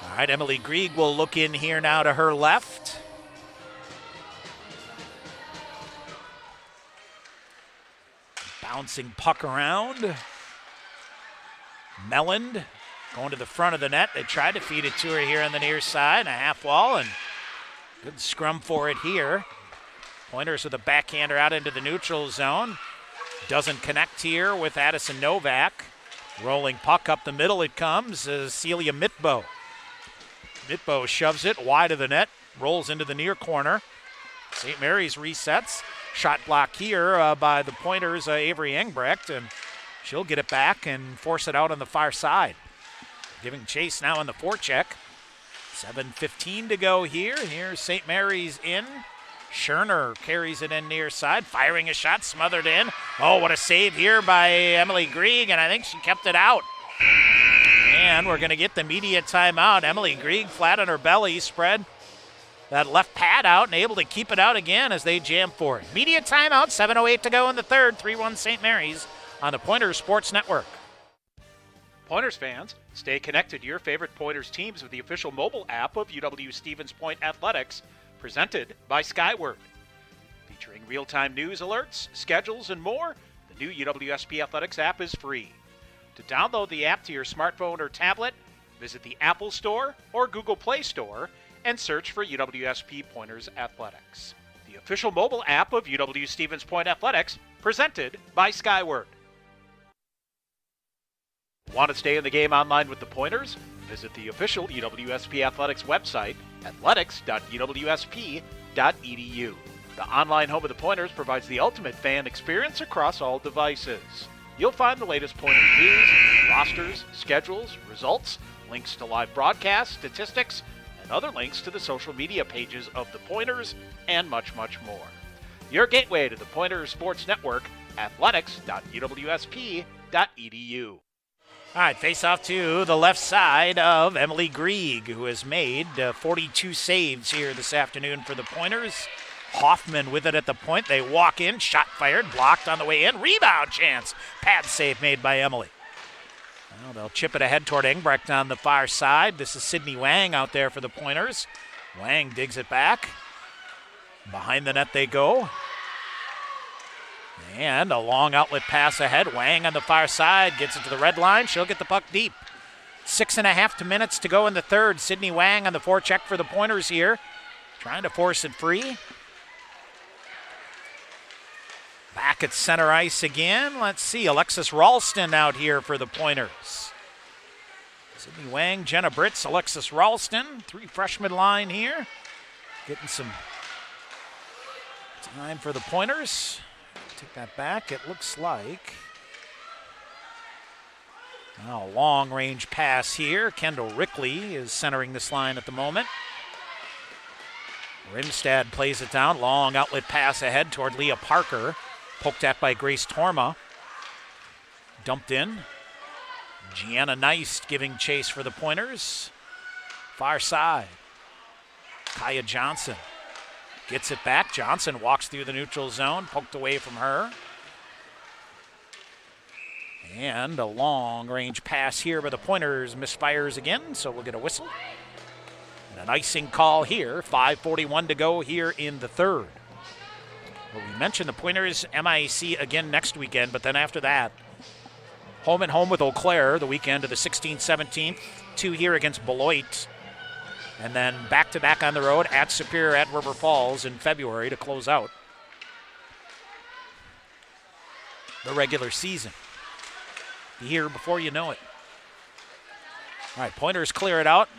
All right, Emily Grieg will look in here now to her left. Bouncing puck around. Melland going to the front of the net. They tried to feed it to her here on the near side, a half wall, and good scrum for it here. Pointers with a backhander out into the neutral zone. Doesn't connect here with Addison Novak. Rolling puck up the middle it comes. Celia Mitbo. Mitbo shoves it wide of the net, rolls into the near corner. St. Mary's resets. Shot block here by the Pointers, Avery Engbrecht, and she'll get it back and force it out on the far side. Giving chase now on the forecheck. 7:15 to go here. Here's St. Mary's in. Scherner carries it in near side, firing a shot, smothered in. Oh, what a save here by Emily Grieg, and I think she kept it out. And we're going to get the media timeout. Emily Grieg flat on her belly, spread that left pad out and able to keep it out again as they jam for it. Media timeout, 7:08 to go in the third, 3-1 St. Mary's on the Pointers Sports Network. Pointers fans, stay connected to your favorite Pointers teams with the official mobile app of UW Stevens Point Athletics, presented by Skyward. Featuring real-time news alerts, schedules, and more, the new UWSP Athletics app is free. To download the app to your smartphone or tablet, visit the Apple Store or Google Play Store and search for UWSP Pointers Athletics. The official mobile app of UW Stevens Point Athletics, presented by Skyward. Want to stay in the game online with the Pointers? Visit the official UWSP Athletics website, athletics.uwsp.edu. The online home of the Pointers provides the ultimate fan experience across all devices. You'll find the latest Pointers news, rosters, schedules, results, links to live broadcasts, statistics, and other links to the social media pages of the Pointers, and much, much more. Your gateway to the Pointers Sports Network, athletics.uwsp.edu. All right, face off to the left side of Emily Grieg, who has made 42 saves here this afternoon for the Pointers. Hoffman with it at the point. They walk in, shot fired, blocked on the way in. Rebound chance. Pad save made by Emily. Well, they'll chip it ahead toward Engbrecht on the far side. This is Sydney Wang out there for the Pointers. Wang digs it back. Behind the net they go. And a long outlet pass ahead. Wang on the far side gets it to the red line. She'll get the puck deep. 6.5 minutes to go in the third. Sydney Wang on the forecheck for the Pointers here. Trying to force it free. Back at center ice again. Let's see. Alexis Ralston out here for the Pointers. Sydney Wang, Jenna Britz, Alexis Ralston. 3 freshman line here. Getting some time for the Pointers. Take that back. It looks like now a long-range pass here. Kendall Rickley is centering this line at the moment. Rimstad plays it down. Long outlet pass ahead toward Leah Parker. Poked at by Grace Torma. Dumped in. Gianna Neist giving chase for the Pointers. Far side. Kaya Johnson gets it back. Johnson walks through the neutral zone. Poked away from her. And a long-range pass here by the Pointers misfires again, so we'll get a whistle. And an icing call here. 5:41 to go here in the third. Well, we mentioned the Pointers MIAC again next weekend, but then after that, home and home with Eau Claire the weekend of the 16th, 17th, 2 here against Beloit. And then back-to-back on the road at Superior at River Falls in February to close out the regular season. Be here before you know it. All right, Pointers clear it out.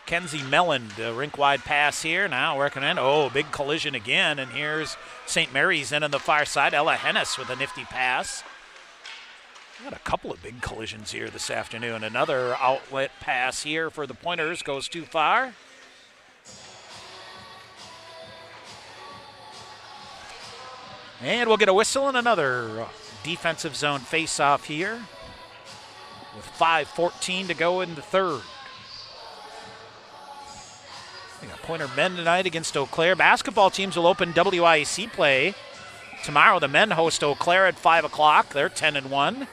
Kenzie Melland, rink-wide pass here. Now working in. Oh, big collision again. And here's St. Mary's in on the far side. Ella Hennis with a nifty pass. Got a couple of big collisions here this afternoon. Another outlet pass here for the Pointers goes too far. And we'll get a whistle and another defensive zone face-off here with 5:14 to go in the third. We got Pointer men tonight against Eau Claire. Basketball teams will open WIAC play tomorrow. The men host Eau Claire at 5 o'clock. They're 10-1.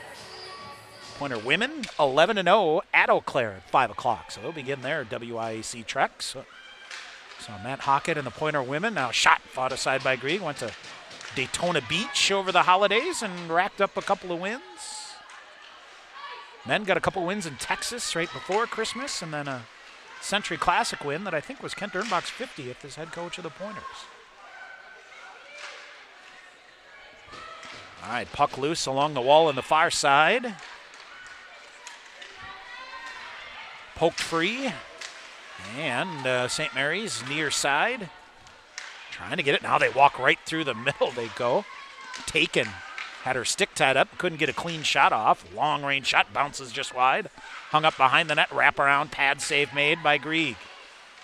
Pointer women 11-0 at Eau Claire at 5 o'clock. So they'll begin their WIAC trek. So Matt Hockett and the Pointer women now shot fought aside by Grieg. Went to Daytona Beach over the holidays and racked up a couple of wins. Men got a couple wins in Texas right before Christmas, and then a Century Classic win that I think was Kent Dernbach's 50th as head coach of the Pointers. All right, puck loose along the wall on the far side. Poked free. And St. Mary's near side. Trying to get it. Now they walk right through the middle. They go. Taken. Had her stick tied up. Couldn't get a clean shot off. Long range shot. Bounces just wide. Hung up behind the net. Wraparound pad save made by Grieg.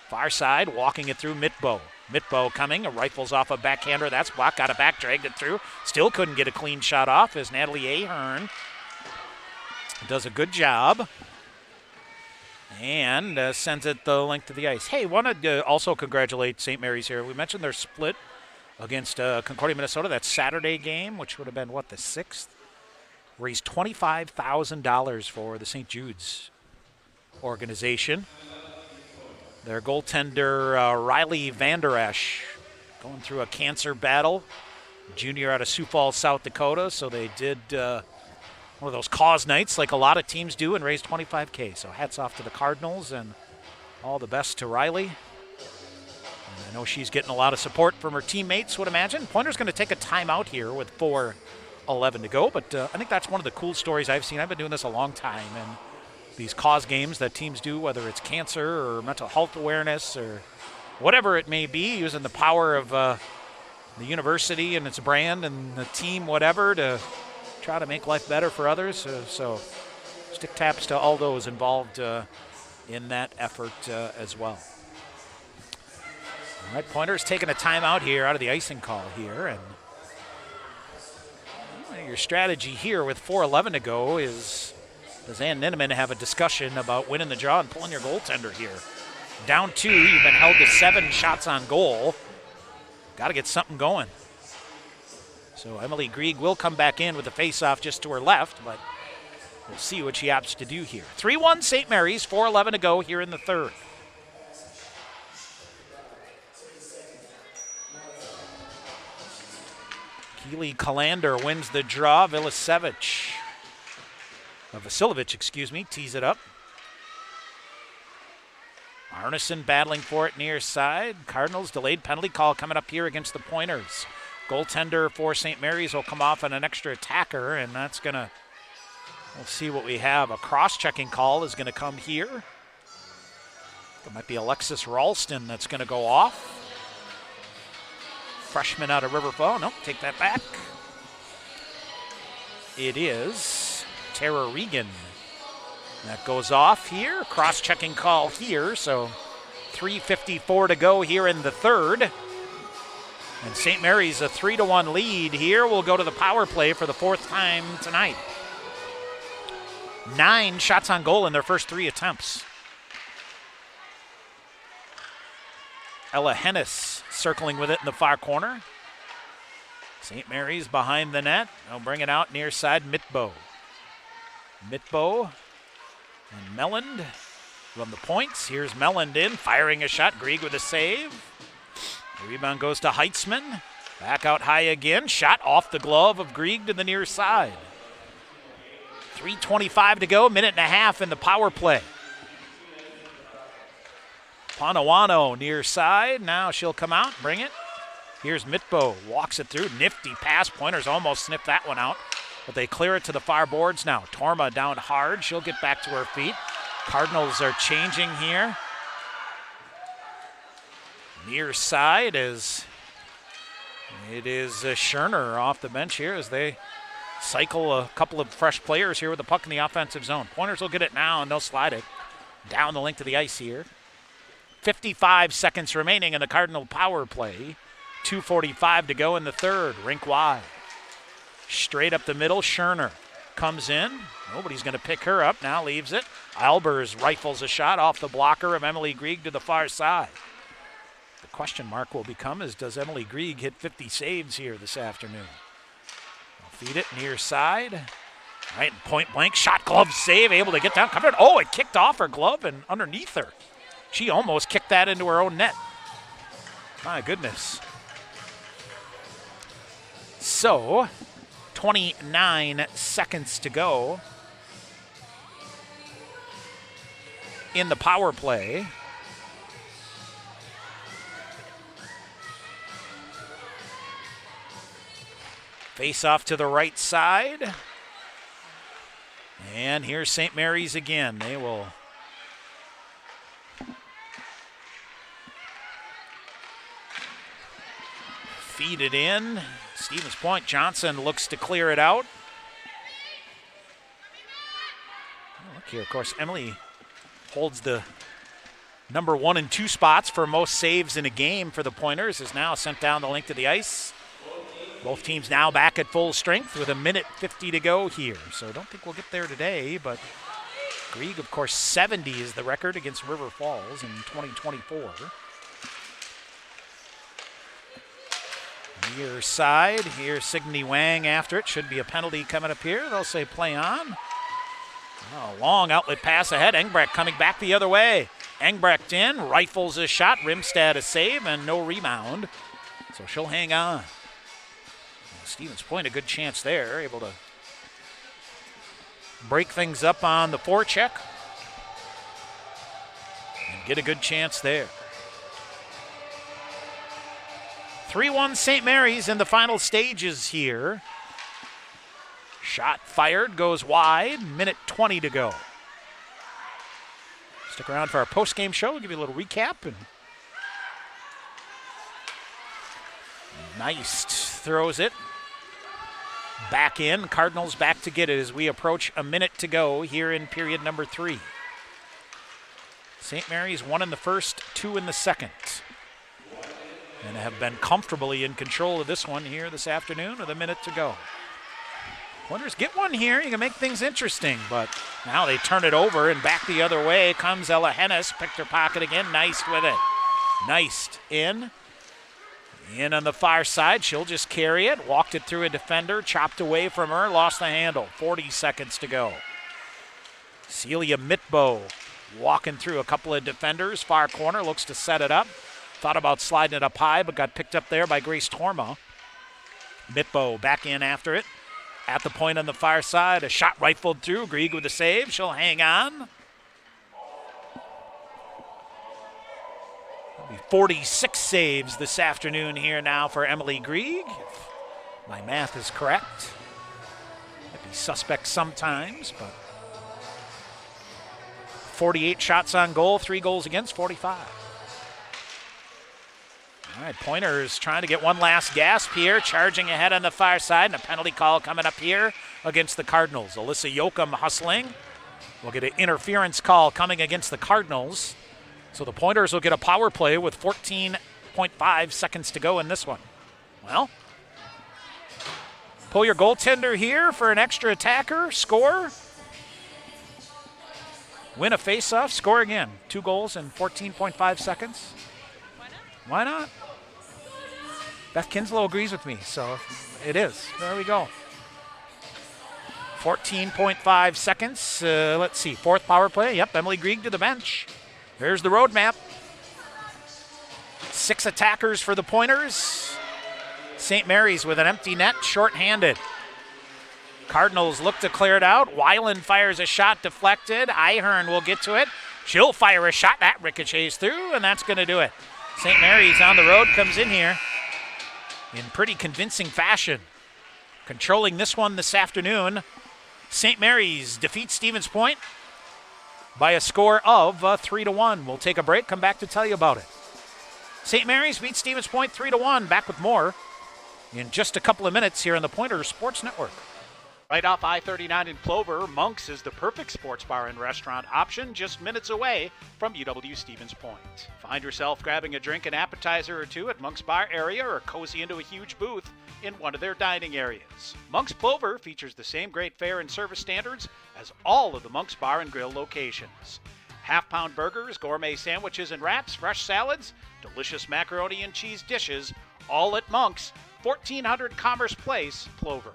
Far side. Walking it through Mitbo. Mitbo coming. Rifles off a backhander. That's blocked. Got it back. Dragged it through. Still couldn't get a clean shot off as Natalie Ahern does a good job. And sends it the length of the ice. Hey, wanted to also congratulate St. Mary's here. We mentioned their split against Concordia, Minnesota. That Saturday game, which would have been, the 6th? Raised $25,000 for the St. Jude's organization. Their goaltender, Riley Vander Esch, going through a cancer battle. Junior out of Sioux Falls, South Dakota. So they did one of those cause nights like a lot of teams do and raised $25K. So hats off to the Cardinals and all the best to Riley. And I know she's getting a lot of support from her teammates, would imagine. Pointer's going to take a timeout here with 4:11 to go, but I think that's one of the cool stories I've seen. I've been doing this a long time, and these cause games that teams do, whether it's cancer or mental health awareness or whatever it may be, using the power of the university and its brand and the team, whatever, to try to make life better for others. So stick taps to all those involved in that effort as well. All right, Pointer's taking a timeout here out of the icing call here. And your strategy here with 4:11 to go is, does Ann Ninneman have a discussion about winning the draw and pulling your goaltender here? Down 2, you've been held to 7 shots on goal. Got to get something going. So Emily Grieg will come back in with the face-off just to her left, but we'll see what she opts to do here. 3-1 St. Mary's, 4:11 to go here in the third. Keely Kalander wins the draw. Vasilovic, tees it up. Arneson battling for it near side. Cardinals delayed penalty call coming up here against the Pointers. Goaltender for St. Mary's will come off on an extra attacker, and that's going to, we'll see what we have. A cross-checking call is going to come here. It might be Alexis Ralston that's going to go off. Freshman out of River Falls. Nope, take that back. It is Tara Regan. That goes off here. Cross-checking call here, so 3:54 to go here in the third. And St. Mary's a 3-1 lead here. We'll go to the power play for the fourth time tonight. 9 shots on goal in their first 3 attempts. Ella Hennis circling with it in the far corner. St. Mary's behind the net. They'll bring it out near side. Mitbo and Melland run the points. Here's Melland in, firing a shot. Grieg with a save. The rebound goes to Heitzman. Back out high again. Shot off the glove of Grieg to the near side. 3:25 to go, minute and a half in the power play. Panawano near side. Now she'll come out, bring it. Here's Mitbo, walks it through. Nifty pass. Pointers almost sniffed that one out, but they clear it to the far boards now. Torma down hard. She'll get back to her feet. Cardinals are changing here. Near side as it is Scherner off the bench here as they cycle a couple of fresh players here with the puck in the offensive zone. Pointers will get it now and they'll slide it down the length of the ice here. 55 seconds remaining in the Cardinal power play. 2:45 to go in the third. Rink wide. Straight up the middle. Scherner comes in. Nobody's going to pick her up. Now leaves it. Albers rifles a shot off the blocker of Emily Grieg to the far side. The question mark will become is, does Emily Grieg hit 50 saves here this afternoon? They'll feed it near side. Right, point blank. Shot, glove save. Able to get down. Covered. Oh, it kicked off her glove and underneath her. She almost kicked that into her own net. My goodness. So, 29 seconds to go in the power play. Face off to the right side. And here's St. Mary's again. They will feed it in. Stevens Point. Johnson looks to clear it out. Oh, look here, of course, Emily holds the number 1 and 2 spots for most saves in a game for the Pointers. Is now sent down the length of the ice. Both teams now back at full strength with 1:50 to go here. So don't think we'll get there today, but Grieg, of course, 70 is the record against River Falls in 2024. Near side, here's Signe Wang after it. Should be a penalty coming up here. They'll say play on. Oh, long outlet pass ahead. Engbrecht coming back the other way. Engbrecht in, rifles a shot. Rimstad a save and no rebound. So she'll hang on. Stevens Point a good chance there. Able to break things up on the forecheck and get a good chance there. 3-1 St. Mary's in the final stages here. Shot fired, goes wide, 1:20 to go. Stick around for our post-game show. We'll give you a little recap. And Nice throws it back in. Cardinals back to get it as we approach 1 minute to go here in period number 3. St. Mary's 1 in the first, 2 in the second. And have been comfortably in control of this one here this afternoon with 1 minute to go. Pointers get one here. You can make things interesting, but now they turn it over and back the other way comes Ella Hennis. Picked her pocket again. Nice with it. Nice in. In on the far side. She'll just carry it. Walked it through a defender. Chopped away from her. Lost the handle. 40 seconds to go. Celia Mitbo walking through a couple of defenders. Far corner. Looks to set it up. Thought about sliding it up high, but got picked up there by Grace Torma. Mitbo back in after it. At the point on the far side, a shot rifled through. Grieg with a save. She'll hang on. 46 saves this afternoon here now for Emily Grieg. If my math is correct. Might be suspect sometimes, but 48 shots on goal, 3 goals against, 45. All right, Pointers trying to get one last gasp here, charging ahead on the far side, and a penalty call coming up here against the Cardinals. Alyssa Yoakum hustling. We'll get an interference call coming against the Cardinals. So the Pointers will get a power play with 14.5 seconds to go in this one. Well, pull your goaltender here for an extra attacker, score. Win a faceoff, score again. 2 goals in 14.5 seconds. Why not? Beth Kinslow agrees with me, so it is. There we go. 14.5 seconds. Let's see, 4th power play. Yep, Emily Grieg to the bench. There's the roadmap. 6 attackers for the Pointers. St. Mary's with an empty net, shorthanded. Cardinals look to clear it out. Weiland fires a shot deflected. Ihern will get to it. She'll fire a shot. That ricochets through, and that's going to do it. St. Mary's on the road comes in here in pretty convincing fashion. Controlling this one this afternoon. St. Mary's defeats Stevens Point by a score of 3-1. We'll take a break, come back to tell you about it. St. Mary's beats Stevens Point 3-1. Back with more in just a couple of minutes here on the Pointers Sports Network. Right off I-39 in Plover, Monk's is the perfect sports bar and restaurant option just minutes away from UW Stevens Point. Find yourself grabbing a drink and appetizer or two at Monk's bar area or cozy into a huge booth in one of their dining areas. Monk's Plover features the same great fare and service standards as all of the Monk's Bar and Grill locations. Half-pound burgers, gourmet sandwiches and wraps, fresh salads, delicious macaroni and cheese dishes, all at Monk's, 1400 Commerce Place, Plover.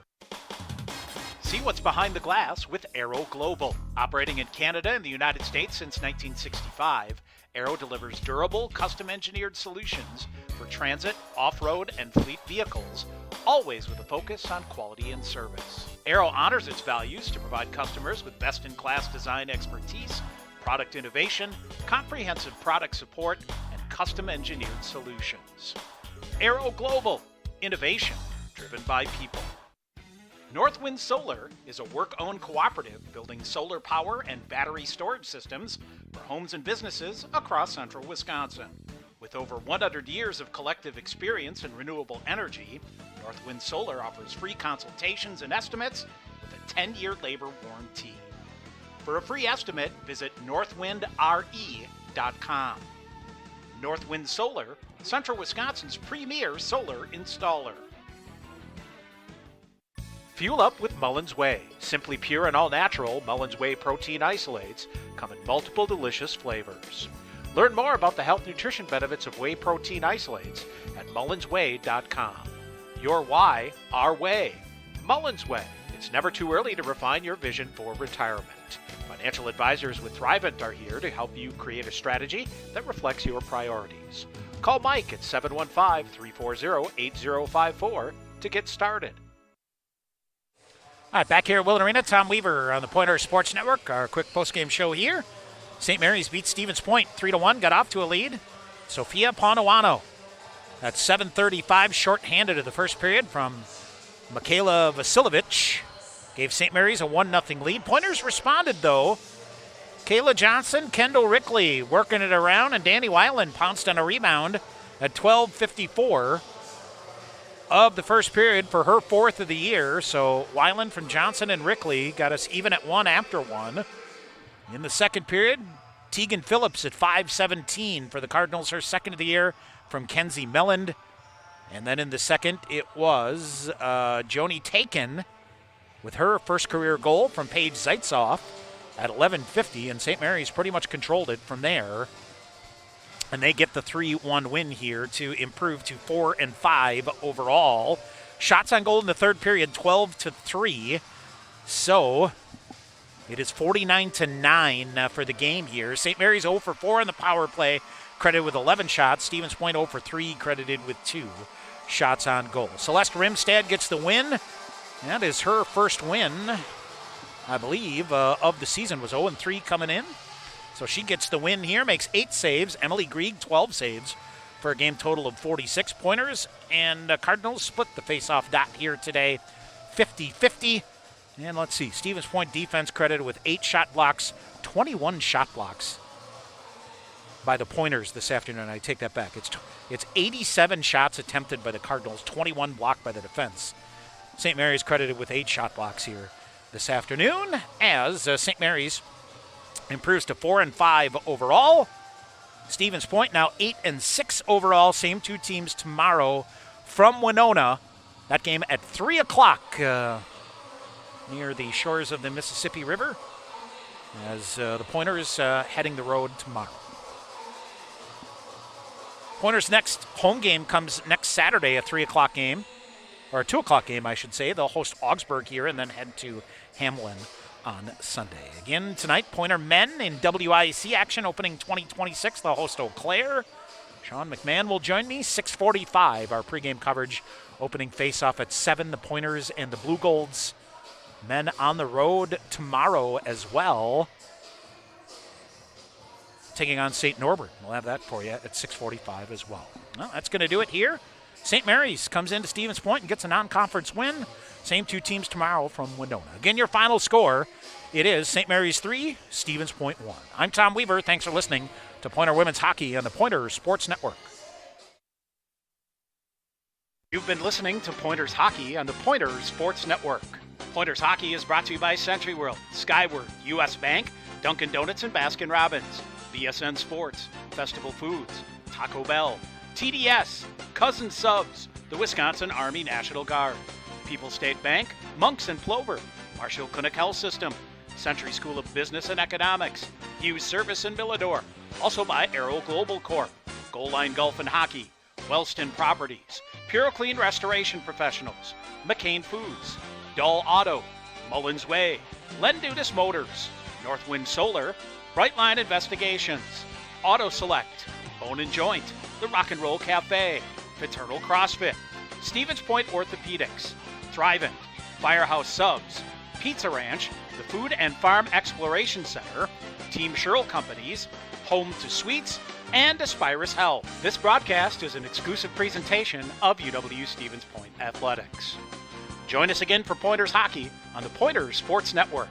See what's behind the glass with Aero Global. Operating in Canada and the United States since 1965, Aero delivers durable, custom-engineered solutions for transit, off-road, and fleet vehicles, always with a focus on quality and service. Aero honors its values to provide customers with best-in-class design expertise, product innovation, comprehensive product support, and custom-engineered solutions. Aero Global, innovation driven by people. Northwind Solar is a work-owned cooperative building solar power and battery storage systems for homes and businesses across central Wisconsin. With over 100 years of collective experience in renewable energy, Northwind Solar offers free consultations and estimates with a 10-year labor warranty. For a free estimate, visit northwindre.com. Northwind Solar, Central Wisconsin's premier solar installer. Fuel up with Mullen's Whey. Simply pure and all-natural, Mullen's Whey protein isolates come in multiple delicious flavors. Learn more about the health nutrition benefits of whey protein isolates at mullenswhey.com. Your why, our way. Mullen's Whey. It's never too early to refine your vision for retirement. Financial advisors with Thrivent are here to help you create a strategy that reflects your priorities. Call Mike at 715-340-8054 to get started. All right, back here at Willen Arena, Tom Weaver on the Pointer Sports Network. Our quick postgame show here. St. Mary's beat Stevens Point 3-1, got off to a lead. Sophia Ponawano at 7:35, shorthanded of the first period from Michaela Vasilovich. Gave St. Mary's a 1-0 lead. Pointers responded, though. Kayla Johnson, Kendall Rickley working it around, and Danny Weiland pounced on a rebound at 12:54 of the first period for her 4th of the year. So Weiland from Johnson and Rickley got us even at 1 after 1. In the second period, Tegan Phillips at 5:17 for the Cardinals, her 2nd of the year from Kenzie Melland. And then in the second, it was Joni Taken with her first career goal from Paige Zaitzoff at 11:50, and St. Mary's pretty much controlled it from there. And they get the 3-1 win here to improve to 4-5 overall. Shots on goal in the third period, 12-3. So it is 49-9 for the game here. St. Mary's 0 for 4 on the power play, credited with 11 shots. Stevens Point 0 for 3, credited with 2. shots on goal. Celeste Rimstad gets the win. That is her first win, I believe, of the season. Was 0-3 coming in. So she gets the win here, makes 8 saves. Emily Grieg, 12 saves for a game total of 46 pointers. And Cardinals split the face-off dot here today, 50-50. And let's see, Stevens Point defense credited with 8 shot blocks, 21 shot blocks by the Pointers this afternoon. I take that back. It's 87 shots attempted by the Cardinals, 21 blocked by the defense. St. Mary's credited with 8 shot blocks here this afternoon as St. Mary's improves to 4-5 overall. Stevens Point now 8-6 overall. Same 2 teams tomorrow from Winona. That game at 3 o'clock near the shores of the Mississippi River as the Pointers heading the road tomorrow. Pointers' next home game comes next Saturday, a 3 o'clock game, or a 2 o'clock game, I should say. They'll host Augsburg here and then head to Hamlin on Sunday. Again tonight, Pointer men in WIAC action opening 2026. They'll host Eau Claire. Sean McMahon will join me, 6:45, our pregame coverage. Opening face-off at 7, the Pointers and the Blue Golds. Men on the road tomorrow as well, taking on St. Norbert. We'll have that for you at 6:45 as well. Well, that's going to do it here. St. Mary's comes into Stevens Point and gets a non-conference win. Same 2 teams tomorrow from Winona. Again, your final score, it is St. Mary's 3, Stevens Point 1. I'm Tom Weaver. Thanks for listening to Pointer Women's Hockey on the Pointer Sports Network. You've been listening to Pointers Hockey on the Pointer Sports Network. Pointers Hockey is brought to you by Century World, Skyward, U.S. Bank, Dunkin' Donuts and Baskin Robbins, BSN Sports, Festival Foods, Taco Bell, TDS, Cousin Subs, the Wisconsin Army National Guard, People's State Bank, Monks and Plover, Marshall Clinic Health System, Century School of Business and Economics, Hughes Service in Millador, also by Aero Global Corp, Goal Line Golf and Hockey, Wellston Properties, PureClean Restoration Professionals, McCain Foods, Dull Auto, Mullins Way, Lendutis Motors, Northwind Solar, Brightline Investigations, Auto Select, Bone and Joint, The Rock and Roll Cafe, Fraternal CrossFit, Stevens Point Orthopedics, Thrivent, Firehouse Subs, Pizza Ranch, the Food and Farm Exploration Center, Team Sherrill Companies, Home to Suites, and Aspirus Health. This broadcast is an exclusive presentation of UW Stevens Point Athletics. Join us again for Pointers Hockey on the Pointer Sports Network.